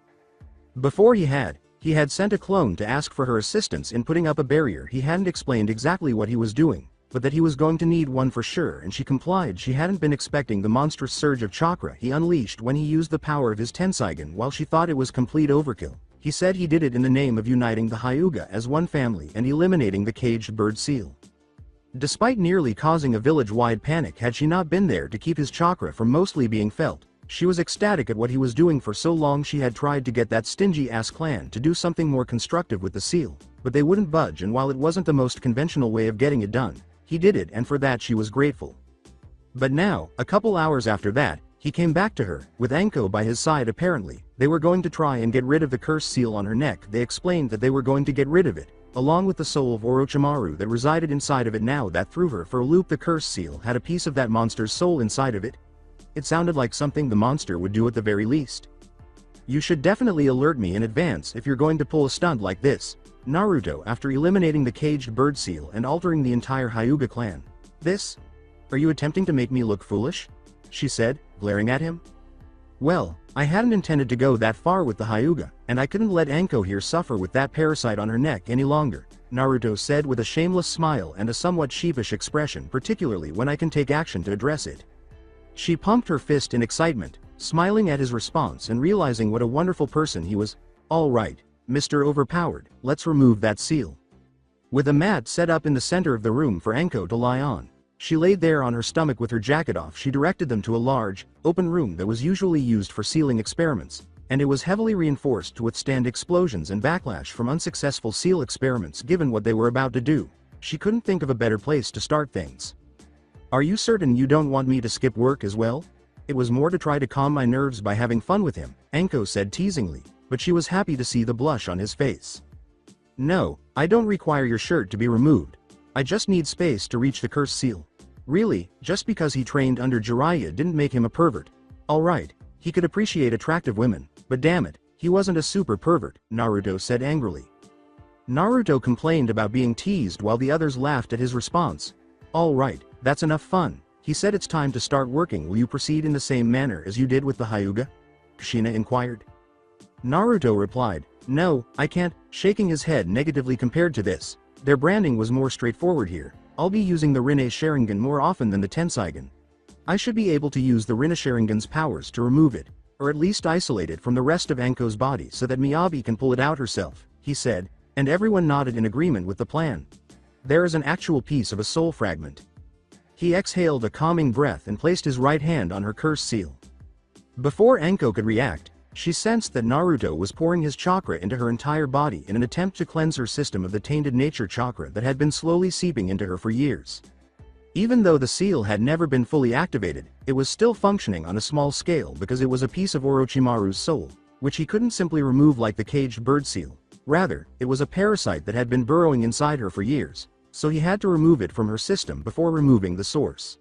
Before he had sent a clone to ask for her assistance in putting up a barrier. He hadn't explained exactly what he was doing, but that he was going to need one for sure, and she complied. She hadn't been expecting the monstrous surge of chakra he unleashed when he used the power of his Tenseigen. While she thought it was complete overkill, he said he did it in the name of uniting the Hyuga as one family and eliminating the caged bird seal. Despite nearly causing a village-wide panic had she not been there to keep his chakra from mostly being felt, she was ecstatic at what he was doing. For so long she had tried to get that stingy-ass clan to do something more constructive with the seal, but they wouldn't budge, and while it wasn't the most conventional way of getting it done, he did it, and for that she was grateful. But now, a couple hours after that, he came back to her, with Anko by his side. Apparently, they were going to try and get rid of the cursed seal on her neck. They explained that they were going to get rid of it, along with the soul of Orochimaru that resided inside of it. Now that threw her for a loop. The cursed seal had a piece of that monster's soul inside of it. It sounded like something the monster would do at the very least. You should definitely alert me in advance if you're going to pull a stunt like this, Naruto, after eliminating the caged bird seal and altering the entire Hyuga clan. This? Are you attempting to make me look foolish? She said, glaring at him. Well, I hadn't intended to go that far with the Hyuga, and I couldn't let Anko here suffer with that parasite on her neck any longer, Naruto said with a shameless smile and a somewhat sheepish expression, particularly when I can take action to address it. She pumped her fist in excitement, smiling at his response and realizing what a wonderful person he was. All right, Mr. Overpowered, let's remove that seal. With a mat set up in the center of the room for Anko to lie on, she laid there on her stomach with her jacket off. She directed them to a large, open room that was usually used for sealing experiments, and it was heavily reinforced to withstand explosions and backlash from unsuccessful seal experiments. Given what they were about to do, she couldn't think of a better place to start things. Are you certain you don't want me to skip work as well? It was more to try to calm my nerves by having fun with him, Anko said teasingly, but she was happy to see the blush on his face. No, I don't require your shirt to be removed. I just need space to reach the cursed seal. Really, just because he trained under Jiraiya didn't make him a pervert. Alright, he could appreciate attractive women, but damn it, He wasn't a super pervert, Naruto said angrily. Naruto complained about being teased while the others laughed at his response. All right, that's enough fun. He said it's time to start working. Will you proceed in the same manner as you did with the Hyuga? Kushina inquired. Naruto replied, no, I can't, shaking his head negatively compared to this. Their branding was more straightforward here. I'll be using the Rinne Sharingan more often than the Tenseigan. I should be able to use the Rinne Sharingan's powers to remove it, or at least isolate it from the rest of Anko's body so that Miyabi can pull it out herself, he said, and everyone nodded in agreement with the plan. There is an actual piece of a soul fragment. He exhaled a calming breath and placed his right hand on her curse seal. Before Anko could react, she sensed that Naruto was pouring his chakra into her entire body in an attempt to cleanse her system of the tainted nature chakra that had been slowly seeping into her for years. Even though the seal had never been fully activated, it was still functioning on a small scale because it was a piece of Orochimaru's soul, which he couldn't simply remove like the caged bird seal. Rather, it was a parasite that had been burrowing inside her for years, so he had to remove it from her system before removing the source.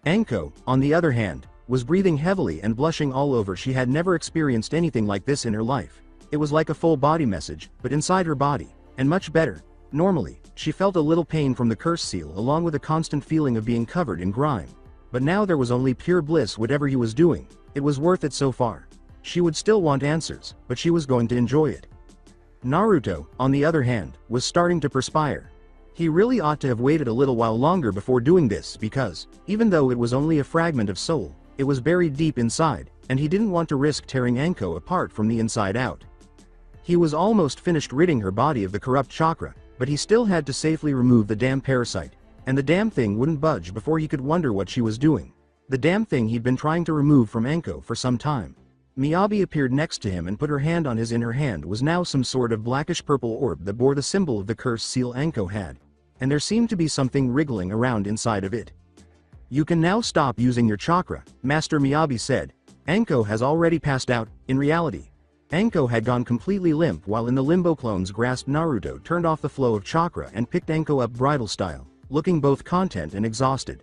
Anko, on the other hand, was breathing heavily and blushing all over. She had never experienced anything like this in her life. It was like a full body message, but inside her body, and much better. Normally, she felt a little pain from the curse seal along with a constant feeling of being covered in grime. But now there was only pure bliss. Whatever he was doing, it was worth it so far. She would still want answers, but she was going to enjoy it. Naruto, on the other hand, was starting to perspire. He really ought to have waited a little while longer before doing this because, even though it was only a fragment of soul, it was buried deep inside, and he didn't want to risk tearing Anko apart from the inside out. He was almost finished ridding her body of the corrupt chakra, but he still had to safely remove the damn parasite, and the damn thing wouldn't budge before he could wonder what she was doing. The damn thing he'd been trying to remove from Anko for some time. Miyabi appeared next to him and put her hand on his. In her hand was now some sort of blackish-purple orb that bore the symbol of the curse seal Anko had, and there seemed to be something wriggling around inside of it. You can now stop using your chakra, Master Miyabi said. Anko has already passed out. In reality, Anko had gone completely limp while in the limbo clones grasped. Naruto turned off the flow of chakra and picked Anko up bridal style, looking both content and exhausted.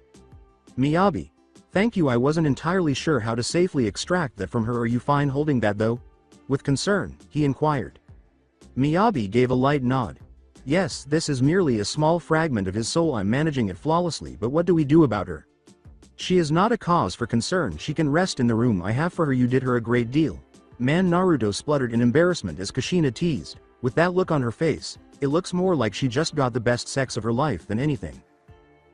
Miyabi, thank you. I wasn't entirely sure how to safely extract that from her. Are you fine holding that though? With concern, he inquired. Miyabi gave a light nod. Yes, this is merely a small fragment of his soul. I'm managing it flawlessly, but what do we do about her? She is not a cause for concern. She can rest in the room I have for her. You did her a great deal. Man, Naruto spluttered in embarrassment as Kushina teased. With that look on her face, it looks more like she just got the best sex of her life than anything.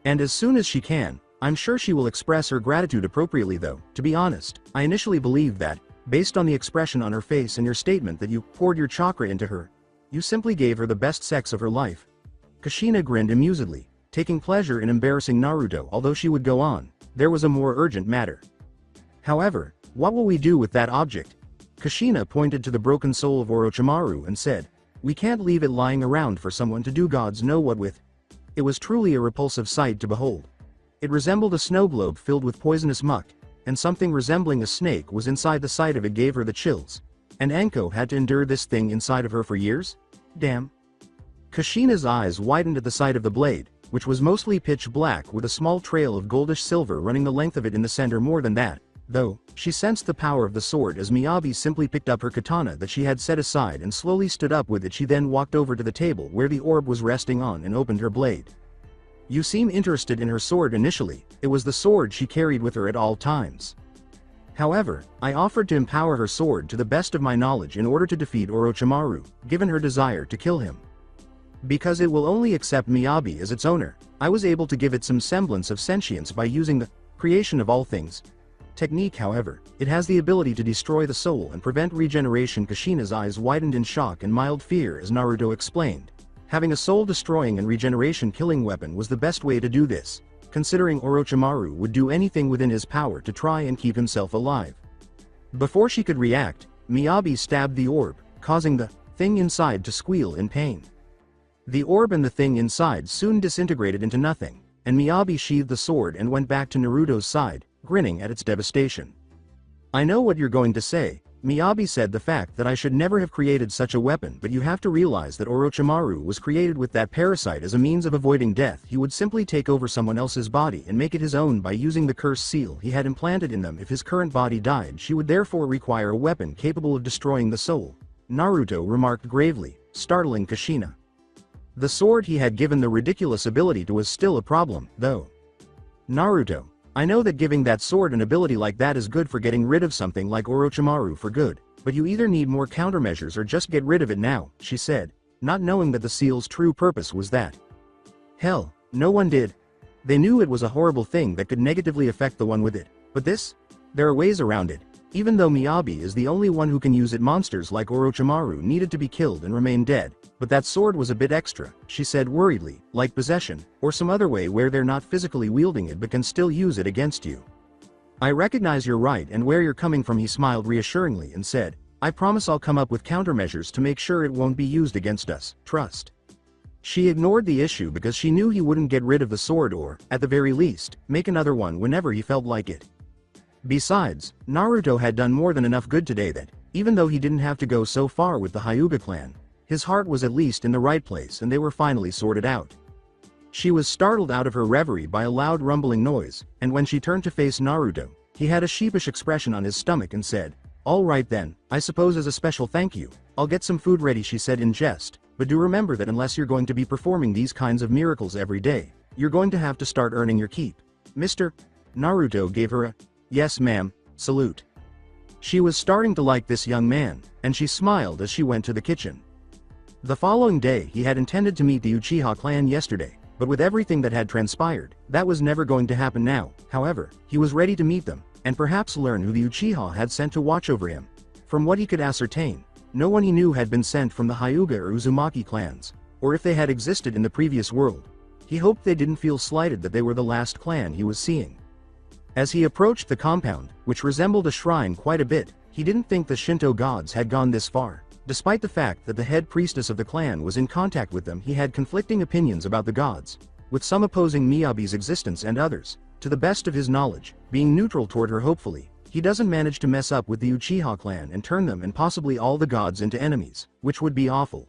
And as soon as she can, I'm sure she will express her gratitude appropriately though. To be honest, I initially believed that, based on the expression on her face and your statement that you poured your chakra into her, you simply gave her the best sex of her life. Kushina grinned amusedly, taking pleasure in embarrassing Naruto. Although she would go on, there was a more urgent matter. However, what will we do with that object? Kushina pointed to the broken soul of Orochimaru and said, we can't leave it lying around for someone to do gods know what with. It was truly a repulsive sight to behold. It resembled a snow globe filled with poisonous muck, and something resembling a snake was inside. The sight of it gave her the chills. And Anko had to endure this thing inside of her for years? Damn. Kushina's eyes widened at the sight of the blade, which was mostly pitch black with a small trail of goldish silver running the length of it in the center. More than that, though, she sensed the power of the sword as Miyabi simply picked up her katana that she had set aside and slowly stood up with it. She then walked over to the table where the orb was resting on and opened her blade. You seem interested in her sword. Initially, it was the sword she carried with her at all times. However, I offered to empower her sword to the best of my knowledge in order to defeat Orochimaru, given her desire to kill him. Because it will only accept Miyabi as its owner, I was able to give it some semblance of sentience by using the creation of all things technique. However, it has the ability to destroy the soul and prevent regeneration. Kushina's eyes widened in shock and mild fear as Naruto explained. Having a soul-destroying and regeneration-killing weapon was the best way to do this, considering Orochimaru would do anything within his power to try and keep himself alive. Before she could react, Miyabi stabbed the orb, causing the thing inside to squeal in pain. The orb and the thing inside soon disintegrated into nothing, and Miyabi sheathed the sword and went back to Naruto's side, grinning at its devastation. I know what you're going to say. Miyabi said the fact that I should never have created such a weapon, but you have to realize that Orochimaru was created with that parasite as a means of avoiding death. He would simply take over someone else's body and make it his own by using the curse seal he had implanted in them. If his current body died, she would therefore require a weapon capable of destroying the soul. Naruto remarked gravely, startling Kushina. The sword he had given the ridiculous ability to was still a problem, though. Naruto, I know that giving that sword an ability like that is good for getting rid of something like Orochimaru for good, but you either need more countermeasures or just get rid of it now, she said, not knowing that the seal's true purpose was that. Hell, no one did. They knew it was a horrible thing that could negatively affect the one with it, but this? There are ways around it. Even though Miyabi is the only one who can use it, monsters like Orochimaru needed to be killed and remain dead, but that sword was a bit extra, she said worriedly, like possession, or some other way where they're not physically wielding it but can still use it against you. I recognize you're right and where you're coming from. He smiled reassuringly and said, I promise I'll come up with countermeasures to make sure it won't be used against us, trust. She ignored the issue because she knew he wouldn't get rid of the sword or, at the very least, make another one whenever he felt like it. Besides, Naruto had done more than enough good today that, even though he didn't have to go so far with the Hyuga clan, his heart was at least in the right place and they were finally sorted out. She was startled out of her reverie by a loud rumbling noise, and when she turned to face Naruto, he had a sheepish expression on his stomach and said, all right then, I suppose as a special thank you, I'll get some food ready, she said in jest, but do remember that unless you're going to be performing these kinds of miracles every day, you're going to have to start earning your keep. Mr. Naruto gave her a, yes ma'am, salute. She was starting to like this young man, and she smiled as she went to the kitchen. The following day he had intended to meet the Uchiha clan yesterday, but with everything that had transpired, that was never going to happen now. However, he was ready to meet them, and perhaps learn who the Uchiha had sent to watch over him. From what he could ascertain, no one he knew had been sent from the Hyuga or Uzumaki clans, or if they had existed in the previous world. He hoped they didn't feel slighted that they were the last clan he was seeing. As he approached the compound, which resembled a shrine quite a bit, he didn't think the Shinto gods had gone this far. Despite the fact that the head priestess of the clan was in contact with them, he had conflicting opinions about the gods, with some opposing Miyabi's existence and others, to the best of his knowledge, being neutral toward her. Hopefully, he doesn't manage to mess up with the Uchiha clan and turn them and possibly all the gods into enemies, which would be awful.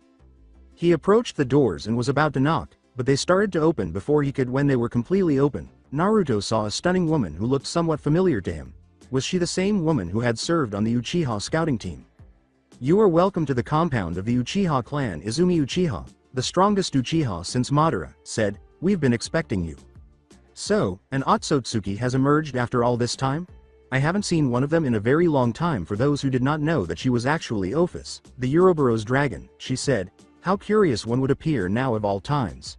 He approached the doors and was about to knock, but they started to open before he could. When they were completely open, Naruto saw a stunning woman who looked somewhat familiar to him. Was she the same woman who had served on the Uchiha scouting team? You are welcome to the compound of the Uchiha clan. Izumi Uchiha, the strongest Uchiha since Madara, said, we've been expecting you. So, an Otsutsuki has emerged after all this time? I haven't seen one of them in a very long time. For those who did not know that she was actually Ophis, the Uroboros dragon, she said, how curious one would appear now of all times.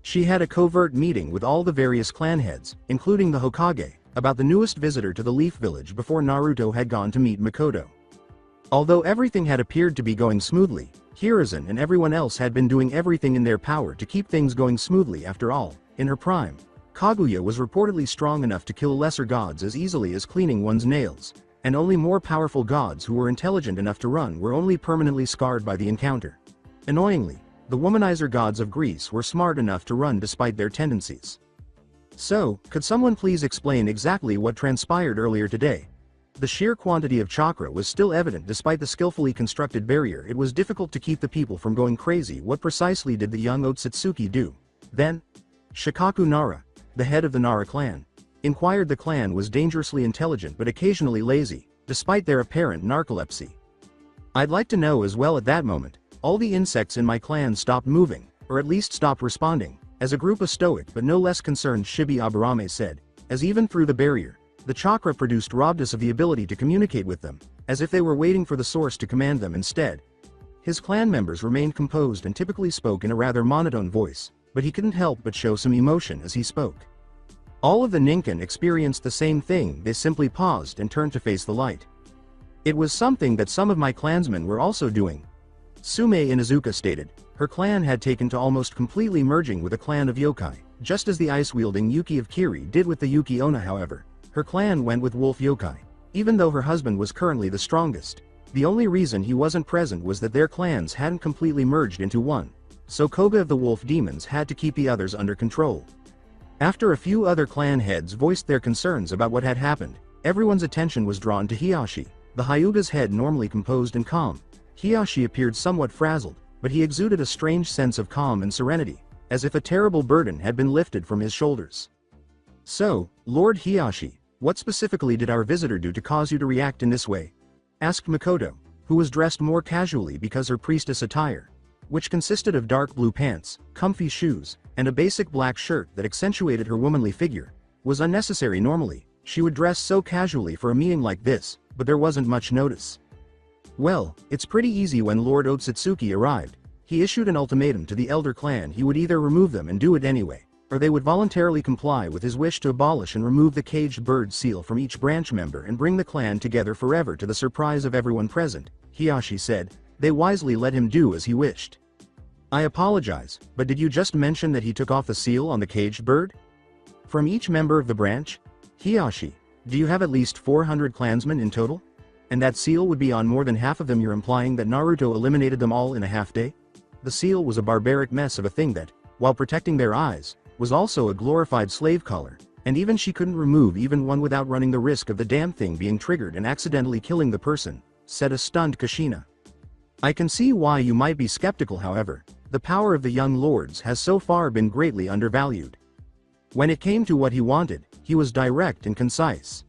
She had a covert meeting with all the various clan heads, including the Hokage, about the newest visitor to the Leaf Village before Naruto had gone to meet Mikoto. Although everything had appeared to be going smoothly, Hiruzen and everyone else had been doing everything in their power to keep things going smoothly. After all, in her prime, Kaguya was reportedly strong enough to kill lesser gods as easily as cleaning one's nails, and only more powerful gods who were intelligent enough to run were only permanently scarred by the encounter. Annoyingly, the womanizer gods of Greece were smart enough to run despite their tendencies. So, could someone please explain exactly what transpired earlier today? The sheer quantity of chakra was still evident despite the skillfully constructed barrier. It was difficult to keep the people from going crazy. What precisely did the young Otsutsuki do? Then, Shikaku Nara, the head of the Nara clan, inquired. The clan was dangerously intelligent but occasionally lazy, despite their apparent narcolepsy. I'd like to know as well. At that moment, all the insects in my clan stopped moving, or at least stopped responding, as a group. Of stoic but no less concerned Shibi Aburame said, as even through the barrier, the chakra produced robbed us of the ability to communicate with them, as if they were waiting for the source to command them instead. His clan members remained composed and typically spoke in a rather monotone voice, but he couldn't help but show some emotion as he spoke. All of the Ninken experienced the same thing. They simply paused and turned to face the light. It was something that some of my clansmen were also doing. Sume Inuzuka stated, her clan had taken to almost completely merging with a clan of yokai, just as the ice-wielding Yuki of Kiri did with the Yuki Onna. However, her clan went with wolf yokai. Even though her husband was currently the strongest, the only reason he wasn't present was that their clans hadn't completely merged into one, so Koga of the wolf demons had to keep the others under control. After a few other clan heads voiced their concerns about what had happened, everyone's attention was drawn to Hiyashi, the Hyuga's head normally composed and calm, Hiyashi appeared somewhat frazzled, but he exuded a strange sense of calm and serenity, as if a terrible burden had been lifted from his shoulders. "So, Lord Hiyashi, what specifically did our visitor do to cause you to react in this way?" asked Makoto, who was dressed more casually because her priestess attire, which consisted of dark blue pants, comfy shoes, and a basic black shirt that accentuated her womanly figure, was unnecessary. Normally, she would dress so casually for a meeting like this, but there wasn't much notice. "Well, it's pretty easy. When Lord Otsutsuki arrived, he issued an ultimatum to the Elder Clan. He would either remove them and do it anyway, or they would voluntarily comply with his wish to abolish and remove the caged bird seal from each branch member and bring the clan together forever to the surprise of everyone present," Hiyashi said. "They wisely let him do as he wished." "I apologize, but did you just mention that he took off the seal on the caged bird? From each member of the branch? Hiyashi, do you have at least 400 clansmen in total? And that seal would be on more than half of them. You're implying that Naruto eliminated them all in a half day?" The seal was a barbaric mess of a thing that, while protecting their eyes, was also a glorified slave collar, and even she couldn't remove even one without running the risk of the damn thing being triggered and accidentally killing the person, said a stunned Kushina. "I can see why you might be skeptical. However, the power of the young lords has so far been greatly undervalued. When it came to what he wanted, he was direct and concise.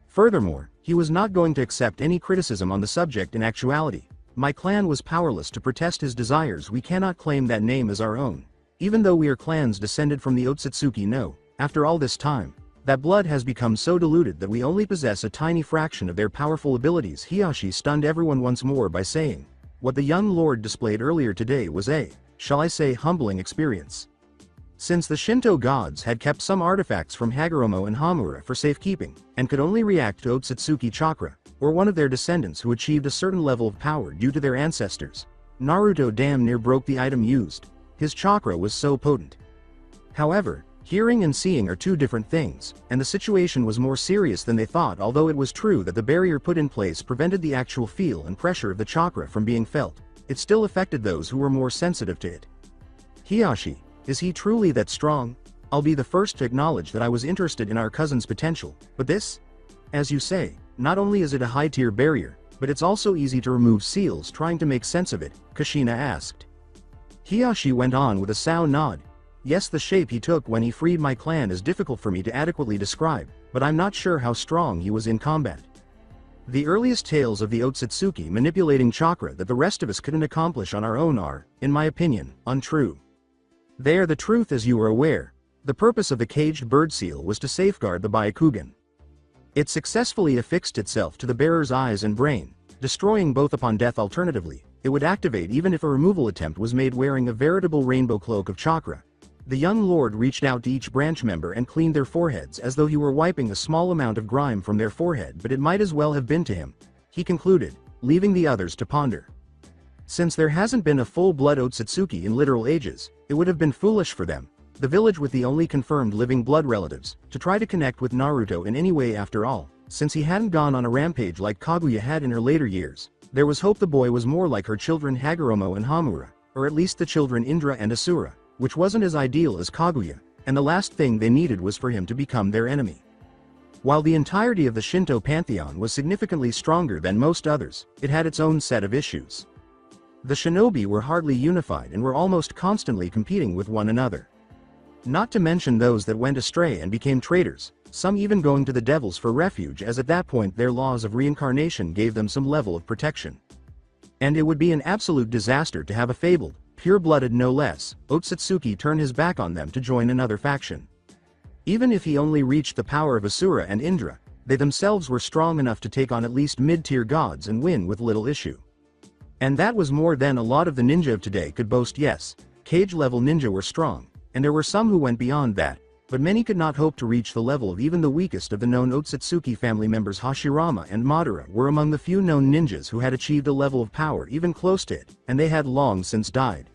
Furthermore, he was not going to accept any criticism on the subject. In actuality, my clan was powerless to protest his desires. We cannot claim that name as our own, even though we are clans descended from the Otsutsuki. No, after all this time, that blood has become so diluted that we only possess a tiny fraction of their powerful abilities." Hiyashi stunned everyone once more by saying, "What the young lord displayed earlier today was a, shall I say, humbling experience." Since the Shinto gods had kept some artifacts from Hagoromo and Hamura for safekeeping, and could only react to Otsutsuki chakra, or one of their descendants who achieved a certain level of power due to their ancestors, Naruto damn near broke the item used. His chakra was so potent. However, hearing and seeing are two different things, and the situation was more serious than they thought. Although it was true that the barrier put in place prevented the actual feel and pressure of the chakra from being felt, it still affected those who were more sensitive to it. "Hiyashi, is he truly that strong? I'll be the first to acknowledge that I was interested in our cousin's potential, but this? As you say, not only is it a high-tier barrier, but it's also easy to remove seals. Trying to make sense of it," Kushina asked. Hiyashi went on with a sour nod. "Yes, the shape he took when he freed my clan is difficult for me to adequately describe, but I'm not sure how strong he was in combat. The earliest tales of the Otsutsuki manipulating chakra that the rest of us couldn't accomplish on our own are, in my opinion, untrue. They are the truth. As you are aware, the purpose of the caged bird seal was to safeguard the Byakugan. It successfully affixed itself to the bearer's eyes and brain, destroying both upon death. Alternatively, it would activate even if a removal attempt was made wearing a veritable rainbow cloak of chakra." The young lord reached out to each branch member and cleaned their foreheads as though he were wiping a small amount of grime from their forehead, but it might as well have been to him, he concluded, leaving the others to ponder. Since there hasn't been a full-blood Otsutsuki in literal ages, it would have been foolish for them, the village with the only confirmed living blood relatives, to try to connect with Naruto in any way. After all, since he hadn't gone on a rampage like Kaguya had in her later years, there was hope the boy was more like her children Hagoromo and Hamura, or at least the children Indra and Asura, which wasn't as ideal as Kaguya, and the last thing they needed was for him to become their enemy. While the entirety of the Shinto pantheon was significantly stronger than most others, it had its own set of issues. The shinobi were hardly unified and were almost constantly competing with one another. Not to mention those that went astray and became traitors, some even going to the devils for refuge, as at that point their laws of reincarnation gave them some level of protection. And it would be an absolute disaster to have a fabled, pure-blooded no less, Otsutsuki turn his back on them to join another faction. Even if he only reached the power of Asura and Indra, they themselves were strong enough to take on at least mid-tier gods and win with little issue. And that was more than a lot of the ninja of today could boast. Yes, cage-level ninja were strong, and there were some who went beyond that, but many could not hope to reach the level of even the weakest of the known Otsutsuki family members. Hashirama and Madara were among the few known ninjas who had achieved a level of power even close to it, and they had long since died.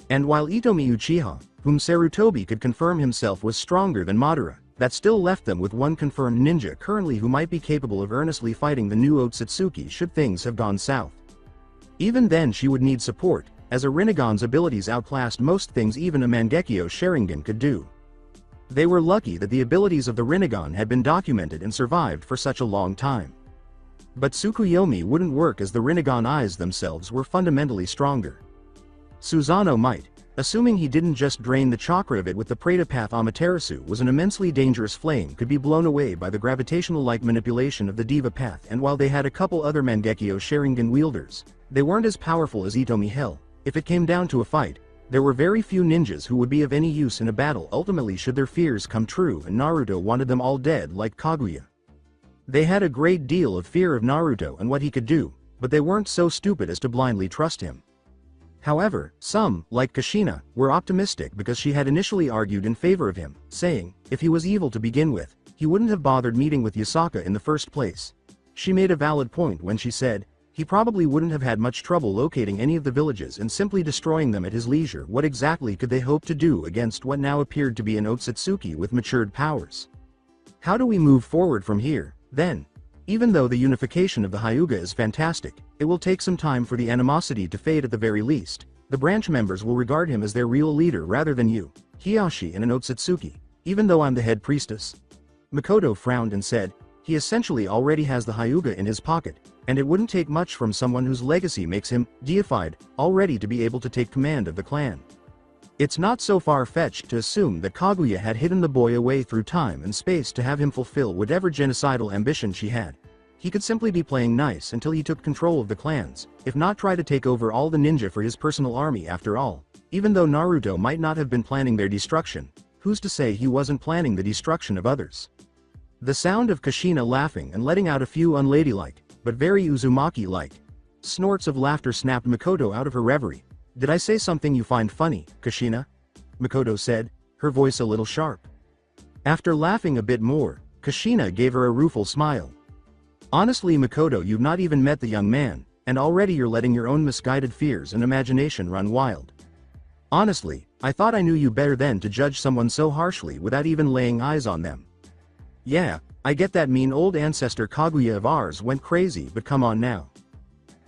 And while Itomi Uchiha, whom Sarutobi could confirm himself was stronger than Madara, that still left them with one confirmed ninja currently who might be capable of earnestly fighting the new Otsutsuki should things have gone south. Even then she would need support, as a Rinnegan's abilities outclassed most things even a Mangekyo Sharingan could do. They were lucky that the abilities of the Rinnegan had been documented and survived for such a long time. But Tsukuyomi wouldn't work as the Rinnegan eyes themselves were fundamentally stronger. Susanoo might, assuming he didn't just drain the chakra of it with the Pratapath Amaterasu, was an immensely dangerous flame, could be blown away by the gravitational-like manipulation of the Diva Path, and while they had a couple other Mangekyo Sharingan wielders, they weren't as powerful as Itomi Hell. If it came down to a fight, there were very few ninjas who would be of any use in a battle ultimately should their fears come true, and Naruto wanted them all dead like Kaguya. They had a great deal of fear of Naruto and what he could do, but they weren't so stupid as to blindly trust him. However, some, like Kushina, were optimistic because she had initially argued in favor of him, saying, if he was evil to begin with, he wouldn't have bothered meeting with Yasaka in the first place. She made a valid point when she said, he probably wouldn't have had much trouble locating any of the villages and simply destroying them at his leisure. What exactly could they hope to do against what now appeared to be an Otsutsuki with matured powers? How do we move forward from here, then? Even though the unification of the Hyuga is fantastic, it will take some time for the animosity to fade. At the very least, the branch members will regard him as their real leader rather than you, Hiyashi, and an Otsutsuki, even though I'm the head priestess. Makoto frowned and said, he essentially already has the Hyuga in his pocket, and it wouldn't take much from someone whose legacy makes him deified already to be able to take command of the clan. It's not so far-fetched to assume that Kaguya had hidden the boy away through time and space to have him fulfill whatever genocidal ambition she had. He could simply be playing nice until he took control of the clans, if not try to take over all the ninja for his personal army. After all, even though Naruto might not have been planning their destruction, who's to say he wasn't planning the destruction of others? The sound of Kushina laughing and letting out a few unladylike, but very Uzumaki-like, snorts of laughter snapped Makoto out of her reverie. Did I say something you find funny, Kushina? Makoto said, her voice a little sharp. After laughing a bit more, Kushina gave her a rueful smile. Honestly, Makoto, you've not even met the young man, and already you're letting your own misguided fears and imagination run wild. Honestly, I thought I knew you better than to judge someone so harshly without even laying eyes on them. Yeah, I get that mean old ancestor Kaguya of ours went crazy, but come on now.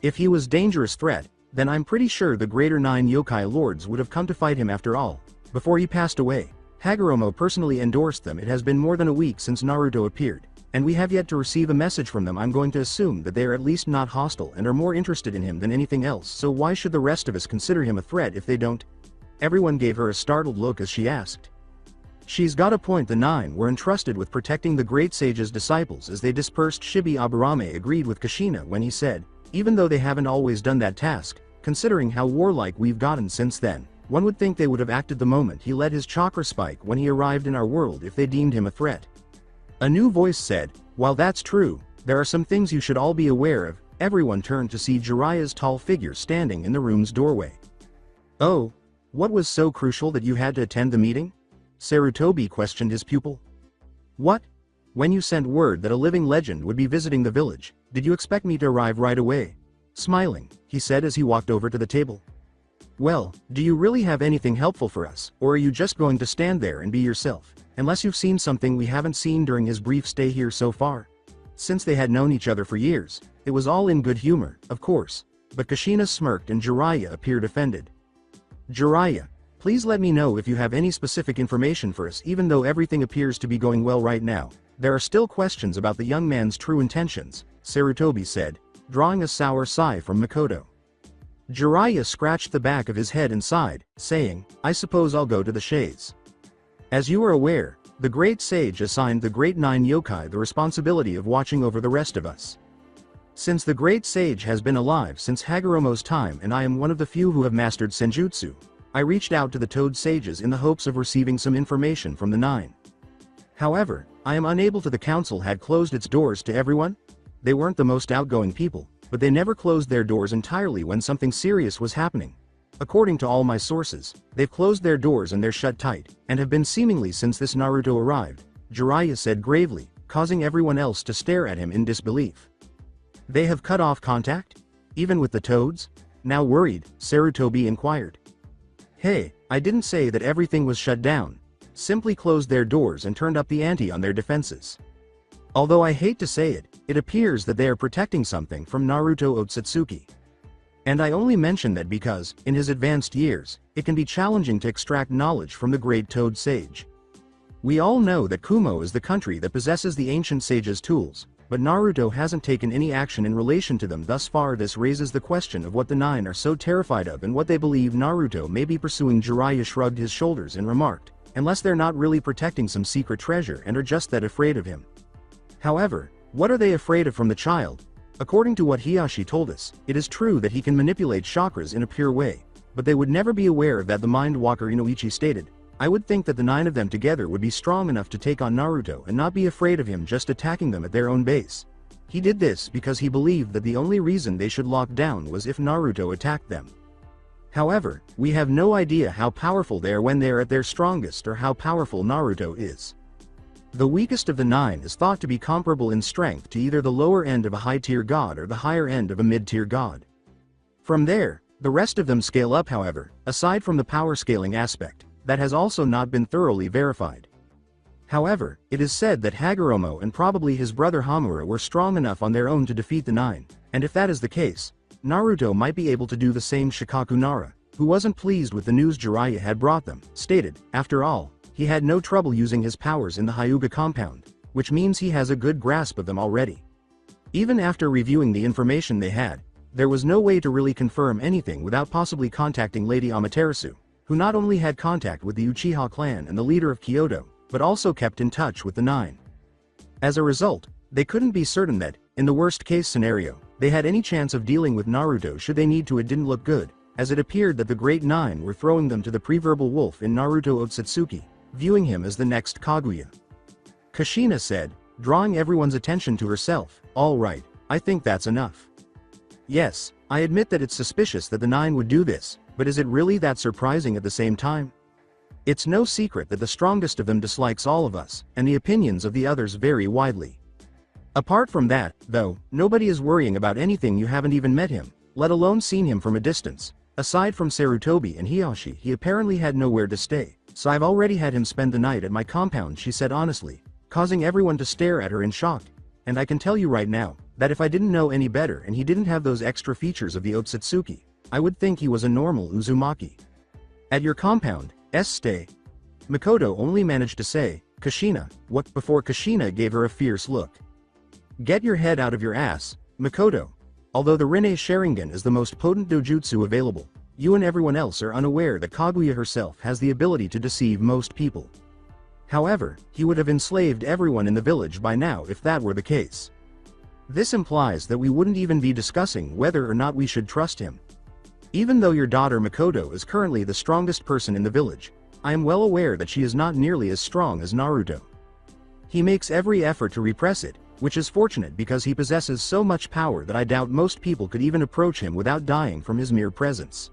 If he was a dangerous threat, then I'm pretty sure the greater 9 yokai lords would have come to fight him after all. Before he passed away, Hagoromo personally endorsed them. It has been more than a week since Naruto appeared, and we have yet to receive a message from them. I'm going to assume that they are at least not hostile and are more interested in him than anything else, so why should the rest of us consider him a threat if they don't? Everyone gave her a startled look as she asked. She's got a point. The 9 were entrusted with protecting the great sage's disciples as they dispersed. Shibi Aburame agreed with Kushina when he said, even though they haven't always done that task, considering how warlike we've gotten since then, one would think they would have acted the moment he let his chakra spike when he arrived in our world if they deemed him a threat. A new voice said, while that's true, there are some things you should all be aware of. Everyone turned to see Jiraiya's tall figure standing in the room's doorway. Oh, what was so crucial that you had to attend the meeting? Sarutobi questioned his pupil. What? When you sent word that a living legend would be visiting the village, did you expect me to arrive right away? Smiling, he said as he walked over to the table. Well, do you really have anything helpful for us, or are you just going to stand there and be yourself, unless you've seen something we haven't seen during his brief stay here so far? Since they had known each other for years, it was all in good humor, of course, but Kushina smirked and Jiraiya appeared offended. Jiraiya, please let me know if you have any specific information for us. Even though everything appears to be going well right now, there are still questions about the young man's true intentions, Sarutobi said, drawing a sour sigh from Makoto. Jiraiya scratched the back of his head and sighed, saying, I suppose I'll go to the Shays. As you are aware, the great sage assigned the great 9 yokai the responsibility of watching over the rest of us. Since the great sage has been alive since Hagoromo's time and I am one of the few who have mastered senjutsu, I reached out to the Toad sages in the hopes of receiving some information from the 9. However, I am unable to. The council had closed its doors to everyone. They weren't the most outgoing people, but they never closed their doors entirely when something serious was happening. According to all my sources, they've closed their doors and they're shut tight, and have been seemingly since this Naruto arrived, Jiraiya said gravely, causing everyone else to stare at him in disbelief. They have cut off contact? Even with the Toads? Now worried, Sarutobi inquired. Hey, I didn't say that everything was shut down, simply closed their doors and turned up the ante on their defenses. Although I hate to say it, it appears that they are protecting something from Naruto Otsutsuki. And I only mention that because, in his advanced years, it can be challenging to extract knowledge from the great Toad Sage. We all know that Kumo is the country that possesses the ancient sage's tools, but Naruto hasn't taken any action in relation to them thus far. This raises the question of what the nine are so terrified of and what they believe Naruto may be pursuing. Jiraiya shrugged his shoulders and remarked, unless they're not really protecting some secret treasure and are just that afraid of him. However, what are they afraid of from the child? According to what Hiyashi told us, it is true that he can manipulate chakras in a pure way, but they would never be aware of that. The Mind Walker Inoichi stated, I would think that the nine of them together would be strong enough to take on Naruto and not be afraid of him just attacking them at their own base. He did this because he believed that the only reason they should lock down was if Naruto attacked them. However, we have no idea how powerful they are when they are at their strongest or how powerful Naruto is. The weakest of the nine is thought to be comparable in strength to either the lower end of a high-tier god or the higher end of a mid-tier god. From there, the rest of them scale up. However, aside from the power scaling aspect, that has also not been thoroughly verified. However, it is said that Hagoromo and probably his brother Hamura were strong enough on their own to defeat the nine, and if that is the case, Naruto might be able to do the same. Shikaku Nara, who wasn't pleased with the news Jiraiya had brought them, stated, after all, he had no trouble using his powers in the Hyuga compound, which means he has a good grasp of them already. Even after reviewing the information they had, there was no way to really confirm anything without possibly contacting Lady Amaterasu, who not only had contact with the Uchiha clan and the leader of Kyoto, but also kept in touch with the nine. As a result, they couldn't be certain that, in the worst-case scenario, they had any chance of dealing with Naruto should they need to. It didn't look good, as it appeared that the Great Nine were throwing them to the pre-verbal wolf in Naruto Otsutsuki, viewing him as the next Kaguya. Kushina said, drawing everyone's attention to herself, all right, I think that's enough. Yes, I admit that it's suspicious that the nine would do this, but is it really that surprising at the same time? It's no secret that the strongest of them dislikes all of us, and the opinions of the others vary widely. Apart from that, though, nobody is worrying about anything. You haven't even met him, let alone seen him from a distance. Aside from Sarutobi and Hiyashi, he apparently had nowhere to stay, so I've already had him spend the night at my compound, she said honestly, causing everyone to stare at her in shock. And I can tell you right now, that if I didn't know any better and he didn't have those extra features of the Otsutsuki, I would think he was a normal Uzumaki. At your compound, stay. Makoto only managed to say, Kushina, what, before Kushina gave her a fierce look. Get your head out of your ass, Makoto. Although the Rinne Sharingan is the most potent dojutsu available, you and everyone else are unaware that Kaguya herself has the ability to deceive most people. However, he would have enslaved everyone in the village by now if that were the case. This implies that we wouldn't even be discussing whether or not we should trust him. Even though your daughter Makoto is currently the strongest person in the village, I am well aware that she is not nearly as strong as Naruto. He makes every effort to repress it, which is fortunate because he possesses so much power that I doubt most people could even approach him without dying from his mere presence.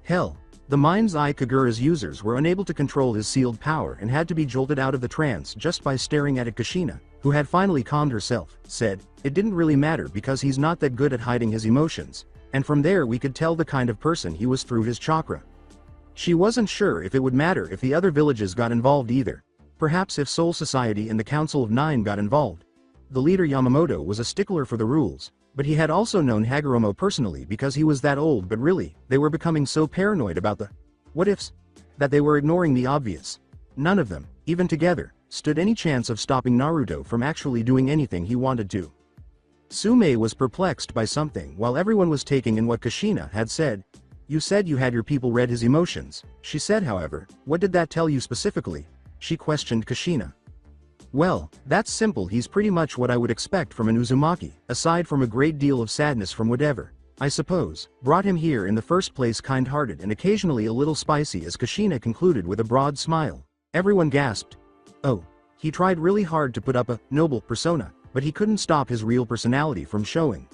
Hell, the Mind's Eye Kagura's users were unable to control his sealed power and had to be jolted out of the trance just by staring at it. Kushina, who had finally calmed herself, said, it didn't really matter because he's not that good at hiding his emotions, and from there we could tell the kind of person he was through his chakra. She wasn't sure if it would matter if the other villages got involved either. Perhaps if Soul Society and the Council of Nine got involved. The leader Yamamoto was a stickler for the rules, but he had also known Hagoromo personally because he was that old. But really, they were becoming so paranoid about the what-ifs that they were ignoring the obvious. None of them, even together, stood any chance of stopping Naruto from actually doing anything he wanted to. Sume was perplexed by something while everyone was taking in what Kushina had said. You said you had your people read his emotions, she said. However, what did that tell you specifically? She questioned Kushina. Well, that's simple. He's pretty much what I would expect from an Uzumaki, aside from a great deal of sadness from whatever, I suppose, brought him here in the first place. Kind-hearted and occasionally a little spicy, as Kushina concluded with a broad smile. Everyone gasped. Oh, he tried really hard to put up a noble persona, but he couldn't stop his real personality from showing.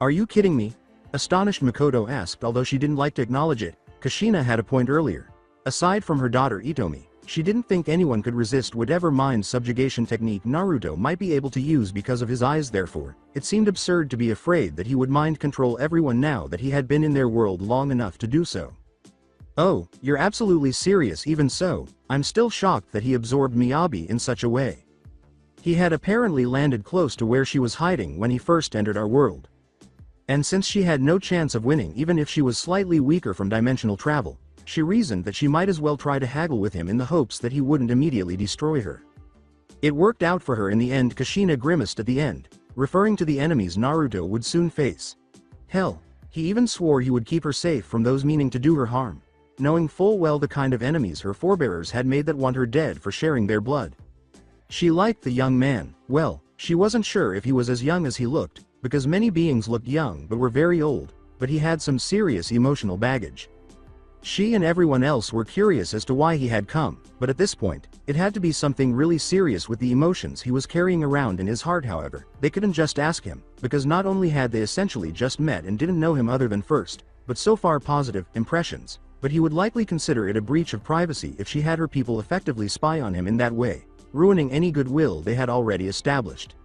Are you kidding me? Astonished Makoto asked. Although she didn't like to acknowledge it, Kushina had a point earlier. Aside from her daughter Itomi, she didn't think anyone could resist whatever mind subjugation technique Naruto might be able to use because of his eyes. Therefore, it seemed absurd to be afraid that he would mind control everyone now that he had been in their world long enough to do so. Oh, you're absolutely serious? Even so, I'm still shocked that he absorbed Miyabi in such a way. He had apparently landed close to where she was hiding when he first entered our world. And since she had no chance of winning even if she was slightly weaker from dimensional travel, she reasoned that she might as well try to haggle with him in the hopes that he wouldn't immediately destroy her. It worked out for her in the end. Kushina grimaced at the end, referring to the enemies Naruto would soon face. Hell, he even swore he would keep her safe from those meaning to do her harm, knowing full well the kind of enemies her forebears had made that want her dead for sharing their blood. She liked the young man. Well, she wasn't sure if he was as young as he looked, because many beings looked young but were very old, but he had some serious emotional baggage. She and everyone else were curious as to why he had come, but at this point, it had to be something really serious with the emotions he was carrying around in his heart. However, they couldn't just ask him, because not only had they essentially just met and didn't know him other than first, but so far positive, impressions, but he would likely consider it a breach of privacy if she had her people effectively spy on him in that way, ruining any goodwill they had already established.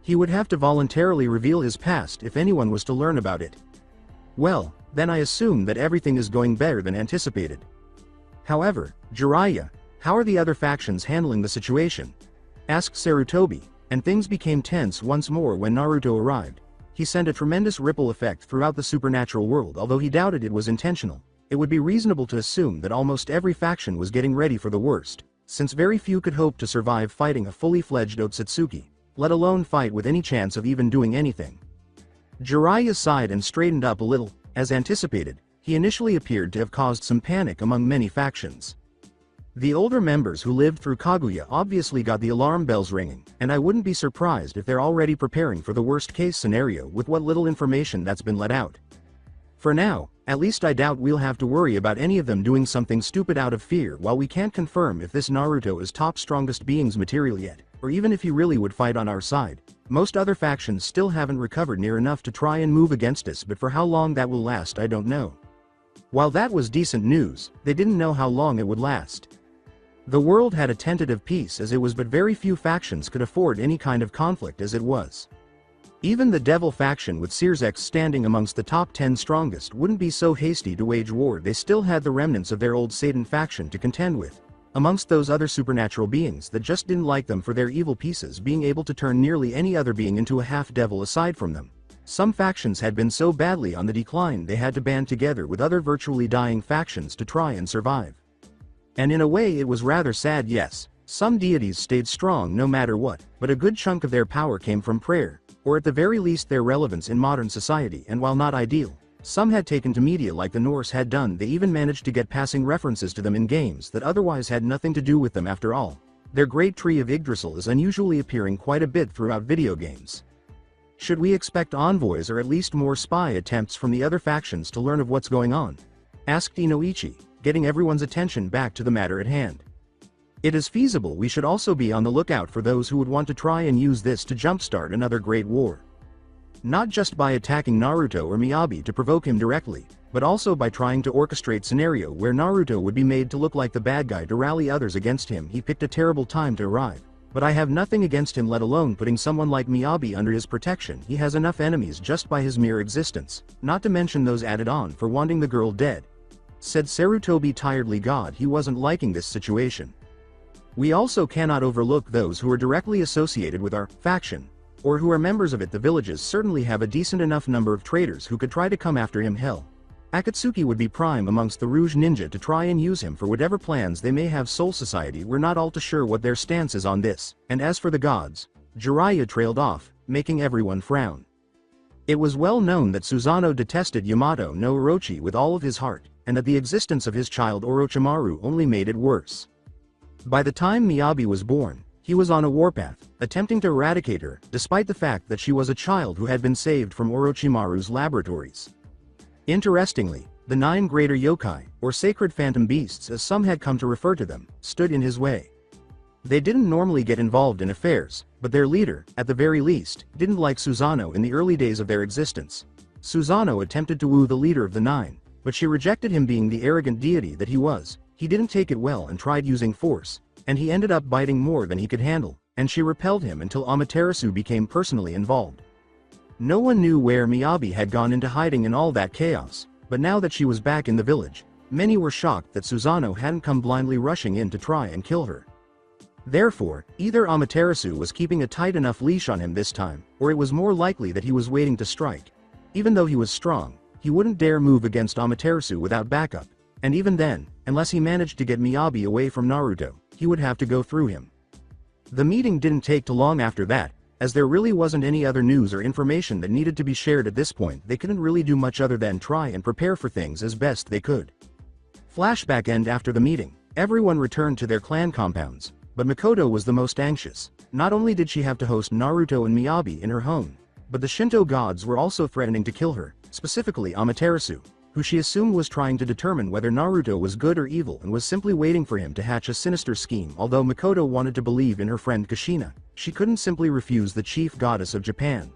He would have to voluntarily reveal his past if anyone was to learn about it. Well, then I assume that everything is going better than anticipated. However, Jiraiya, how are the other factions handling the situation? Asked Sarutobi, and things became tense once more when Naruto arrived. He sent a tremendous ripple effect throughout the supernatural world. Although he doubted it was intentional, it would be reasonable to assume that almost every faction was getting ready for the worst, since very few could hope to survive fighting a fully fledged Otsutsuki, let alone fight with any chance of even doing anything. Jiraiya sighed and straightened up a little. As anticipated, he initially appeared to have caused some panic among many factions. The older members who lived through Kaguya obviously got the alarm bells ringing, and I wouldn't be surprised if they're already preparing for the worst-case scenario with what little information that's been let out. For now, at least I doubt we'll have to worry about any of them doing something stupid out of fear. While we can't confirm if this Naruto is top strongest beings material yet, or even if he really would fight on our side, most other factions still haven't recovered near enough to try and move against us, but for how long that will last I don't know. While that was decent news, they didn't know how long it would last. The world had a tentative peace as it was, but very few factions could afford any kind of conflict as it was. Even the Devil faction, with Searsex standing amongst the top 10 strongest, wouldn't be so hasty to wage war. They still had the remnants of their old Satan faction to contend with, amongst those other supernatural beings that just didn't like them for their evil pieces being able to turn nearly any other being into a half-devil aside from them. Some factions had been so badly on the decline they had to band together with other virtually dying factions to try and survive. And in a way it was rather sad. Yes, some deities stayed strong no matter what, but a good chunk of their power came from prayer, or at the very least their relevance in modern society. And while not ideal, some had taken to media like the Norse had done. They even managed to get passing references to them in games that otherwise had nothing to do with them. After all, their great tree of Yggdrasil is unusually appearing quite a bit throughout video games. Should we expect envoys or at least more spy attempts from the other factions to learn of what's going on? Asked Inoichi, getting everyone's attention back to the matter at hand. It is feasible we should also be on the lookout for those who would want to try and use this to jumpstart another great war. Not just by attacking Naruto or Miyabi to provoke him directly, but also by trying to orchestrate scenario where Naruto would be made to look like the bad guy to rally others against him. He picked a terrible time to arrive, but I have nothing against him, let alone putting someone like Miyabi under his protection. He has enough enemies just by his mere existence, not to mention those added on for wanting the girl dead, said Sarutobi tiredly. God, he wasn't liking this situation. We also cannot overlook those who are directly associated with our faction, or who are members of it. The villages certainly have a decent enough number of traitors who could try to come after him. Hell, Akatsuki would be prime amongst the Rouge Ninja to try and use him for whatever plans they may have. Soul Society, we're not all too sure what their stance is on this, and as for the gods, Jiraiya trailed off, making everyone frown. It was well known that Susanoo detested Yamato no Orochi with all of his heart, and that the existence of his child Orochimaru only made it worse. By the time Miyabi was born, he was on a warpath, attempting to eradicate her, despite the fact that she was a child who had been saved from Orochimaru's laboratories. Interestingly, the 9 greater yokai, or sacred phantom beasts as some had come to refer to them, stood in his way. They didn't normally get involved in affairs, but their leader, at the very least, didn't like Susanoo in the early days of their existence. Susanoo attempted to woo the leader of the 9, but she rejected him. Being the arrogant deity that he was, he didn't take it well and tried using force, and he ended up biting more than he could handle, and she repelled him until Amaterasu became personally involved. No one knew where Miyabi had gone into hiding in all that chaos, but now that she was back in the village, many were shocked that Susanoo hadn't come blindly rushing in to try and kill her. Therefore, either Amaterasu was keeping a tight enough leash on him this time, or it was more likely that he was waiting to strike. Even though he was strong, he wouldn't dare move against Amaterasu without backup, and even then, unless he managed to get Miyabi away from Naruto, he would have to go through him. The meeting didn't take too long after that, as there really wasn't any other news or information that needed to be shared at this point. They couldn't really do much other than try and prepare for things as best they could. Flashback end after the meeting, everyone returned to their clan compounds, but Makoto was the most anxious. Not only did she have to host Naruto and Miyabi in her home, but the Shinto gods were also threatening to kill her, specifically Amaterasu, who she assumed was trying to determine whether Naruto was good or evil and was simply waiting for him to hatch a sinister scheme. Although Makoto wanted to believe in her friend Kushina, she couldn't simply refuse the chief goddess of Japan.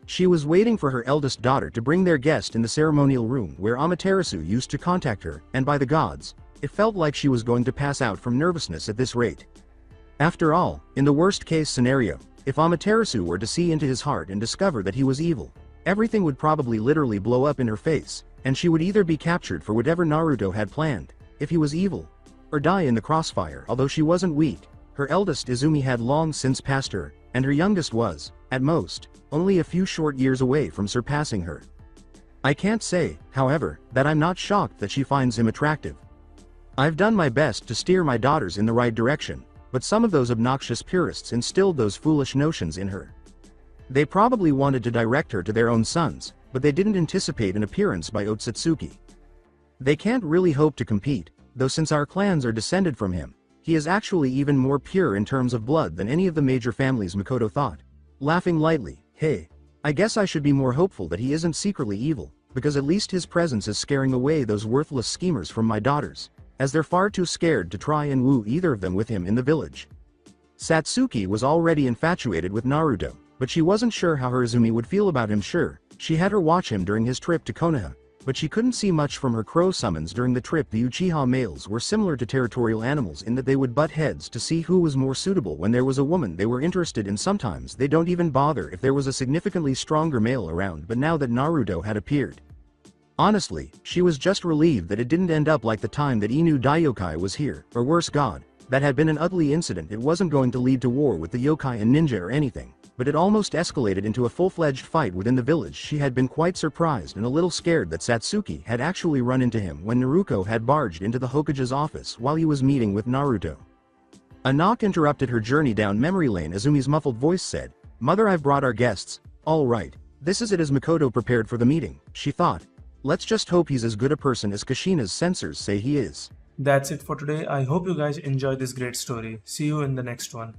She was waiting for her eldest daughter to bring their guest in the ceremonial room where Amaterasu used to contact her, and by the gods, it felt like she was going to pass out from nervousness at this rate. After all, in the worst-case scenario, if Amaterasu were to see into his heart and discover that he was evil, everything would probably literally blow up in her face, and she would either be captured for whatever Naruto had planned, if he was evil, or die in the crossfire. Although she wasn't weak, her eldest Izumi had long since passed her, and her youngest was, at most, only a few short years away from surpassing her. I can't say, however, that I'm not shocked that she finds him attractive. I've done my best to steer my daughters in the right direction, but some of those obnoxious purists instilled those foolish notions in her. They probably wanted to direct her to their own sons, but they didn't anticipate an appearance by Otsutsuki. They can't really hope to compete, though since our clans are descended from him, he is actually even more pure in terms of blood than any of the major families, Makoto thought. Laughing lightly, hey, I guess I should be more hopeful that he isn't secretly evil, because at least his presence is scaring away those worthless schemers from my daughters, as they're far too scared to try and woo either of them with him in the village. Satsuki was already infatuated with Naruto, but she wasn't sure how her Izumi would feel about him. Sure, she had her watch him during his trip to Konoha, but she couldn't see much from her crow summons during the trip. The Uchiha males were similar to territorial animals in that they would butt heads to see who was more suitable when there was a woman they were interested in. Sometimes they don't even bother if there was a significantly stronger male around, but now that Naruto had appeared, honestly, she was just relieved that it didn't end up like the time that Inu Daiokai was here, or worse god, that had been an ugly incident. It wasn't going to lead to war with the yokai and ninja or anything, but it almost escalated into a full-fledged fight within the village. She had been quite surprised and a little scared that Satsuki had actually run into him when Naruto had barged into the Hokage's office while he was meeting with Naruto. A knock interrupted her journey down memory lane. Izumi's muffled voice said, "Mother, I've brought our guests." "All right. This is it." As Makoto prepared for the meeting, she thought, "Let's just hope he's as good a person as Kushina's censors say he is." That's it for today. I hope you guys enjoyed this great story. See you in the next one.